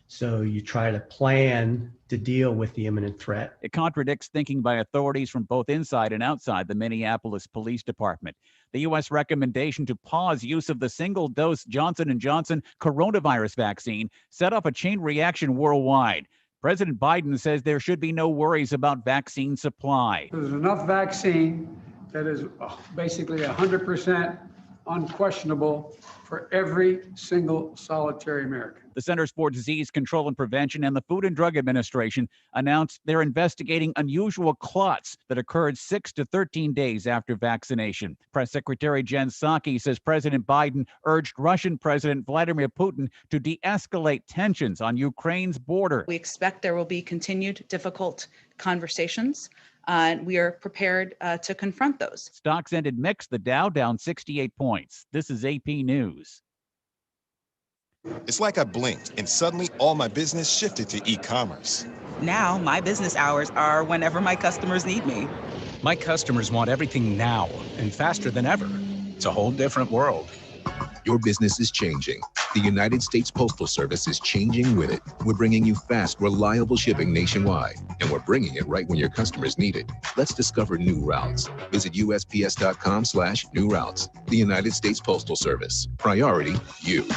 S24: So you try to plan to deal with the imminent threat.
S20: It contradicts thinking by authorities from both inside and outside the Minneapolis Police Department. The U.S. recommendation to pause use of the single-dose Johnson & Johnson coronavirus vaccine set off a chain reaction worldwide. President Biden says there should be no worries about vaccine supply.
S21: There's enough vaccine that is basically 100% unquestionable for every single solitary American.
S20: The Centers for Disease Control and Prevention and the Food and Drug Administration announced they're investigating unusual clots that occurred 6 to 13 days after vaccination. Press Secretary Jen Psaki says President Biden urged Russian President Vladimir Putin to de-escalate tensions on Ukraine's border.
S25: We expect there will be continued difficult conversations. And we are prepared to confront those.
S20: Stocks ended mixed. The Dow down 68 points. This is AP News.
S27: It's like I blinked and suddenly all my business shifted to e-commerce.
S28: Now my business hours are whenever my customers need me.
S29: My customers want everything now and faster than ever. It's a whole different world.
S10: Your business is changing. The United States Postal Service is changing with it. We're bringing you fast, reliable shipping nationwide, and we're bringing it right when your customers need it. Let's discover new routes. Visit USPS.com/new routes. The United States Postal Service. Priority, you.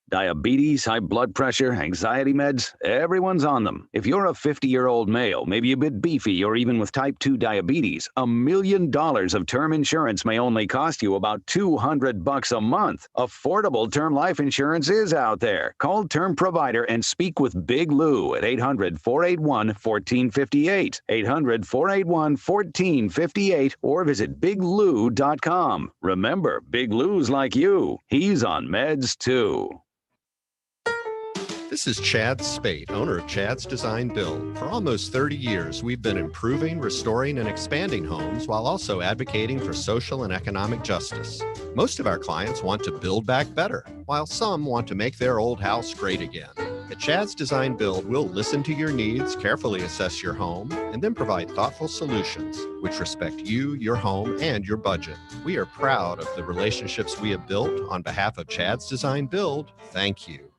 S26: Diabetes, high blood pressure, anxiety meds, everyone's on them. If you're a 50-year-old male, maybe a bit beefy, or even with type 2 diabetes, $1 million of term insurance may only cost you about $200 a month. Affordable term life insurance is out there. Call Term Provider and speak with Big Lou at 800-481-1458. 800-481-1458 or visit biglou.com. Remember, Big Lou's like you. He's on meds too.
S30: This is Chad Spate, owner of Chad's Design Build. For almost 30 years, we've been improving, restoring, and expanding homes while also advocating for social and economic justice. Most of our clients want to build back better, while some want to make their old house great again. At Chad's Design Build, we'll listen to your needs, carefully assess your home, and then provide thoughtful solutions which respect you, your home, and your budget. We are proud of the relationships we have built. On behalf of Chad's Design Build, thank you.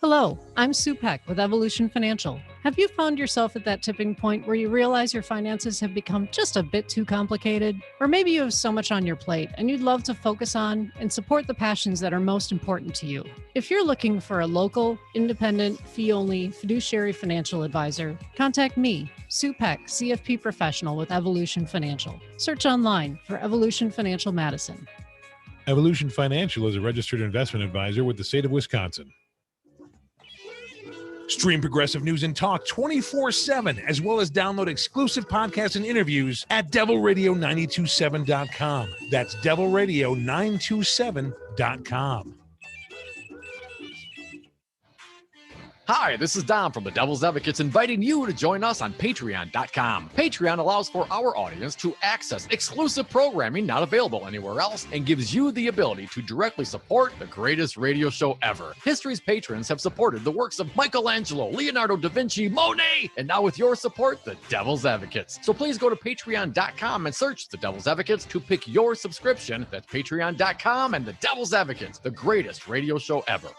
S31: Hello, I'm Sue Peck with Evolution Financial. Have you found yourself at that tipping point where you realize your finances have become just a bit too complicated? Or maybe you have so much on your plate and you'd love to focus on and support the passions that are most important to you. If you're looking for a local, independent, fee-only fiduciary financial advisor, contact me, Sue Peck, CFP professional with Evolution Financial. Search online for Evolution Financial Madison.
S1: Evolution Financial is a registered investment advisor with the state of Wisconsin. Stream Progressive News and Talk 24/7, as well as download exclusive podcasts and interviews at devilradio927.com. That's devilradio927.com.
S5: Hi, this is Dom from the Devil's Advocates inviting you to join us on Patreon.com. Patreon allows for our audience to access exclusive programming not available anywhere else and gives you the ability to directly support the greatest radio show ever. History's patrons have supported the works of Michelangelo, Leonardo da Vinci, Monet, and now with your support, the Devil's Advocates. So please go to Patreon.com and search the Devil's Advocates to pick your subscription. That's Patreon.com and the Devil's Advocates, the greatest radio show ever.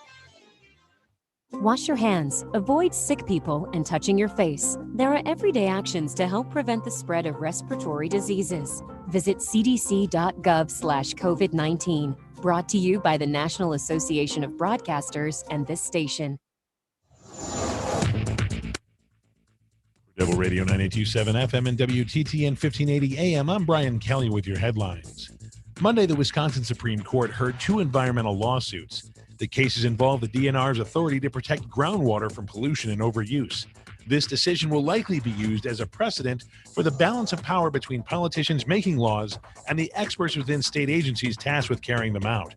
S3: Wash your hands, avoid sick people, and touching your face. There are everyday actions to help prevent the spread of respiratory diseases. Visit cdc.gov/COVID-19. Brought to you by the National Association of Broadcasters and this station.
S1: Devil Radio 9827 FM and WTTN 1580 AM. I'm Brian Kelly with your headlines. Monday, the Wisconsin Supreme Court heard two environmental lawsuits. The cases involve the DNR's authority to protect groundwater from pollution and overuse. This decision will likely be used as a precedent for the balance of power between politicians making laws and the experts within state agencies tasked with carrying them out.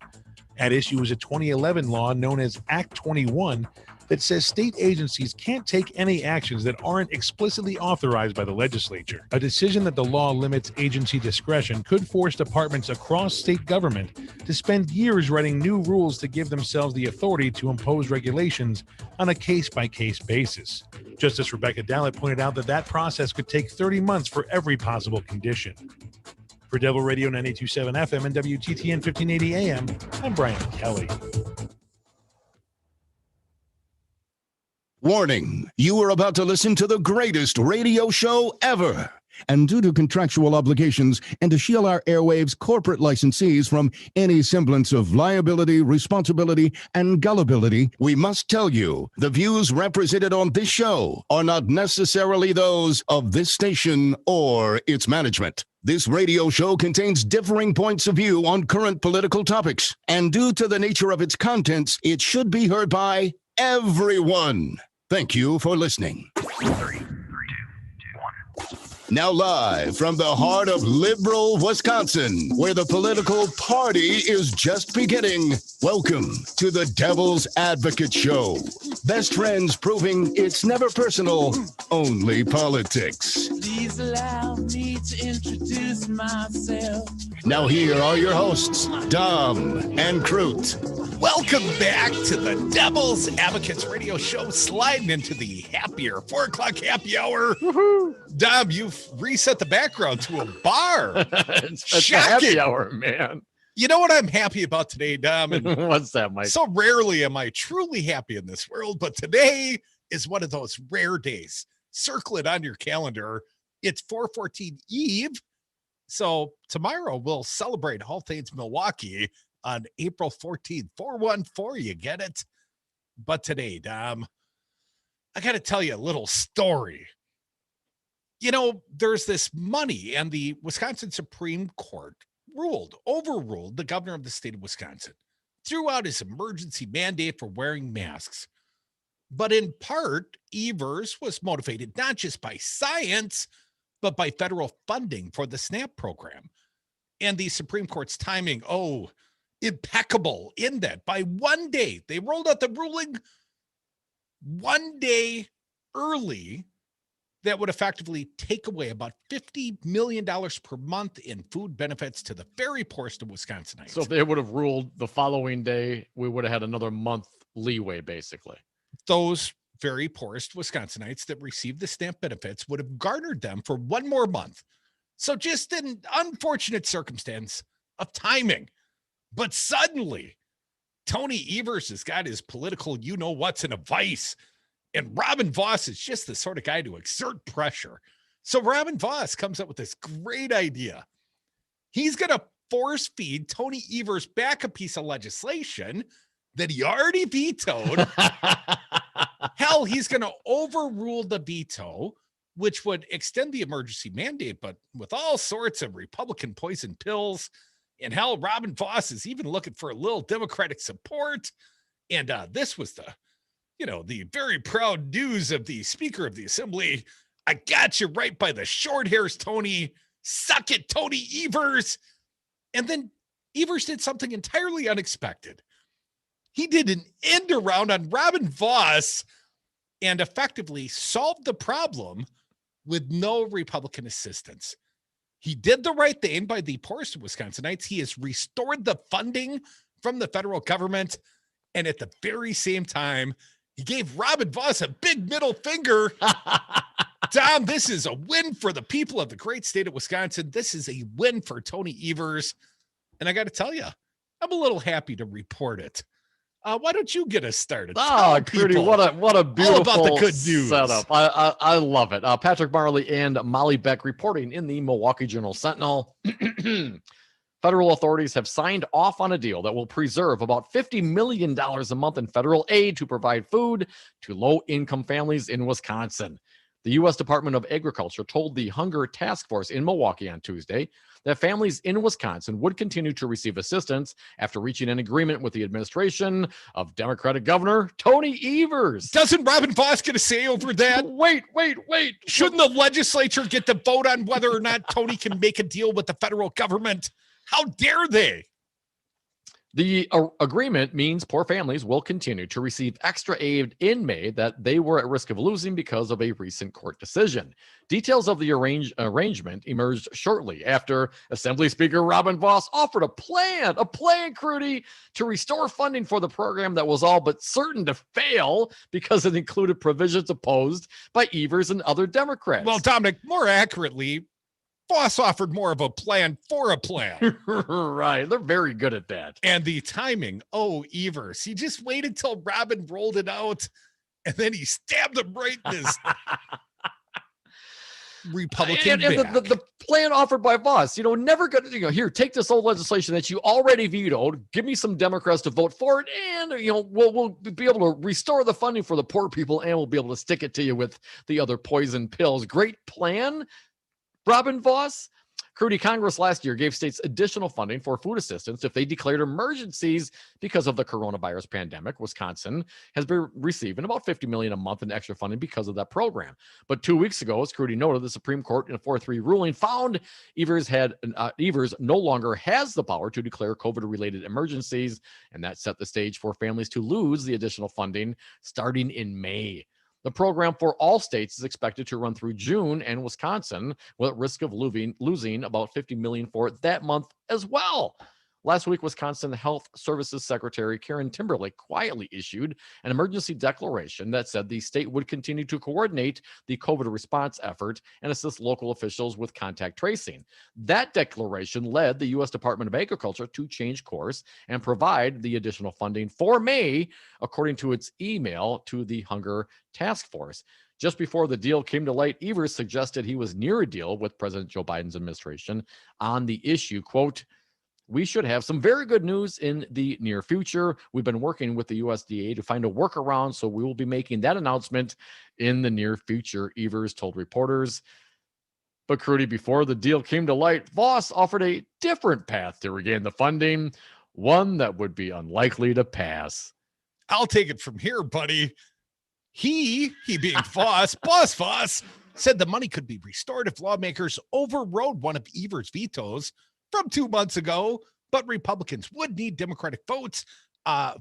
S1: At issue is a 2011 law known as Act 21 that says state agencies can't take any actions that aren't explicitly authorized by the legislature. A decision that the law limits agency discretion could force departments across state government to spend years writing new rules to give themselves the authority to impose regulations on a case-by-case basis. Justice Rebecca Dallett pointed out that process could take 30 months for every possible condition. For Devil Radio 9827 FM and WTTN 1580 AM, I'm Brian Kelly.
S2: Warning, you are about to listen to the greatest radio show ever. And due to contractual obligations and to shield our airwaves' corporate licensees from any semblance of liability, responsibility, and gullibility, we must tell you the views represented on this show are not necessarily those of this station or its management. This radio show contains differing points of view on current political topics, and due to the nature of its contents, it should be heard by everyone. Thank you for listening.
S6: 3, 2, 1.
S2: Now live from the heart of liberal Wisconsin, where the political party is just beginning, welcome to the Devil's Advocate Show. Best friends proving it's never personal, only politics.
S6: Please allow me to introduce myself.
S2: Now here are your hosts, Dom and Crute.
S4: Welcome back to the Devil's Advocates radio show, sliding into the happier 4 o'clock happy hour.
S5: Woohoo!
S4: Dom, you've reset the background to a bar.
S5: It's a happy hour, man.
S4: You know what I'm happy about today, Dom? And
S5: what's that, Mike?
S4: So rarely am I truly happy in this world, but today is one of those rare days. Circle it on your calendar. It's 4/14 Eve. So tomorrow we'll celebrate All Things Milwaukee on April 14th, 414, you get it? But today, Dom, I got to tell you a little story. You know, there's this money, and the Wisconsin Supreme Court overruled the governor of the state of Wisconsin, threw out his emergency mandate for wearing masks. But in part, Evers was motivated not just by science, but by federal funding for the SNAP program. And the Supreme Court's timing, impeccable in that by 1 day, they rolled out the ruling 1 day early that would effectively take away about $50 million per month in food benefits to the very poorest of Wisconsinites.
S5: So if they would have ruled the following day, we would have had another month leeway, basically.
S4: Those very poorest Wisconsinites that received the SNAP benefits would have garnered them for 1 more month. So just an unfortunate circumstance of timing. But suddenly, Tony Evers has got his political you-know-what's in a vice. And Robin Vos is just the sort of guy to exert pressure. So Robin Vos comes up with this great idea. He's going to force feed Tony Evers back a piece of legislation that he already vetoed. Hell, he's going to overrule the veto, which would extend the emergency mandate, but with all sorts of Republican poison pills. And hell, Robin Vos is even looking for a little Democratic support. And this was the the very proud news of the Speaker of the Assembly. I got you right by the short hairs, Tony. Suck it, Tony Evers. And then Evers did something entirely unexpected. He did an end around on Robin Vos and effectively solved the problem with no Republican assistance. He did the right thing by the poorest Wisconsinites. He has restored the funding from the federal government. And at the very same time, he gave Robin Vos a big middle finger. Tom, this is a win for the people of the great state of Wisconsin. This is a win for Tony Evers. And I got to tell you, I'm a little happy to report it. Why don't you get us started?
S5: Oh, Crudy, what a beautiful
S4: about the good news.
S5: setup. I love it. Patrick Marley and Molly Beck reporting in the Milwaukee Journal-Sentinel. Federal authorities have signed off on a deal that will preserve about $50 million a month in federal aid to provide food to low-income families in Wisconsin. The U.S. Department of Agriculture told the Hunger Task Force in Milwaukee on Tuesday that families in Wisconsin would continue to receive assistance after reaching an agreement with the administration of Democratic Governor Tony Evers.
S4: Doesn't Robin Vos get a say over that?
S5: Wait.
S4: Shouldn't the legislature get to vote on whether or not Tony can make a deal with the federal government? How dare they?
S5: The agreement means poor families will continue to receive extra aid in May that they were at risk of losing because of a recent court decision. Details of the arrangement emerged shortly after Assembly Speaker Robin Vos offered a plan, Crudy, to restore funding for the program that was all but certain to fail because it included provisions opposed by Evers and other Democrats.
S4: Well, Dominic, more accurately, Vos offered more of a plan for a plan.
S5: Right. They're very good at that.
S4: And the timing. Oh, Evers. He just waited till Robin rolled it out, and then he stabbed him right in his Republican back.
S5: The plan offered by Vos, never going to, here, take this old legislation that you already vetoed, give me some Democrats to vote for it, and, we'll be able to restore the funding for the poor people, and we'll be able to stick it to you with the other poison pills. Great plan, Robin Vos. Crudy, Congress last year gave states additional funding for food assistance if they declared emergencies because of the coronavirus pandemic. Wisconsin has been receiving about $50 million a month in extra funding because of that program. But 2 weeks ago, as Crudy noted, the Supreme Court in a 4-3 ruling found Evers no longer has the power to declare COVID-related emergencies, and that set the stage for families to lose the additional funding starting in May. The program for all states is expected to run through June, and Wisconsin will at risk of losing about $50 million for it that month as well. Last week, Wisconsin Health Services Secretary Karen Timberlake quietly issued an emergency declaration that said the state would continue to coordinate the COVID response effort and assist local officials with contact tracing. That declaration led the U.S. Department of Agriculture to change course and provide the additional funding for May, according to its email to the Hunger Task Force. Just before the deal came to light, Evers suggested he was near a deal with President Joe Biden's administration on the issue. Quote, "We should have some very good news in the near future. We've been working with the USDA to find a workaround, so we will be making that announcement in the near future," Evers told reporters. But Crudy, before the deal came to light, Vos offered a different path to regain the funding, one that would be unlikely to pass.
S4: I'll take it from here, buddy. He being Vos, Boss Vos, said the money could be restored if lawmakers overrode one of Evers' vetoes from 2 months ago, but Republicans would need Democratic votes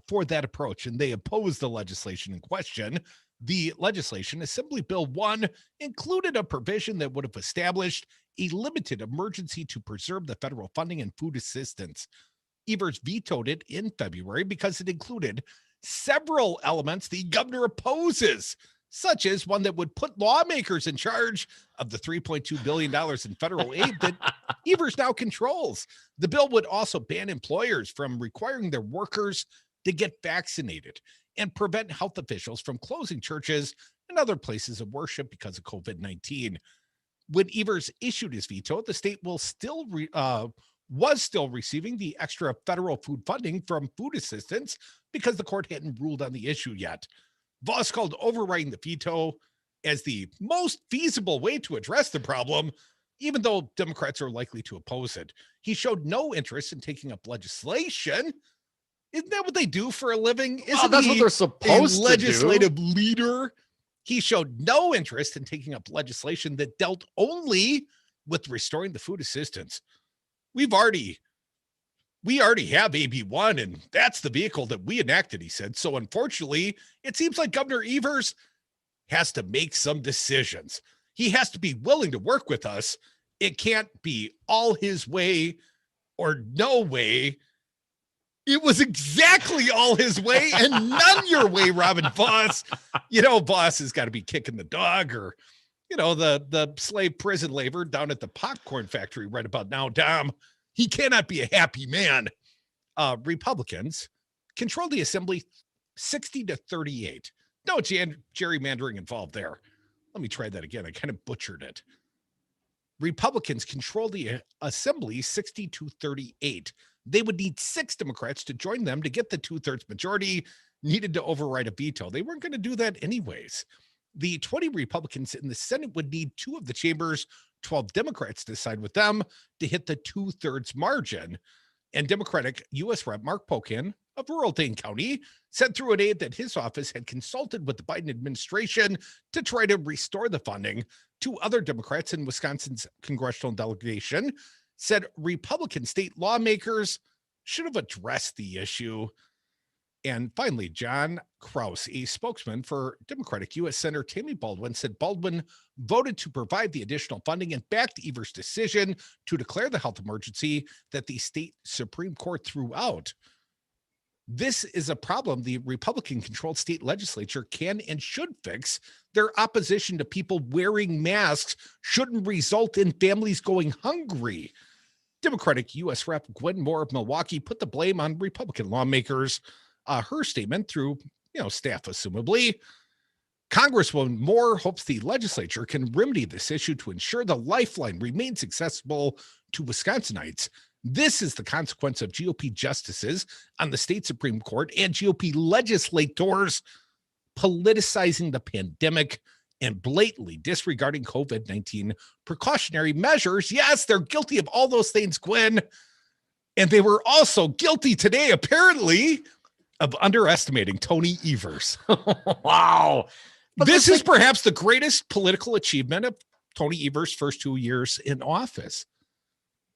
S4: for that approach, and they opposed the legislation in question. The legislation, Assembly Bill 1, included a provision that would have established a limited emergency to preserve the federal funding and food assistance. Evers vetoed it in February because it included several elements the governor opposes, such as one that would put lawmakers in charge of the $3.2 billion in federal aid that Evers now controls. The bill would also ban employers from requiring their workers to get vaccinated and prevent health officials from closing churches and other places of worship because of COVID-19. When Evers issued his veto, the state was still receiving the extra federal food funding from food assistance because the court hadn't ruled on the issue yet. Vos called overriding the veto as the most feasible way to address the problem, even though Democrats are likely to oppose it. He showed no interest in taking up legislation Isn't that what they do for a living?
S5: Well, that's what they're supposed to do.
S4: Legislative leader. He showed no interest in taking up legislation that dealt only with restoring the food assistance. We already have AB1, and that's the vehicle that we enacted, he said. So unfortunately, it seems like Governor Evers has to make some decisions. He has to be willing to work with us. It can't be all his way or no way. It was exactly all his way and none your way, Robin Voss. Voss has got to be kicking the dog, or, the slave prison labor down at the popcorn factory right about now, Dom. He cannot be a happy man. Republicans control the assembly 60-38. No gerrymandering involved there. Let me try that again. I kind of butchered it. Republicans control the assembly 60-38. They would need 6 Democrats to join them to get the 2/3 majority needed to override a veto. They weren't going to do that anyways. The 20 Republicans in the Senate would need 2 of the chamber's 12 Democrats to side with them to hit the 2/3 margin. And Democratic U.S. Rep. Mark Pocan of rural Dane County said through an aide that his office had consulted with the Biden administration to try to restore the funding. 2 other Democrats in Wisconsin's congressional delegation said Republican state lawmakers should have addressed the issue. And finally, John Kraus, a spokesman for Democratic U.S. Senator Tammy Baldwin, said Baldwin voted to provide the additional funding and backed Evers' decision to declare the health emergency that the state Supreme Court threw out. This is a problem the Republican-controlled state legislature can and should fix. Their opposition to people wearing masks shouldn't result in families going hungry. Democratic U.S. Rep. Gwen Moore of Milwaukee put the blame on Republican lawmakers. Her statement through, staff, assumably. Congresswoman Moore hopes the legislature can remedy this issue to ensure the lifeline remains accessible to Wisconsinites. This is the consequence of GOP justices on the state Supreme Court and GOP legislators politicizing the pandemic and blatantly disregarding COVID-19 precautionary measures. Yes, they're guilty of all those things, Gwen. And they were also guilty today, apparently, of underestimating Tony Evers.
S5: Wow.
S4: This is perhaps the greatest political achievement of Tony Evers' first 2 years in office.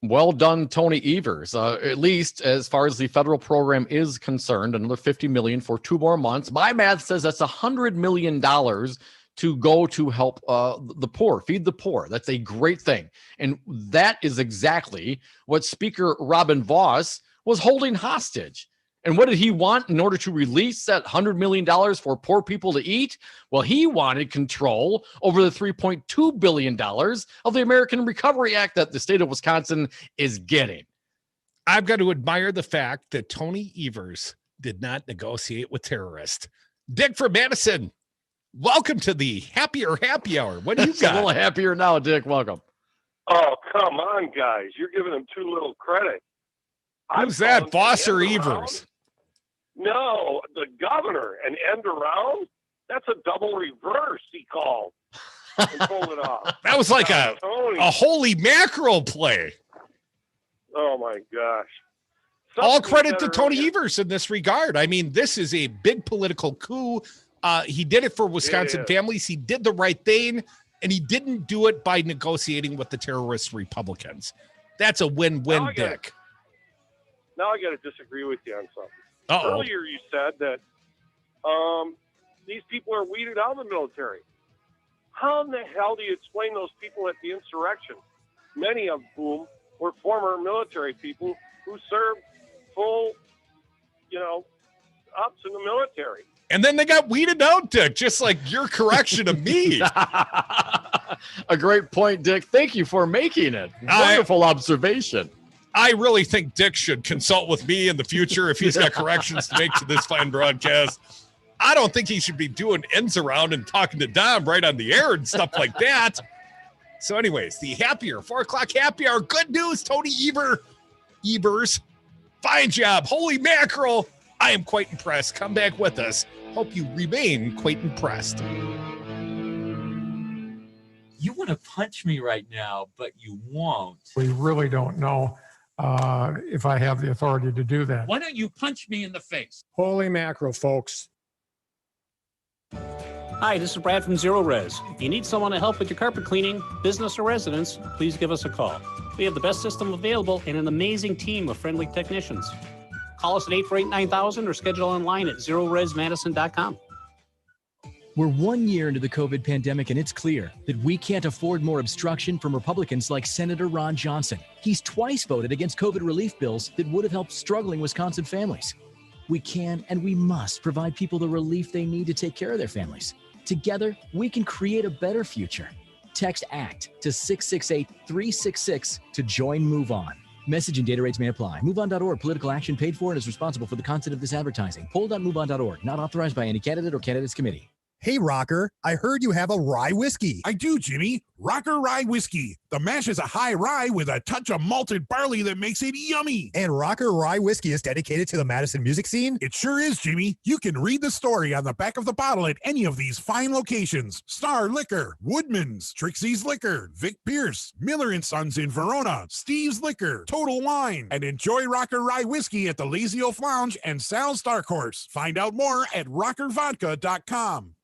S5: Well done, Tony Evers. At least as far as the federal program is concerned, another $50 million for 2 more months. My math says that's $100 million to go to help the poor, feed the poor. That's a great thing. And that is exactly what Speaker Robin Voss was holding hostage. And what did he want in order to release that $100 million for poor people to eat? Well, he wanted control over the $3.2 billion of the American Recovery Act that the state of Wisconsin is getting.
S4: I've got to admire the fact that Tony Evers did not negotiate with terrorists. Dick from Madison, welcome to the Happier Happy Hour. What do you got?
S5: A little happier now, Dick. Welcome.
S7: Oh, come on, guys. You're giving them too little credit.
S4: Who's that, Voss or Evers?
S7: No, the governor. An end around? That's a double reverse, he called. And pulled it off.
S4: That was like a holy mackerel play.
S7: Oh, my gosh.
S4: All credit to Tony Evers in this regard. I mean, this is a big political coup. He did it for Wisconsin families. He did the right thing, and he didn't do it by negotiating with the terrorist Republicans. That's a win-win, Dick.
S7: Now I got to disagree with you on something.
S4: Uh-oh.
S7: Earlier you said that these people are weeded out of the military. How in the hell do you explain those people at the insurrection, many of whom were former military people who served full, ups in the military?
S4: And then they got weeded out, Dick, just like your correction of me.
S5: A great point, Dick. Thank you for making it. Wonderful observation.
S4: I really think Dick should consult with me in the future if he's got corrections to make to this fine broadcast. I don't think he should be doing ends around and talking to Dom right on the air and stuff like that. So anyways, the happier 4 o'clock happy hour. Good news, Tony Evers. Fine job. Holy mackerel. I am quite impressed. Come back with us. Hope you remain quite impressed.
S8: You want to punch me right now, but you won't.
S21: We really don't know if I have the authority to do that.
S8: Why don't you punch me in the face?
S21: Holy mackerel, folks.
S9: Hi, this is Brad from Zero Res. If you need someone to help with your carpet cleaning, business or residence, please give us a call. We have the best system available and an amazing team of friendly technicians. Call us at 848-9000 or schedule online at zeroresmadison.com.
S11: We're 1 year into the COVID pandemic, and it's clear that we can't afford more obstruction from Republicans like Senator Ron Johnson. He's twice voted against COVID relief bills that would have helped struggling Wisconsin families. We can and we must provide people the relief they need to take care of their families. Together, we can create a better future. Text ACT to 668-366 to join Move On. Message and data rates may apply. MoveOn.org. Political action paid for and is responsible for the content of this advertising. Poll.moveon.org. Not authorized by any candidate or candidate's committee.
S17: Hey, Rocker, I heard you have a rye whiskey. I do, Jimmy. Rocker Rye Whiskey. The mash is a high rye with a touch of malted barley that makes it yummy. And Rocker Rye Whiskey is dedicated to the Madison music scene? It sure is, Jimmy. You can read the story on the back of the bottle at any of these fine locations. Star Liquor, Woodman's, Trixie's Liquor, Vic Pierce, Miller & Sons in Verona, Steve's Liquor, Total Wine, and enjoy Rocker Rye Whiskey at the Lazy Oaf Lounge and Sal's Dark Horse. Find out more at rockervodka.com.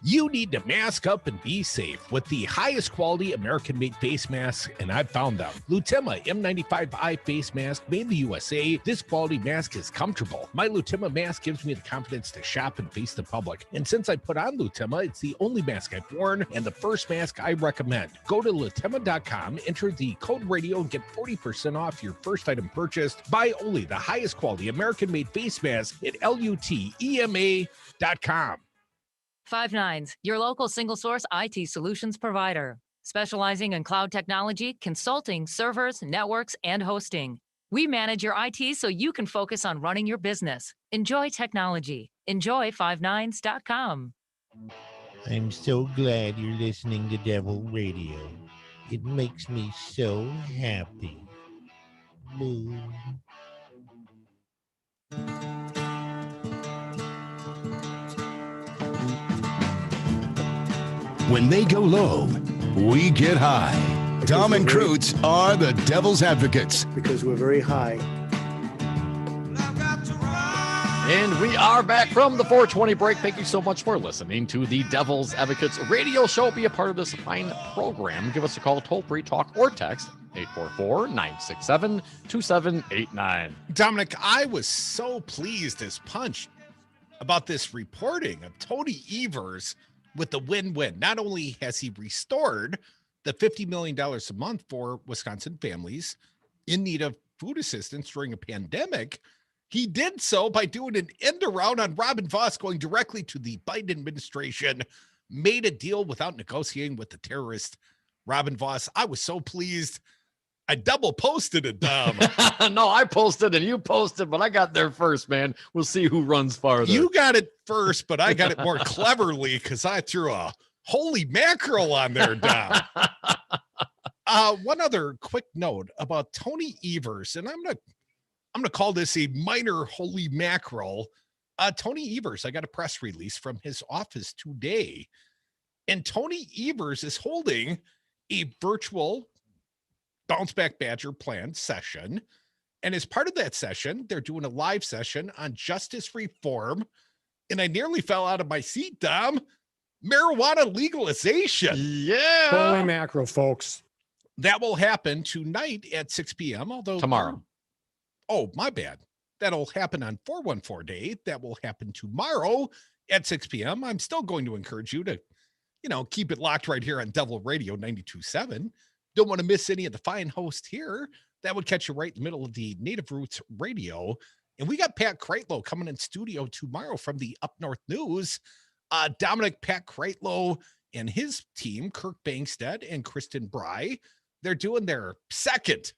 S4: You need to mask up and be safe with the highest quality American-made face masks, and I've found them. Lutima M95i face mask made in the USA. This quality mask is comfortable. My Lutima mask gives me the confidence to shop and face the public. And since I put on Lutima, it's the only mask I've worn and the first mask I recommend. Go to Lutima.com, enter the code radio, and get 40% off your first item purchased. Buy only the highest quality American-made face mask at LUTEMA.com.
S12: Five Nines, your local single source IT solutions provider, specializing in cloud technology, consulting, servers, networks, and hosting. We manage your IT so you can focus on running your business. Enjoy technology. Enjoy 59s.com.
S13: I'm so glad you're listening to Devil Radio. It makes me so happy. Boo.
S2: When they go low, we get high. Tom and Krutz are the devil's advocates.
S14: Because we're very high.
S5: And we are back from the 420 break. Thank you so much for listening to the Devil's Advocates radio show. Be a part of this fine program. Give us a call, toll-free, talk, or text 844-967-2789.
S4: Dominic, I was so pleased as punch about this reporting of Tony Evers with the win-win. Not only has he restored the $50 million a month for Wisconsin families in need of food assistance during a pandemic, he did so by doing an end around on Robin Vos, going directly to the Biden administration, made a deal without negotiating with the terrorist Robin Vos. I was so pleased. I double posted it, Dom.
S5: No, I posted and you posted, but I got there first, man. We'll see who runs farther.
S4: You got it first, but I got it more cleverly because I threw a holy mackerel on there, Dom. One other quick note about Tony Evers, and I'm gonna call this a minor holy mackerel. Tony Evers, I got a press release from his office today, and Tony Evers is holding a virtual Bounce Back Badger planned session. And as part of that session, they're doing a live session on justice reform. And I nearly fell out of my seat, Dom. Marijuana legalization.
S5: Yeah.
S21: Holy mackerel, folks.
S4: That will happen tonight at 6 p.m. Although
S5: tomorrow.
S4: Oh, my bad. That'll happen on 414 Day. That will happen tomorrow at 6 p.m. I'm still going to encourage you to, keep it locked right here on Devil Radio 92.7. Don't want to miss any of the fine hosts here. That would catch you right in the middle of the Native Roots Radio. And we got Pat Kreitlow coming in studio tomorrow from the Up North News. Dominic, Pat Kreitlow and his team, Kirk Bangstead and Kristen Bry, they're doing their second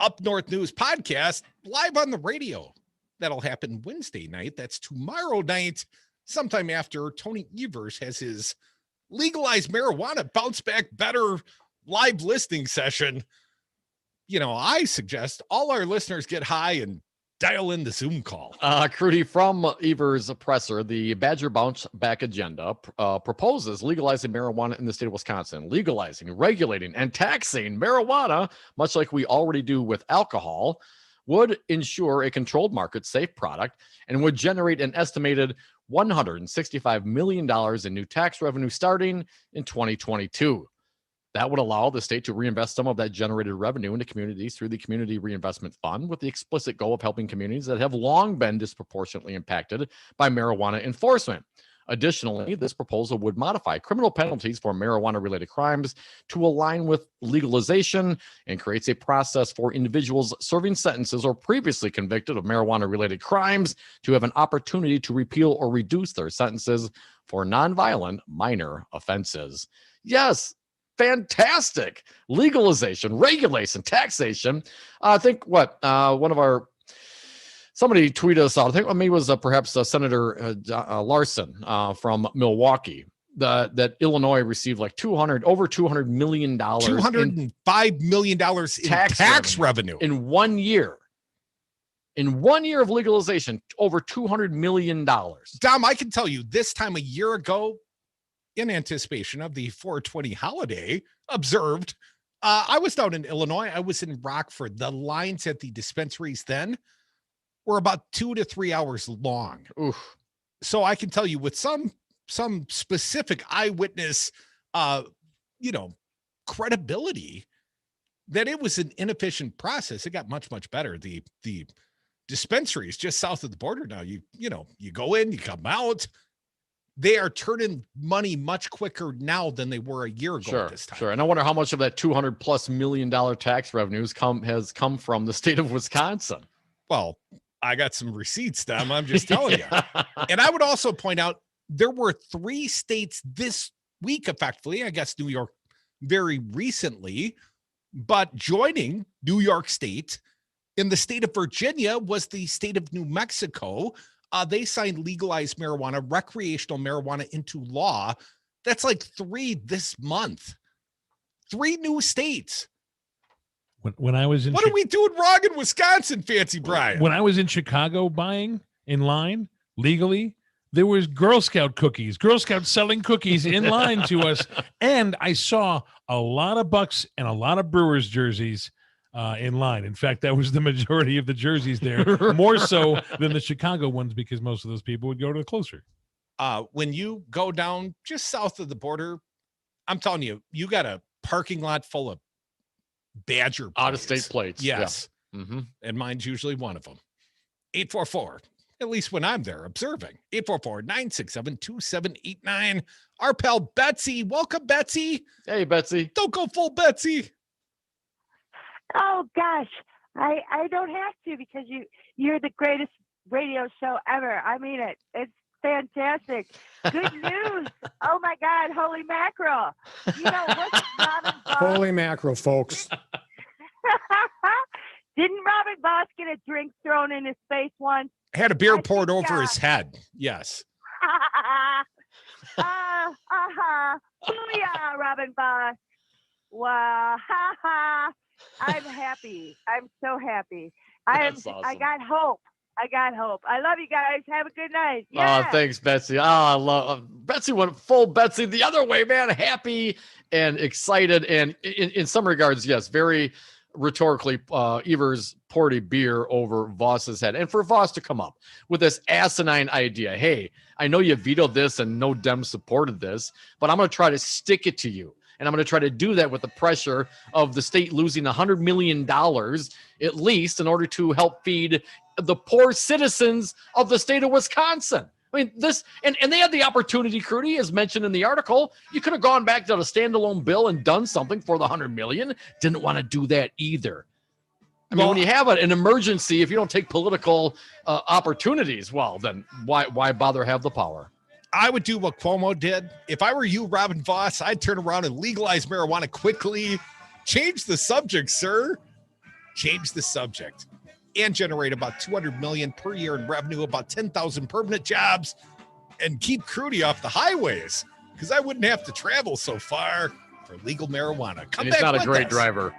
S4: Up North News podcast live on the radio. That'll happen Wednesday night. That's tomorrow night, sometime after Tony Evers has his legalized marijuana bounce back better live listening session. I suggest all our listeners get high and Dial in the Zoom call.
S5: Crudy, from Evers Presser, the Badger Bounce Back agenda proposes legalizing marijuana in the state of Wisconsin. Legalizing, regulating, and taxing marijuana, much like we already do with alcohol, would ensure a controlled market, safe product, and would generate an estimated $165 million in new tax revenue starting in 2022. That would allow the state to reinvest some of that generated revenue into communities through the Community Reinvestment Fund, with the explicit goal of helping communities that have long been disproportionately impacted by marijuana enforcement. Additionally, this proposal would modify criminal penalties for marijuana-related crimes to align with legalization and creates a process for individuals serving sentences or previously convicted of marijuana-related crimes to have an opportunity to repeal or reduce their sentences for nonviolent minor offenses. Yes, fantastic. Legalization, regulation, taxation. I think somebody tweeted us out. I think maybe it was perhaps Senator Larson from Milwaukee. That Illinois received like over $200 million,
S4: $205 million in tax revenue
S5: in 1 year. In 1 year of legalization, over $200 million.
S4: Dom, I can tell you, this time a year ago, in anticipation of the 420 holiday observed, I was down in Illinois. I was in Rockford. The lines at the dispensaries then were about 2 to 3 hours long.
S5: Oof.
S4: So I can tell you with some specific eyewitness, credibility, that it was an inefficient process. It got much, much better. The dispensaries just south of the border now, you go in, you come out. They are turning money much quicker now than they were a year ago at this time.
S5: Sure. And I wonder how much of that $200+ million tax revenues has come from the state of Wisconsin.
S4: Well, I got some receipts, Dom. I'm just telling you. And I would also point out there were 3 states this week, effectively, I guess New York very recently, but joining New York State in the state of Virginia was the state of New Mexico. They signed legalized marijuana, recreational marijuana into law. That's like 3 this month. 3 new states.
S1: When I was in
S4: what are we doing wrong in Wisconsin, Fancy Brian?
S1: When I was in Chicago buying in line legally, there was Girl Scout selling cookies in line to us. And I saw a lot of Bucks and a lot of Brewers jerseys in line. In fact, that was the majority of the jerseys there, more so than the Chicago ones, because most of those people would go to the closer.
S4: When you go down just south of the border, I'm telling you, you got a parking lot full of Badger plates.
S5: Out-of-state plates.
S4: Yes.
S5: Yeah. Mm-hmm.
S4: And mine's usually one of them. 844, at least when I'm there observing. 844-967-2789. Our pal Betsy. Welcome, Betsy.
S5: Hey, Betsy.
S4: Don't go full Betsy.
S14: Oh gosh, I don't have to, because you're the greatest radio show ever. I mean it. It's fantastic. Good news. Oh my God, holy mackerel. You know what's Robin Boss?
S15: Holy mackerel, folks.
S14: Didn't Robin Boss get a drink thrown in his face once?
S4: Had a beer poured over his head. Yes.
S14: Booyah, Robin Boss. Wow. I'm happy. I'm so happy.
S5: Awesome.
S14: I got hope. I love you guys. Have a good night.
S5: Yeah. Oh, thanks, Betsy. I love Betsy. Went full Betsy the other way, man. Happy and excited, and in some regards, yes, very rhetorically. Evers poured a beer over Voss's head, and for Voss to come up with this asinine idea. Hey, I know you vetoed this, and no Dems supported this, but I'm going to try to stick it to you. And I'm going to try to do that with the pressure of the state losing $100 million at least in order to help feed the poor citizens of the state of Wisconsin. I mean, this, and they had the opportunity, Crudy, as mentioned in the article. You could have gone back to the standalone bill and done something for the $100 million. Didn't want to do that either. I mean, when you have an emergency, if you don't take political opportunities, well, then why bother have the power?
S4: I would do what Cuomo did. If I were you, Robin Voss, I'd turn around and legalize marijuana quickly. Change the subject, sir. Change the subject. And generate about $200 million per year in revenue, about 10,000 permanent jobs, and keep Crudy off the highways, because I wouldn't have to travel so far for legal marijuana.
S5: And he's not a great driver.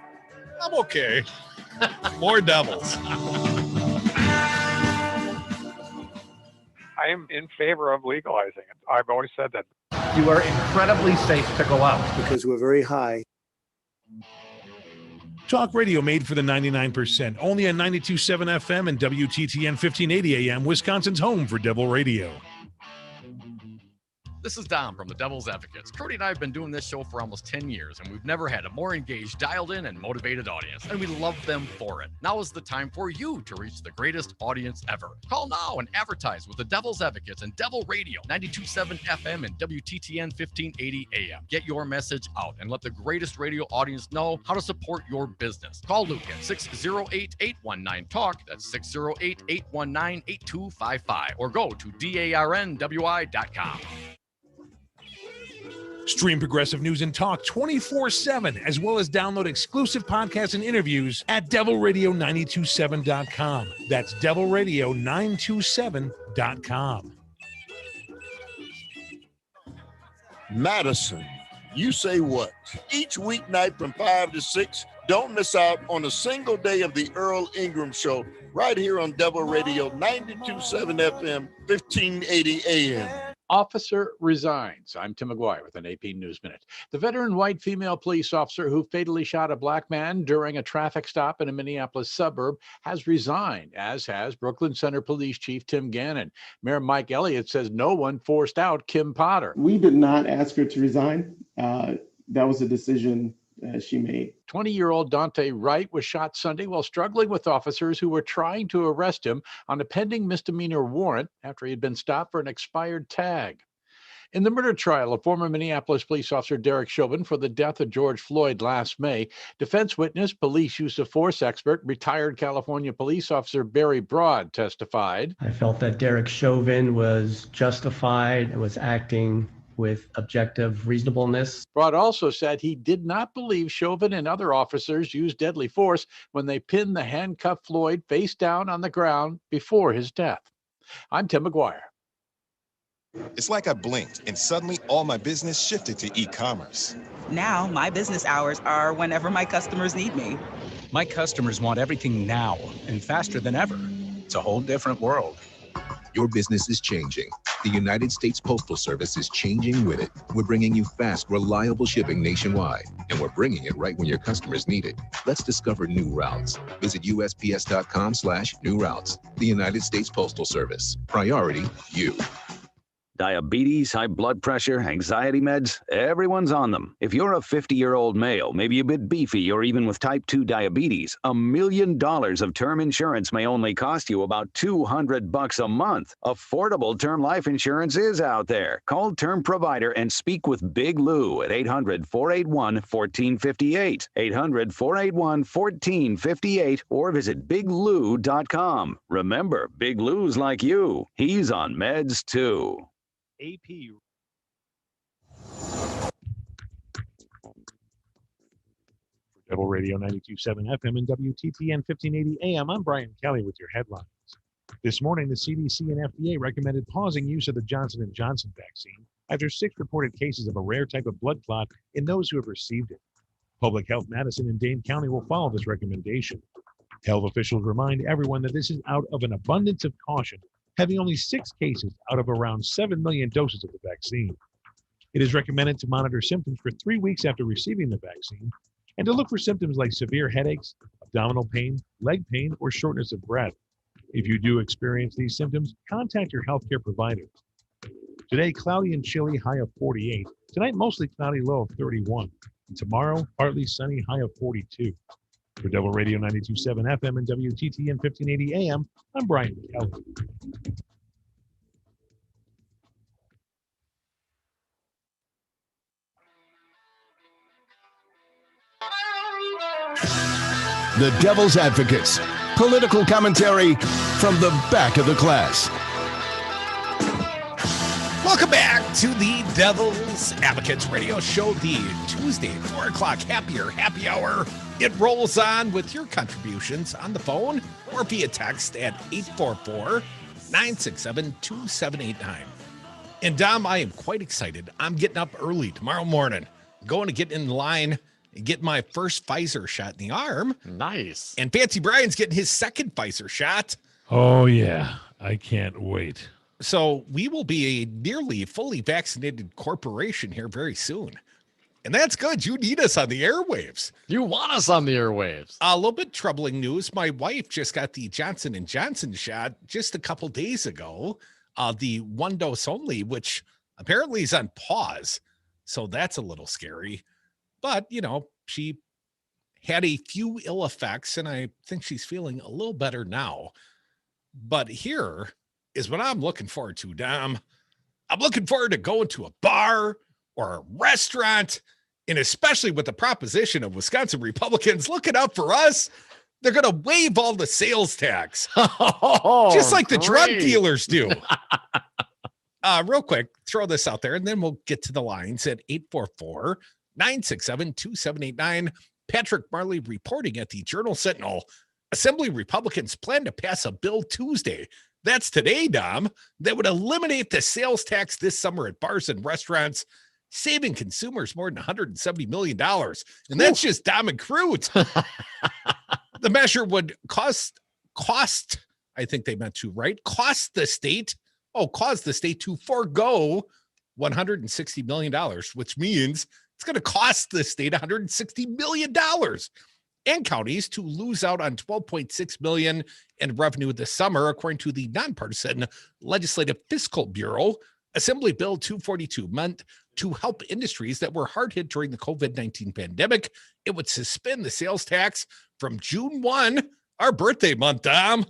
S4: I'm okay. More devils.
S15: I am in favor of legalizing it. I've always said that.
S16: You are incredibly safe to go out.
S18: Because we're very high.
S1: Talk radio made for the 99%. Only on 92.7 FM and WTTN 1580 AM, Wisconsin's home for Devil Radio.
S5: This is Dom from the Devil's Advocates. Cody and I have been doing this show for almost 10 years, and we've never had a more engaged, dialed in, and motivated audience, and we love them for it. Now is the time for you to reach the greatest audience ever. Call now and advertise with the Devil's Advocates and Devil Radio, 92.7 FM and WTTN 1580 AM. Get your message out and let the greatest radio audience know how to support your business. Call Luke at 608-819-TALK. That's 608-819-8255. Or go to darnwi.com.
S1: Stream Progressive News and Talk 24/7, as well as download exclusive podcasts and interviews at devilradio927.com. That's devilradio927.com.
S19: Madison, you say what? Each weeknight from 5 to 6, don't miss out on a single day of the Earl Ingram Show right here on Devil Radio 92.7 FM, 1580 AM.
S20: Officer resigns. I'm Tim McGuire with an AP News Minute. The veteran white female police officer who fatally shot a black man during a traffic stop in a Minneapolis suburb has resigned, as has Brooklyn Center Police Chief Tim Gannon. Mayor Mike Elliott says no one forced out Kim Potter.
S22: We did not ask her to resign. That was a decision she made.
S20: 20-year-old Daunte Wright was shot Sunday while struggling with officers who were trying to arrest him on a pending misdemeanor warrant after he had been stopped for an expired tag. In the murder trial of former Minneapolis police officer Derek Chauvin for the death of George Floyd last May, defense witness, police use of force expert, retired California police officer Barry Broad testified.
S23: I felt that Derek Chauvin was justified and was acting with objective reasonableness.
S20: Broad also said he did not believe Chauvin and other officers used deadly force when they pinned the handcuffed Floyd face down on the ground before his death. I'm Tim McGuire.
S24: It's like I blinked and suddenly all my business shifted to e-commerce.
S25: Now my business hours are whenever my customers need me.
S29: My customers want everything now and faster than ever. It's a whole different world.
S10: Your business is changing. The United States Postal Service is changing with it. We're bringing you fast, reliable shipping nationwide, and we're bringing it right when your customers need it. Let's discover new routes. Visit USPS.com/new routes. The United States Postal Service. Priority, you.
S26: Diabetes, high blood pressure, anxiety meds, everyone's on them. If you're a 50-year-old male, maybe a bit beefy, or even with type 2 diabetes, $1 million of term insurance may only cost you about $200 a month. Affordable term life insurance is out there. Call Term Provider and speak with Big Lou at 800-481-1458, 800-481-1458, or visit biglou.com. Remember, Big Lou's like you. He's on meds too.
S1: AP. Devil Radio 92.7 FM and WTTN 1580 AM. I'm Brian Kelly with your headlines. This morning, the CDC and FDA recommended pausing use of the Johnson & Johnson vaccine after 6 reported cases of a rare type of blood clot in those who have received it. Public Health Madison and Dane County will follow this recommendation. Health officials remind everyone that this is out of an abundance of caution, having only 6 cases out of around 7 million doses of the vaccine. It is recommended to monitor symptoms for 3 weeks after receiving the vaccine and to look for symptoms like severe headaches, abdominal pain, leg pain, or shortness of breath. If you do experience these symptoms, contact your healthcare provider. Today, cloudy and chilly, high of 48. Tonight, mostly cloudy, low of 31. And tomorrow, partly sunny, high of 42. For Devil Radio 92.7 FM and WTTN 1580 AM, I'm Brian Kelly.
S2: The Devil's Advocates. Political commentary from the back of the class.
S4: Welcome back to the Devil's Advocates radio show, the Tuesday 4 o'clock happy hour. It rolls on with your contributions on the phone or via text at 844-967-2789. And Dom, I am quite excited. I'm getting up early tomorrow morning, going to get in line and get my first Pfizer shot in the arm.
S5: Nice.
S4: And Fancy Brian's getting his second Pfizer shot.
S1: Oh, yeah. I can't wait.
S4: So we will be a nearly fully vaccinated corporation here very soon. And that's good. You need us on the airwaves.
S5: You want us on the airwaves.
S4: A little bit troubling news. My wife just got the Johnson & Johnson shot just a couple days ago. The 1 dose only, which apparently is on pause. So that's a little scary. But, she had a few ill effects, and I think she's feeling a little better now. But here is what I'm looking forward to, Dom. I'm looking forward to going to a bar or a restaurant, and especially with the proposition of Wisconsin Republicans looking out for us. They're going to waive all the sales tax, just like the drug dealers do. Real quick, throw this out there, and then we'll get to the lines at 844-967-2789. Patrick Marley reporting at the Journal-Sentinel. Assembly Republicans plan to pass a bill Tuesday. That's today, Dom, that would eliminate the sales tax this summer at bars and restaurants, saving consumers more than $170 million. And that's just Dom and Crute. The measure would cost, I think they meant to, right? Cause the state to forego $160 million, which means it's going to cost the state $160 million. And counties to lose out on $12.6 million in revenue this summer, according to the nonpartisan Legislative Fiscal Bureau. Assembly Bill 242 meant to help industries that were hard hit during the COVID-19 pandemic. It would suspend the sales tax from June 1, our birthday month, Dom,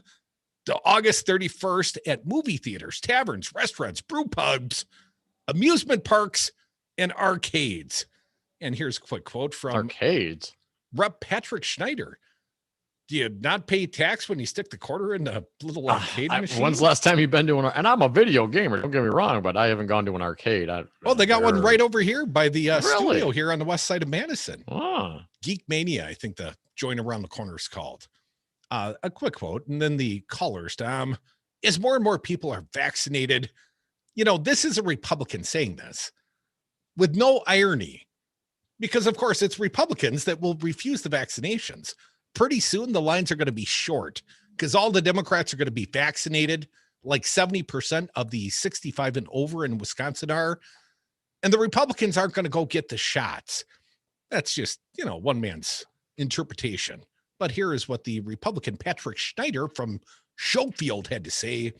S4: to August 31st at movie theaters, taverns, restaurants, brew pubs, amusement parks, and arcades. And here's a quick quote from
S5: arcades.
S4: Rep. Patrick Schneider. Do you not pay tax when you stick the quarter in the little arcade machine?
S5: When's the last time you've been to an? And I'm a video gamer. Don't get me wrong, but I haven't gone to an arcade.
S4: They got one right over here by the studio here on the west side of Madison. Geek Mania, I think the joint around the corner is called. A quick quote, and then the callers, Dom. As more and more people are vaccinated, this is a Republican saying this with no irony. Because, of course, it's Republicans that will refuse the vaccinations. Pretty soon, the lines are going to be short because all the Democrats are going to be vaccinated. Like 70% of the 65 and over in Wisconsin are. And the Republicans aren't going to go get the shots. That's just, one man's interpretation. But here is what the Republican Patrick Schneider from Schofield had to say.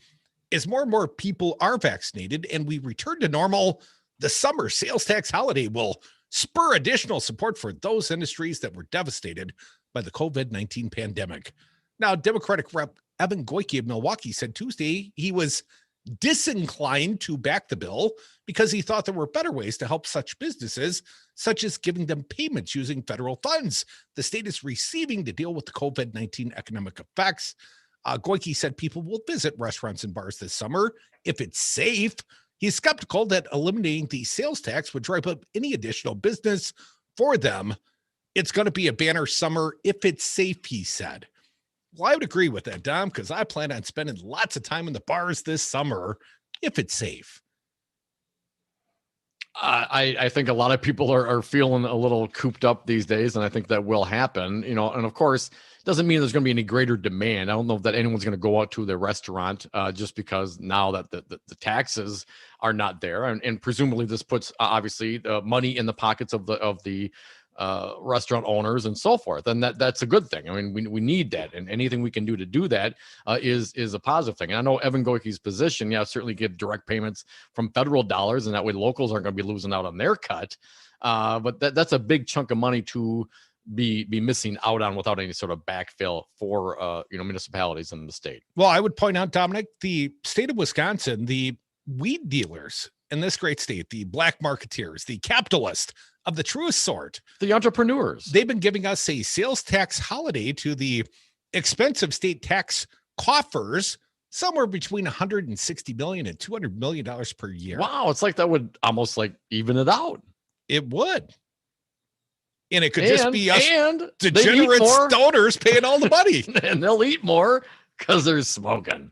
S4: As more and more people are vaccinated and we return to normal, the summer sales tax holiday will spur additional support for those industries that were devastated by the COVID-19 pandemic. Now, Democratic Rep. Evan Goyke of Milwaukee said Tuesday he was disinclined to back the bill because he thought there were better ways to help such businesses, such as giving them payments using federal funds the state is receiving to deal with the COVID-19 economic effects. Goyke said people will visit restaurants and bars this summer if it's safe. He's skeptical that eliminating the sales tax would drive up any additional business for them. It's going to be a banner summer if it's safe, he said. Well, I would agree with that, Dom, because I plan on spending lots of time in the bars this summer if it's safe.
S5: I think a lot of people are feeling a little cooped up these days, and I think that will happen, and of course, doesn't mean there's going to be any greater demand. I don't know if that anyone's going to go out to the restaurant just because now that the taxes are not there, and presumably this puts obviously money in the pockets of the restaurant owners and so forth, and that's a good thing. I mean, we need that, and anything we can do to do that is a positive thing. And I know Evan Goyke's position, certainly give direct payments from federal dollars, and that way locals aren't going to be losing out on their cut. But that's a big chunk of money to be missing out on without any sort of backfill for municipalities in the state.
S4: Well, I would point out, Dominic, the state of Wisconsin, the weed dealers in this great state, the black marketeers, the capitalists of the truest sort,
S5: the entrepreneurs,
S4: they've been giving us a sales tax holiday to the expensive state tax coffers, somewhere between $160 million and $200 million per year.
S5: Wow, it's like that would almost like even it out.
S4: It would. And it could just be us
S5: and
S4: degenerate stoners paying all the money.
S5: And they'll eat more because they're smoking.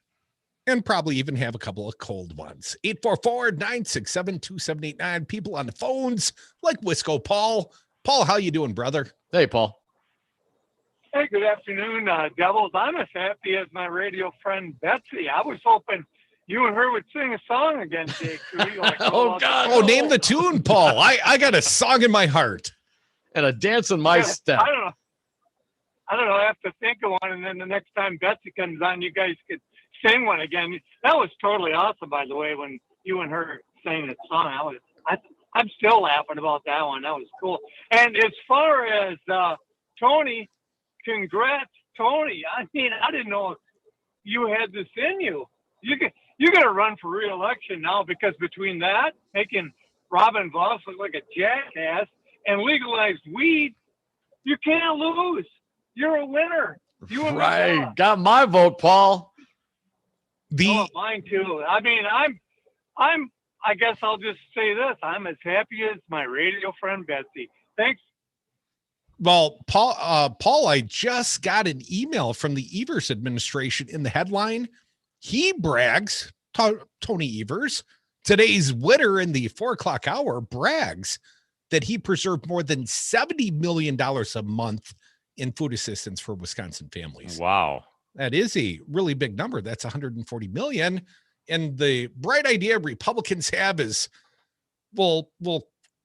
S4: And probably even have a couple of cold ones. 844-967-2789. People on the phones like Wisco Paul. Paul, how you doing, brother?
S5: Hey, Paul.
S3: Hey, good afternoon, Devils. I'm as happy as my radio friend Betsy. I was hoping You and her would sing a song again, Jake. Like,
S5: Oh, God.
S4: Oh, name the tune, Paul. I got a song in my heart.
S5: And a dance in my step.
S3: I don't know. I have to think of one, and then the next time Betsy comes on, you guys could sing one again. That was totally awesome, by the way, when you and her sang that song. I'm still laughing about that one. That was cool. And as far as Tony, congrats, Tony. I mean, I didn't know you had this in you. You're going to run for re-election now, because between that, making Robin Voss look like a jackass, and legalized weed, you can't lose. You're a winner. You and
S5: Right. Got my vote, Paul.
S3: Mine too. I mean, I guess I'll just say this. I'm as happy as my radio friend Betsy. Thanks.
S4: Well, Paul, I just got an email from the Evers administration. In the headline, he brags, Tony Evers, today's winner in the 4:00 hour, brags that he preserved more than $70 million a month in food assistance for Wisconsin families.
S5: Wow.
S4: That is a really big number. That's $140 million. And the bright idea Republicans have is we'll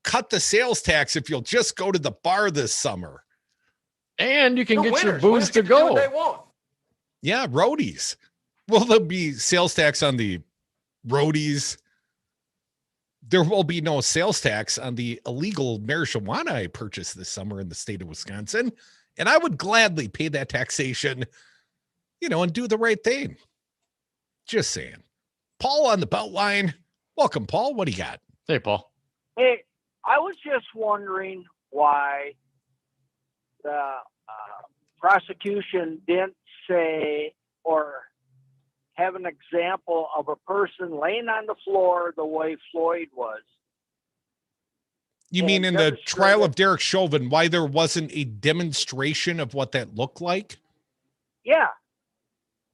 S4: cut the sales tax if you'll just go to the bar this summer.
S5: And you can get your booze to go.
S6: They won't.
S4: Yeah, roadies. Will there be sales tax on the roadies? There will be no sales tax on the illegal marijuana I purchased this summer in the state of Wisconsin. And I would gladly pay that taxation, and do the right thing. Just saying. Paul on the Beltline. Welcome, Paul. What do you got?
S5: Hey, Paul.
S6: Hey, I was just wondering why the prosecution didn't say or have an example of a person laying on the floor the way Floyd was.
S4: You mean in the trial of Derek Chauvin, why there wasn't a demonstration of what that looked like?
S6: Yeah.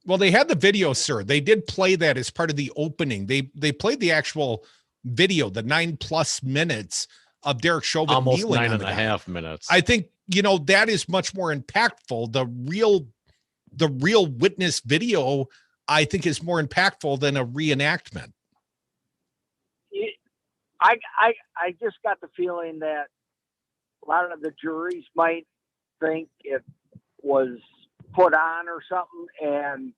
S4: Well, they had the video, sir. They did play that as part of the opening. They played the actual video, the 9+ minutes of Derek Chauvin
S5: almost
S4: kneeling on the
S5: 9.5 minutes.
S4: I think, that is much more impactful. The real witness video, I think, is more impactful than a reenactment.
S6: I just got the feeling that a lot of the juries might think it was put on or something, and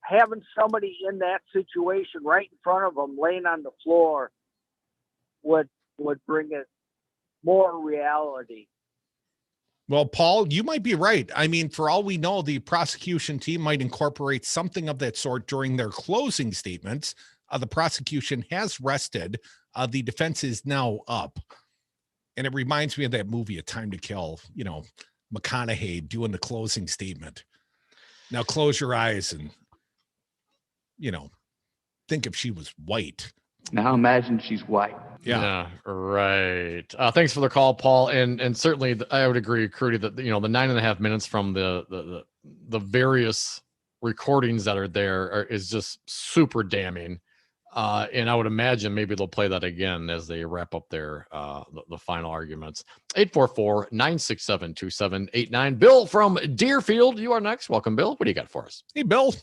S6: having somebody in that situation right in front of them laying on the floor would bring it more reality.
S4: Well, Paul, you might be right. I mean, for all we know, the prosecution team might incorporate something of that sort during their closing statements. The prosecution has rested. The defense is now up. And it reminds me of that movie, A Time to Kill, McConaughey doing the closing statement. Now close your eyes and, think if she was white.
S7: Now imagine she's white.
S5: Yeah, right. Thanks for the call, Paul. And certainly I would agree, Crudy, that, the 9.5 minutes from the various recordings that are there is just super damning. And I would imagine maybe they'll play that again as they wrap up their the final arguments. 844-967-2789. Bill from Deerfield, you are next. Welcome, Bill. What do you got for us?
S4: Hey, Bill.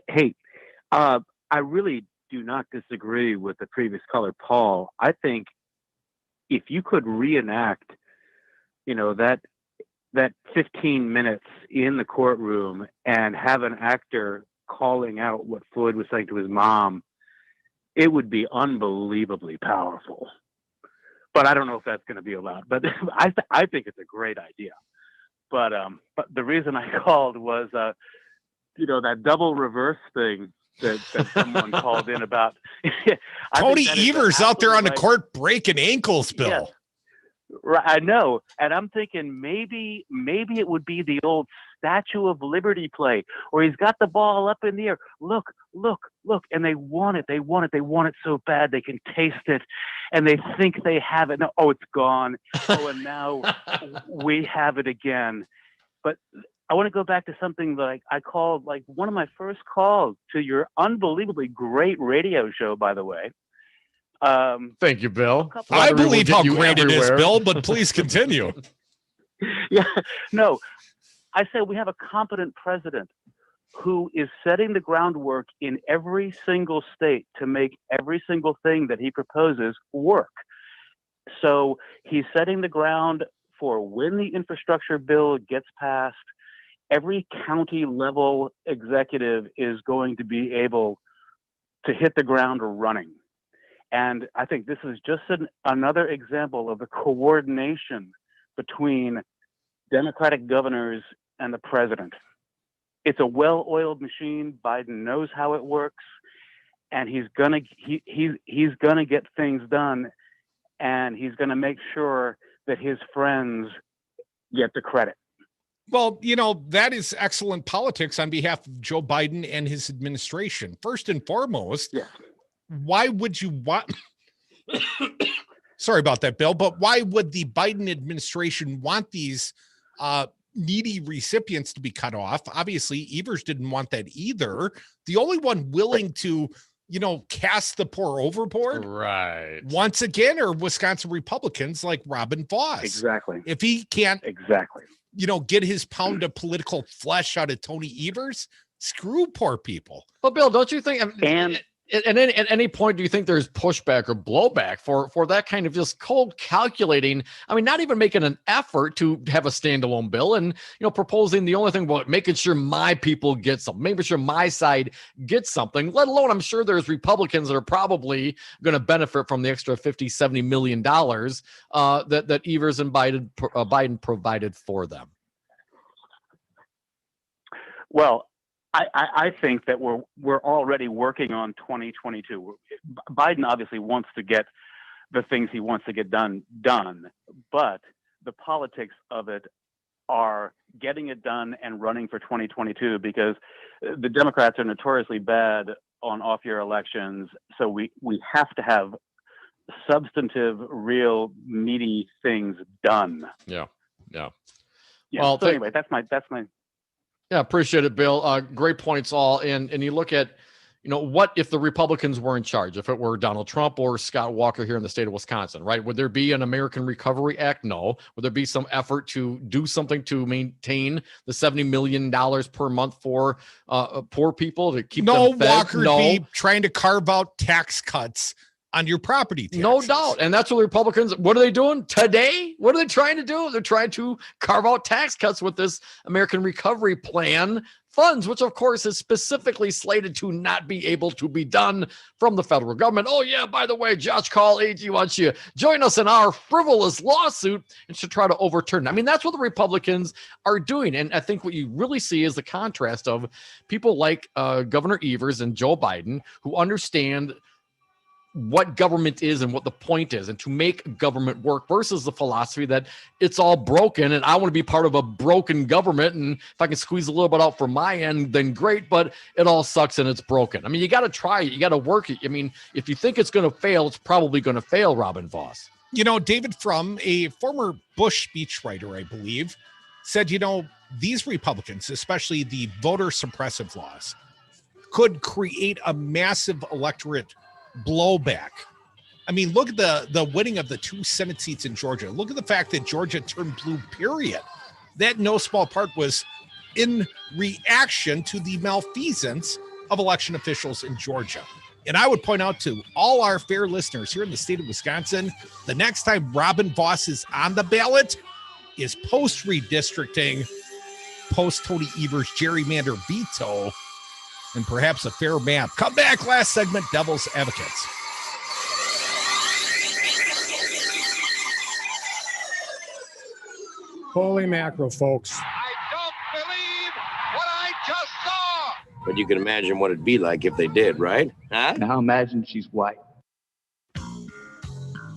S8: Hey, I really do not disagree with the previous caller, Paul. I think if you could reenact, that 15 minutes in the courtroom and have an actor calling out what Floyd was saying to his mom, it would be unbelievably powerful. But I don't know if that's going to be allowed. But I think it's a great idea. But the reason I called was, that double reverse thing that someone called in about.
S4: Tony Evers out there on the court breaking ankles, Bill.
S8: Yes. Right, I know. And I'm thinking maybe it would be the old Statue of Liberty play where he's got the ball up in the air. Look. And they want it. They want it so bad they can taste it. And they think they have it. No, it's gone. And now we have it again. But I want to go back to something like I called, like one of my first calls to your unbelievably great radio show, by the way.
S5: Thank you, Bill.
S4: I believe how great it is, Bill, but please continue.
S8: Yeah, no, I said we have a competent president who is setting the groundwork in every single state to make every single thing that he proposes work. So he's setting the ground for when the infrastructure bill gets passed, every county level executive is going to be able to hit the ground running. And I think this is just another example of the coordination between Democratic governors and the president. It's a well-oiled machine. Biden knows how it works, and he's gonna get things done, and he's gonna make sure that his friends get the credit.
S4: Well, that is excellent politics on behalf of Joe Biden and his administration. First and foremost, why would you want sorry about that, Bill, but why would the Biden administration want these needy recipients to be cut off? Obviously, Evers didn't want that either. The only one willing to, cast the poor overboard,
S5: right,
S4: once again, are Wisconsin Republicans like Robin Vos.
S8: Exactly.
S4: If he can't
S8: exactly,
S4: get his pound of political flesh out of Tony Evers, screw poor people.
S5: But Bill, don't you think? And at any point, do you think there's pushback or blowback for that kind of just cold calculating? I mean, not even making an effort to have a standalone bill and, proposing the only thing about making sure my people get something, making sure my side gets something, let alone I'm sure there's Republicans that are probably going to benefit from the extra $50-70 million that Evers and Biden provided for them.
S8: Well, I think that we're already working on 2022. Biden obviously wants to get the things he wants to get done, but the politics of it are getting it done and running for 2022 because the Democrats are notoriously bad on off-year elections. So we have to have substantive, real, meaty things done.
S5: Yeah.
S8: Well, so anyway, that's my.
S5: Yeah, appreciate it, Bill. Great points all. And you look at, what if the Republicans were in charge? If it were Donald Trump or Scott Walker here in the state of Wisconsin, right? Would there be an American Recovery Act? No. Would there be some effort to do something to maintain the $70 million per month for poor people to keep them fed?
S4: Walker be trying to carve out tax cuts on your property taxes.
S5: No doubt. And that's what the Republicans, what are they doing today? What are they trying to do? They're trying to carve out tax cuts with this American Recovery Plan funds, which of course is specifically slated to not be able to be done from the federal government. Oh yeah, by the way, Josh Call AG wants you to join us in our frivolous lawsuit and to try to overturn it. I mean, that's what the Republicans are doing. And I think what you really see is the contrast of people like Governor Evers and Joe Biden who understand what government is and what the point is and to make government work versus the philosophy that it's all broken and I want to be part of a broken government. And if I can squeeze a little bit out from my end, then great, but it all sucks and it's broken. I mean, you got to try it. You got to work it. I mean, if you think it's going to fail, it's probably going to fail, Robin Vos.
S4: David Frum, a former Bush speechwriter, I believe, said, these Republicans, especially the voter suppressive laws, could create a massive electorate blowback. I mean, look at the winning of the 2 Senate seats in Georgia. Look at the fact that Georgia turned blue, period. That no small part was in reaction to the malfeasance of election officials in Georgia. And I would point out to all our fair listeners here in the state of Wisconsin, the next time Robin Vos is on the ballot is post-redistricting, post-Tony Evers gerrymander veto, and perhaps a fair map. Come back, last segment, Devil's Advocates.
S9: Holy mackerel, folks.
S11: But you can imagine what it'd be like if they did, right? Huh?
S7: Now imagine she's white.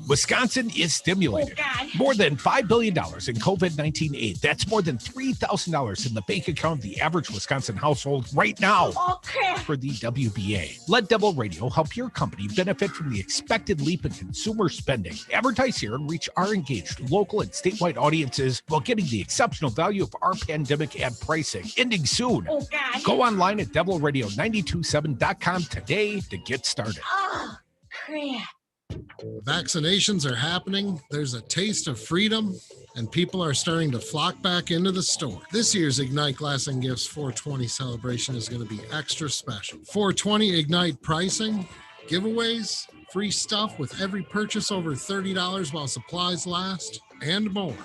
S4: Wisconsin is stimulated. More than $5 billion in COVID-19 aid. That's more than $3,000 in the bank account of the average Wisconsin household right now. For the WBA. Let Devil Radio help your company benefit from the expected leap in consumer spending. Advertise here and reach our engaged local and statewide audiences while getting the exceptional value of our pandemic ad pricing. Ending soon. Go online at devilradio927.com today to get started.
S12: Vaccinations are happening. There's a taste of freedom. and people are starting to flock back into the store. This year's Ignite Glass and Gifts 420 celebration is going to be extra special. 420 Ignite pricing, giveaways, free stuff with every purchase over $30 while supplies last, and more.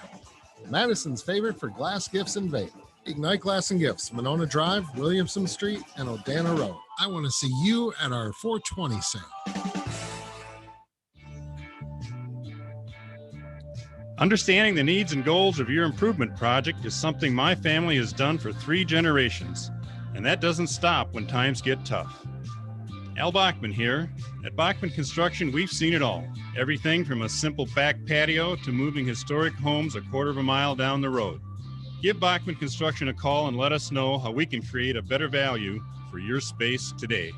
S12: Madison's favorite for glass gifts and vape. Ignite Glass and Gifts, Monona Drive, Williamson Street, and Odana Road. I want to see you at our 420 sale.
S13: Understanding the needs and goals of your improvement project is something my family has done for 3 generations, and that doesn't stop when times get tough. Al Bachman here. At Bachman Construction, we've seen it all. Everything from a simple back patio to moving historic homes a quarter of a mile down the road. Give Bachman Construction a call and let us know how we can create a better value for your space today.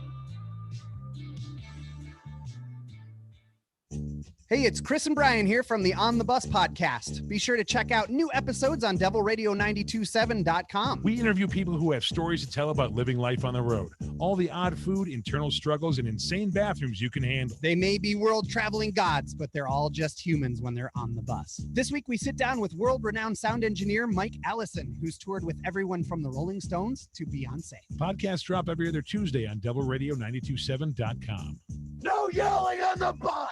S14: Hey, it's Chris and Brian here from the On the Bus podcast. Be sure to check out new episodes on devilradio927.com.
S1: We interview people who have stories to tell about living life on the road. All the odd food, internal struggles, and insane bathrooms you can handle.
S14: They may be world-traveling gods, but they're all just humans when they're on the bus. This week, we sit down with world-renowned sound engineer Mike Allison, who's toured with everyone from the Rolling Stones to Beyonce.
S1: Podcasts drop every other Tuesday on devilradio927.com.
S15: No yelling on the bus!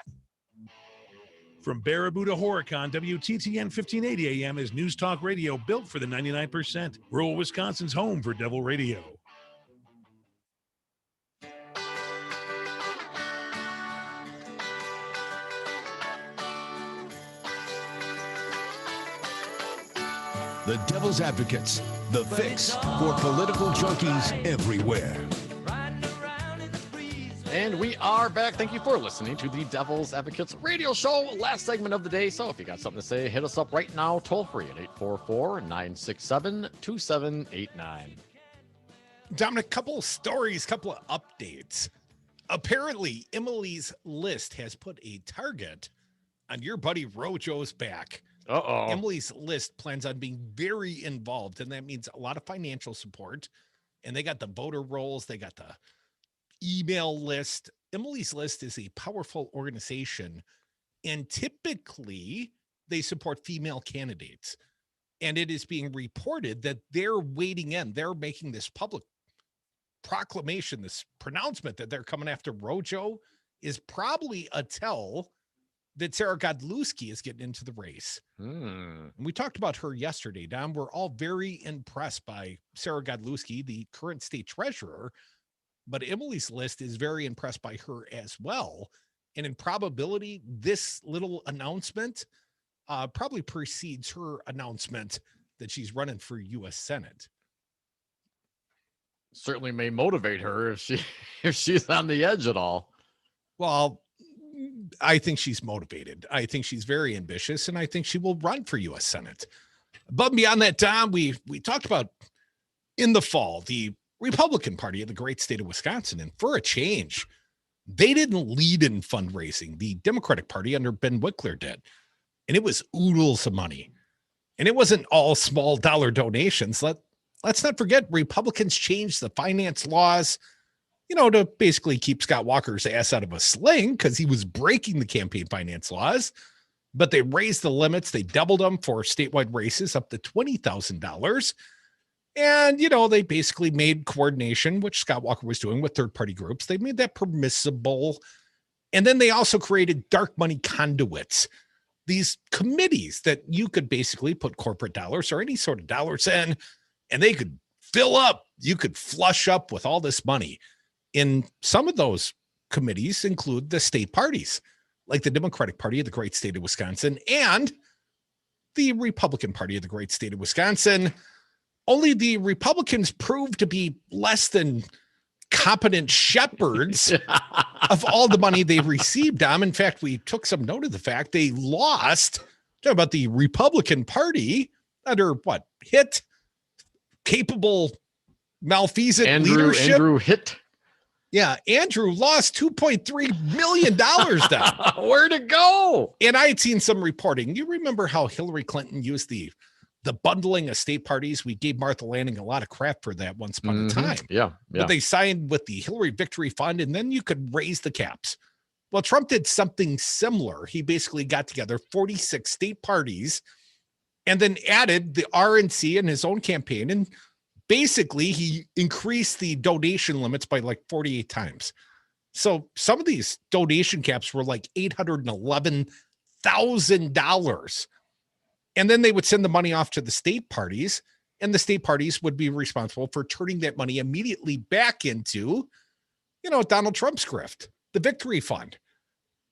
S1: From Baraboo to Horicon, WTTN 1580 AM is News Talk Radio built for the 99%. Rural Wisconsin's home for Devil Radio.
S2: The Devil's Advocates, the fix for political junkies everywhere.
S5: And we are back. Thank you for listening to the Devil's Advocates radio show. Last segment of the day. So if you got something to say, hit us up right now, toll free at 844-967-2789.
S4: Dominic, couple of stories, couple of updates. Apparently, Emily's List has put a target on your buddy Rojo's back.
S5: Uh-oh.
S4: Emily's List plans on being very involved, and that means a lot of financial support. And they got the voter rolls, they got the email list. Emily's List is a powerful organization, and typically they support female candidates. And it is being reported that they're wading in. They're making this public proclamation, this pronouncement that they're coming after Rojo is probably a tell that Sarah Godlewski is getting into the race. And we talked about her yesterday, Dom. We're all very impressed by Sarah Godlewski, the current state treasurer. But Emily's List is very impressed by her as well. And in probability, this little announcement probably precedes her announcement that she's running for U.S. Senate.
S5: Certainly may motivate her if she's on the edge at all.
S4: Well, I think she's motivated. I think she's very ambitious, and I think she will run for U.S. Senate. Above and beyond that, Dom, we talked about in the fall, the Republican Party of the great state of Wisconsin. And for a change, they didn't lead in fundraising. The Democratic Party under Ben Wickler did. And it was oodles of money. And it wasn't all small dollar donations. Let's not forget, Republicans changed the finance laws, to basically keep Scott Walker's ass out of a sling because he was breaking the campaign finance laws. But they raised the limits. They doubled them for statewide races up to $20,000. And, they basically made coordination, which Scott Walker was doing with third-party groups. They made that permissible. And then they also created dark money conduits, these committees that you could basically put corporate dollars or any sort of dollars in, and they could fill up. You could flush up with all this money. And some of those committees include the state parties, like the Democratic Party of the great state of Wisconsin and the Republican Party of the great state of Wisconsin. Only the Republicans proved to be less than competent shepherds of all the money they received, Dom. In fact, we took some note of the fact they lost. Talk about the Republican Party under Hitt, capable, malfeasant leadership.
S5: Andrew Hitt.
S4: Yeah, Andrew lost $2.3 million down.
S5: Where'd it go?
S4: And I had seen some reporting. You remember how Hillary Clinton used the bundling of state parties? We gave Martha Landing a lot of crap for that once upon a time.
S5: Yeah.
S4: But they signed with the Hillary Victory Fund, and then you could raise the caps. Well, Trump did something similar. He basically got together 46 state parties, and then added the RNC in his own campaign. And basically he increased the donation limits by like 48 times. So some of these donation caps were like $811,000. And then they would send the money off to the state parties, and the state parties would be responsible for turning that money immediately back into, Donald Trump's grift, the victory fund.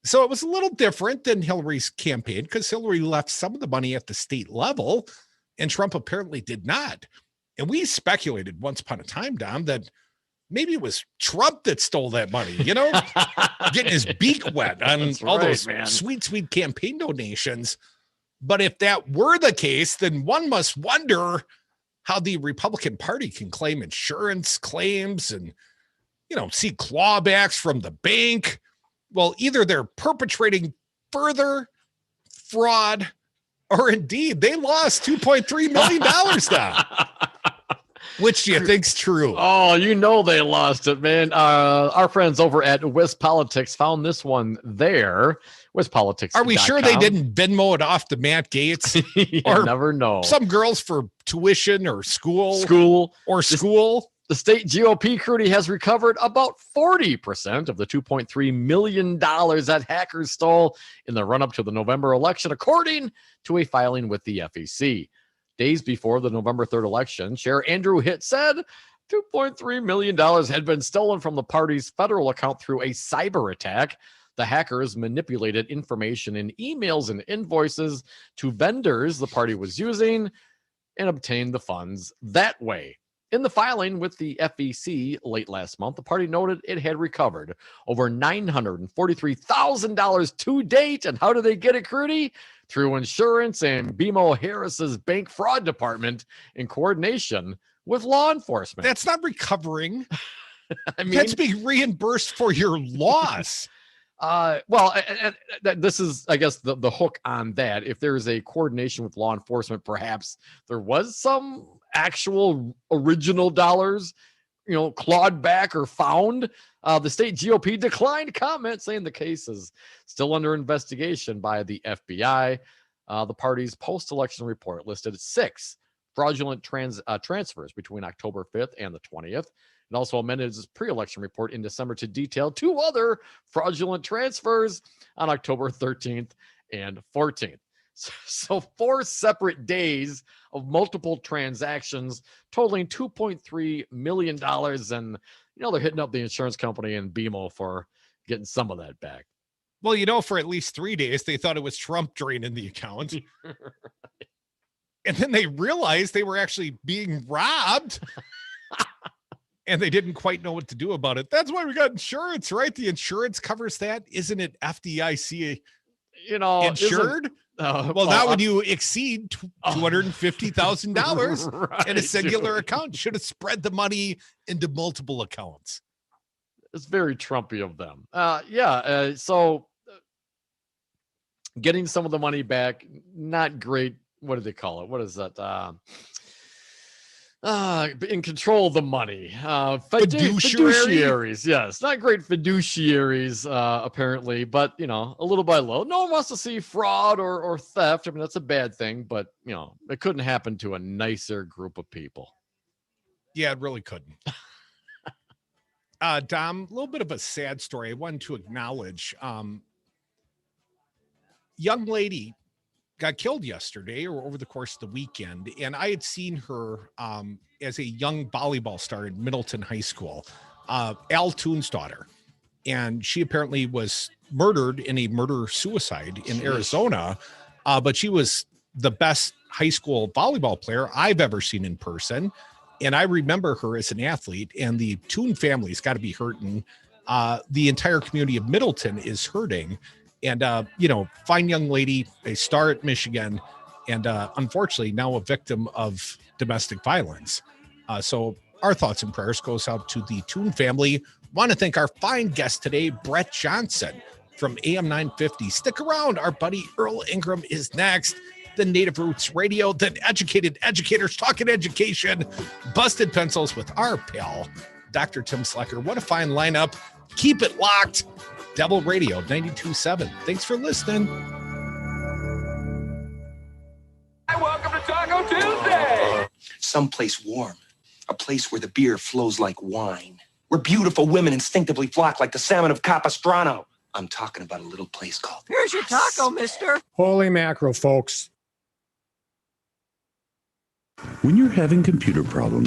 S4: So it was a little different than Hillary's campaign because Hillary left some of the money at the state level and Trump apparently did not. And we speculated once upon a time, Dom, that maybe it was Trump that stole that money, getting his beak wet on all those sweet, sweet campaign donations. But if that were the case, then one must wonder how the Republican Party can claim insurance claims and, see clawbacks from the bank. Well, either they're perpetrating further fraud or indeed they lost $2.3 million now. Which do you think's true?
S5: Oh, they lost it, man. Our friends over at West Politics found this one there. WestPolitics.
S4: Are we sure they didn't Venmo it off to Matt Gaetz?
S5: Or never know.
S4: Some girls for tuition or school.
S5: The state GOP Crudy has recovered about 40% of the $2.3 million that hackers stole in the run-up to the November election, according to a filing with the FEC. Days before the November 3rd election, Chair Andrew Hitt said $2.3 million had been stolen from the party's federal account through a cyber attack. The hackers manipulated information in emails and invoices to vendors the party was using and obtained the funds that way. In the filing with the FEC late last month, the party noted it had recovered over $943,000 to date. And how did they get it, Crudy? Through insurance and BMO Harris's bank fraud department in coordination with law enforcement.
S4: That's not recovering. That's being reimbursed for your loss.
S5: This is, I guess, the hook on that. If there is a coordination with law enforcement, perhaps there was some actual original dollars, clawed back or found. The state GOP declined comment, saying the case is still under investigation by the FBI. The party's post-election report listed 6 fraudulent transfers between October 5th and the 20th. It also amended its pre-election report in December to detail 2 other fraudulent transfers on October 13th and 14th. So 4 separate days of multiple transactions totaling $2.3 million. And, they're hitting up the insurance company and BMO for getting some of that back.
S4: Well, for at least 3 days, they thought it was Trump draining the account. Right. And then they realized they were actually being robbed. And they didn't quite know what to do about it. That's why we got insurance, right? The insurance covers that. Isn't it FDIC insured? Now when you exceed $250,000 right, in a singular account, should have spread the money into multiple accounts.
S5: It's very Trumpy of them. So getting some of the money back, not great. What do they call it? What is that? In control of the money. Fiduciaries. Yes. Not great fiduciaries, apparently, but, a little by little. No one wants to see fraud or theft. That's a bad thing, but, it couldn't happen to a nicer group of people.
S4: Yeah, it really couldn't. Dom, a little bit of a sad story. I wanted to acknowledge, young lady got killed yesterday or over the course of the weekend. And I had seen her as a young volleyball star in Middleton High School, Al Toon's daughter. And she apparently was murdered in a murder-suicide in Arizona. But she was the best high school volleyball player I've ever seen in person. And I remember her as an athlete, and the Toon family's got to be hurting. The entire community of Middleton is hurting. And, fine young lady, a star at Michigan, and unfortunately now a victim of domestic violence. So our thoughts and prayers goes out to the Toon family. Want to thank our fine guest today, Brett Johnson from AM 950. Stick around. Our buddy Earl Ingram is next. The Native Roots Radio, the educated educators talking education, busted pencils with our pal, Dr. Tim Slecker. What a fine lineup. Keep it locked. Devil Radio 92.7. Thanks for listening.
S15: Welcome
S16: someplace warm, a place where the beer flows like wine, where beautiful women instinctively flock like the salmon of Capistrano. I'm talking about a little place called...
S15: Here's your taco, mister.
S9: Holy mackerel, folks.
S17: When you're having computer problems,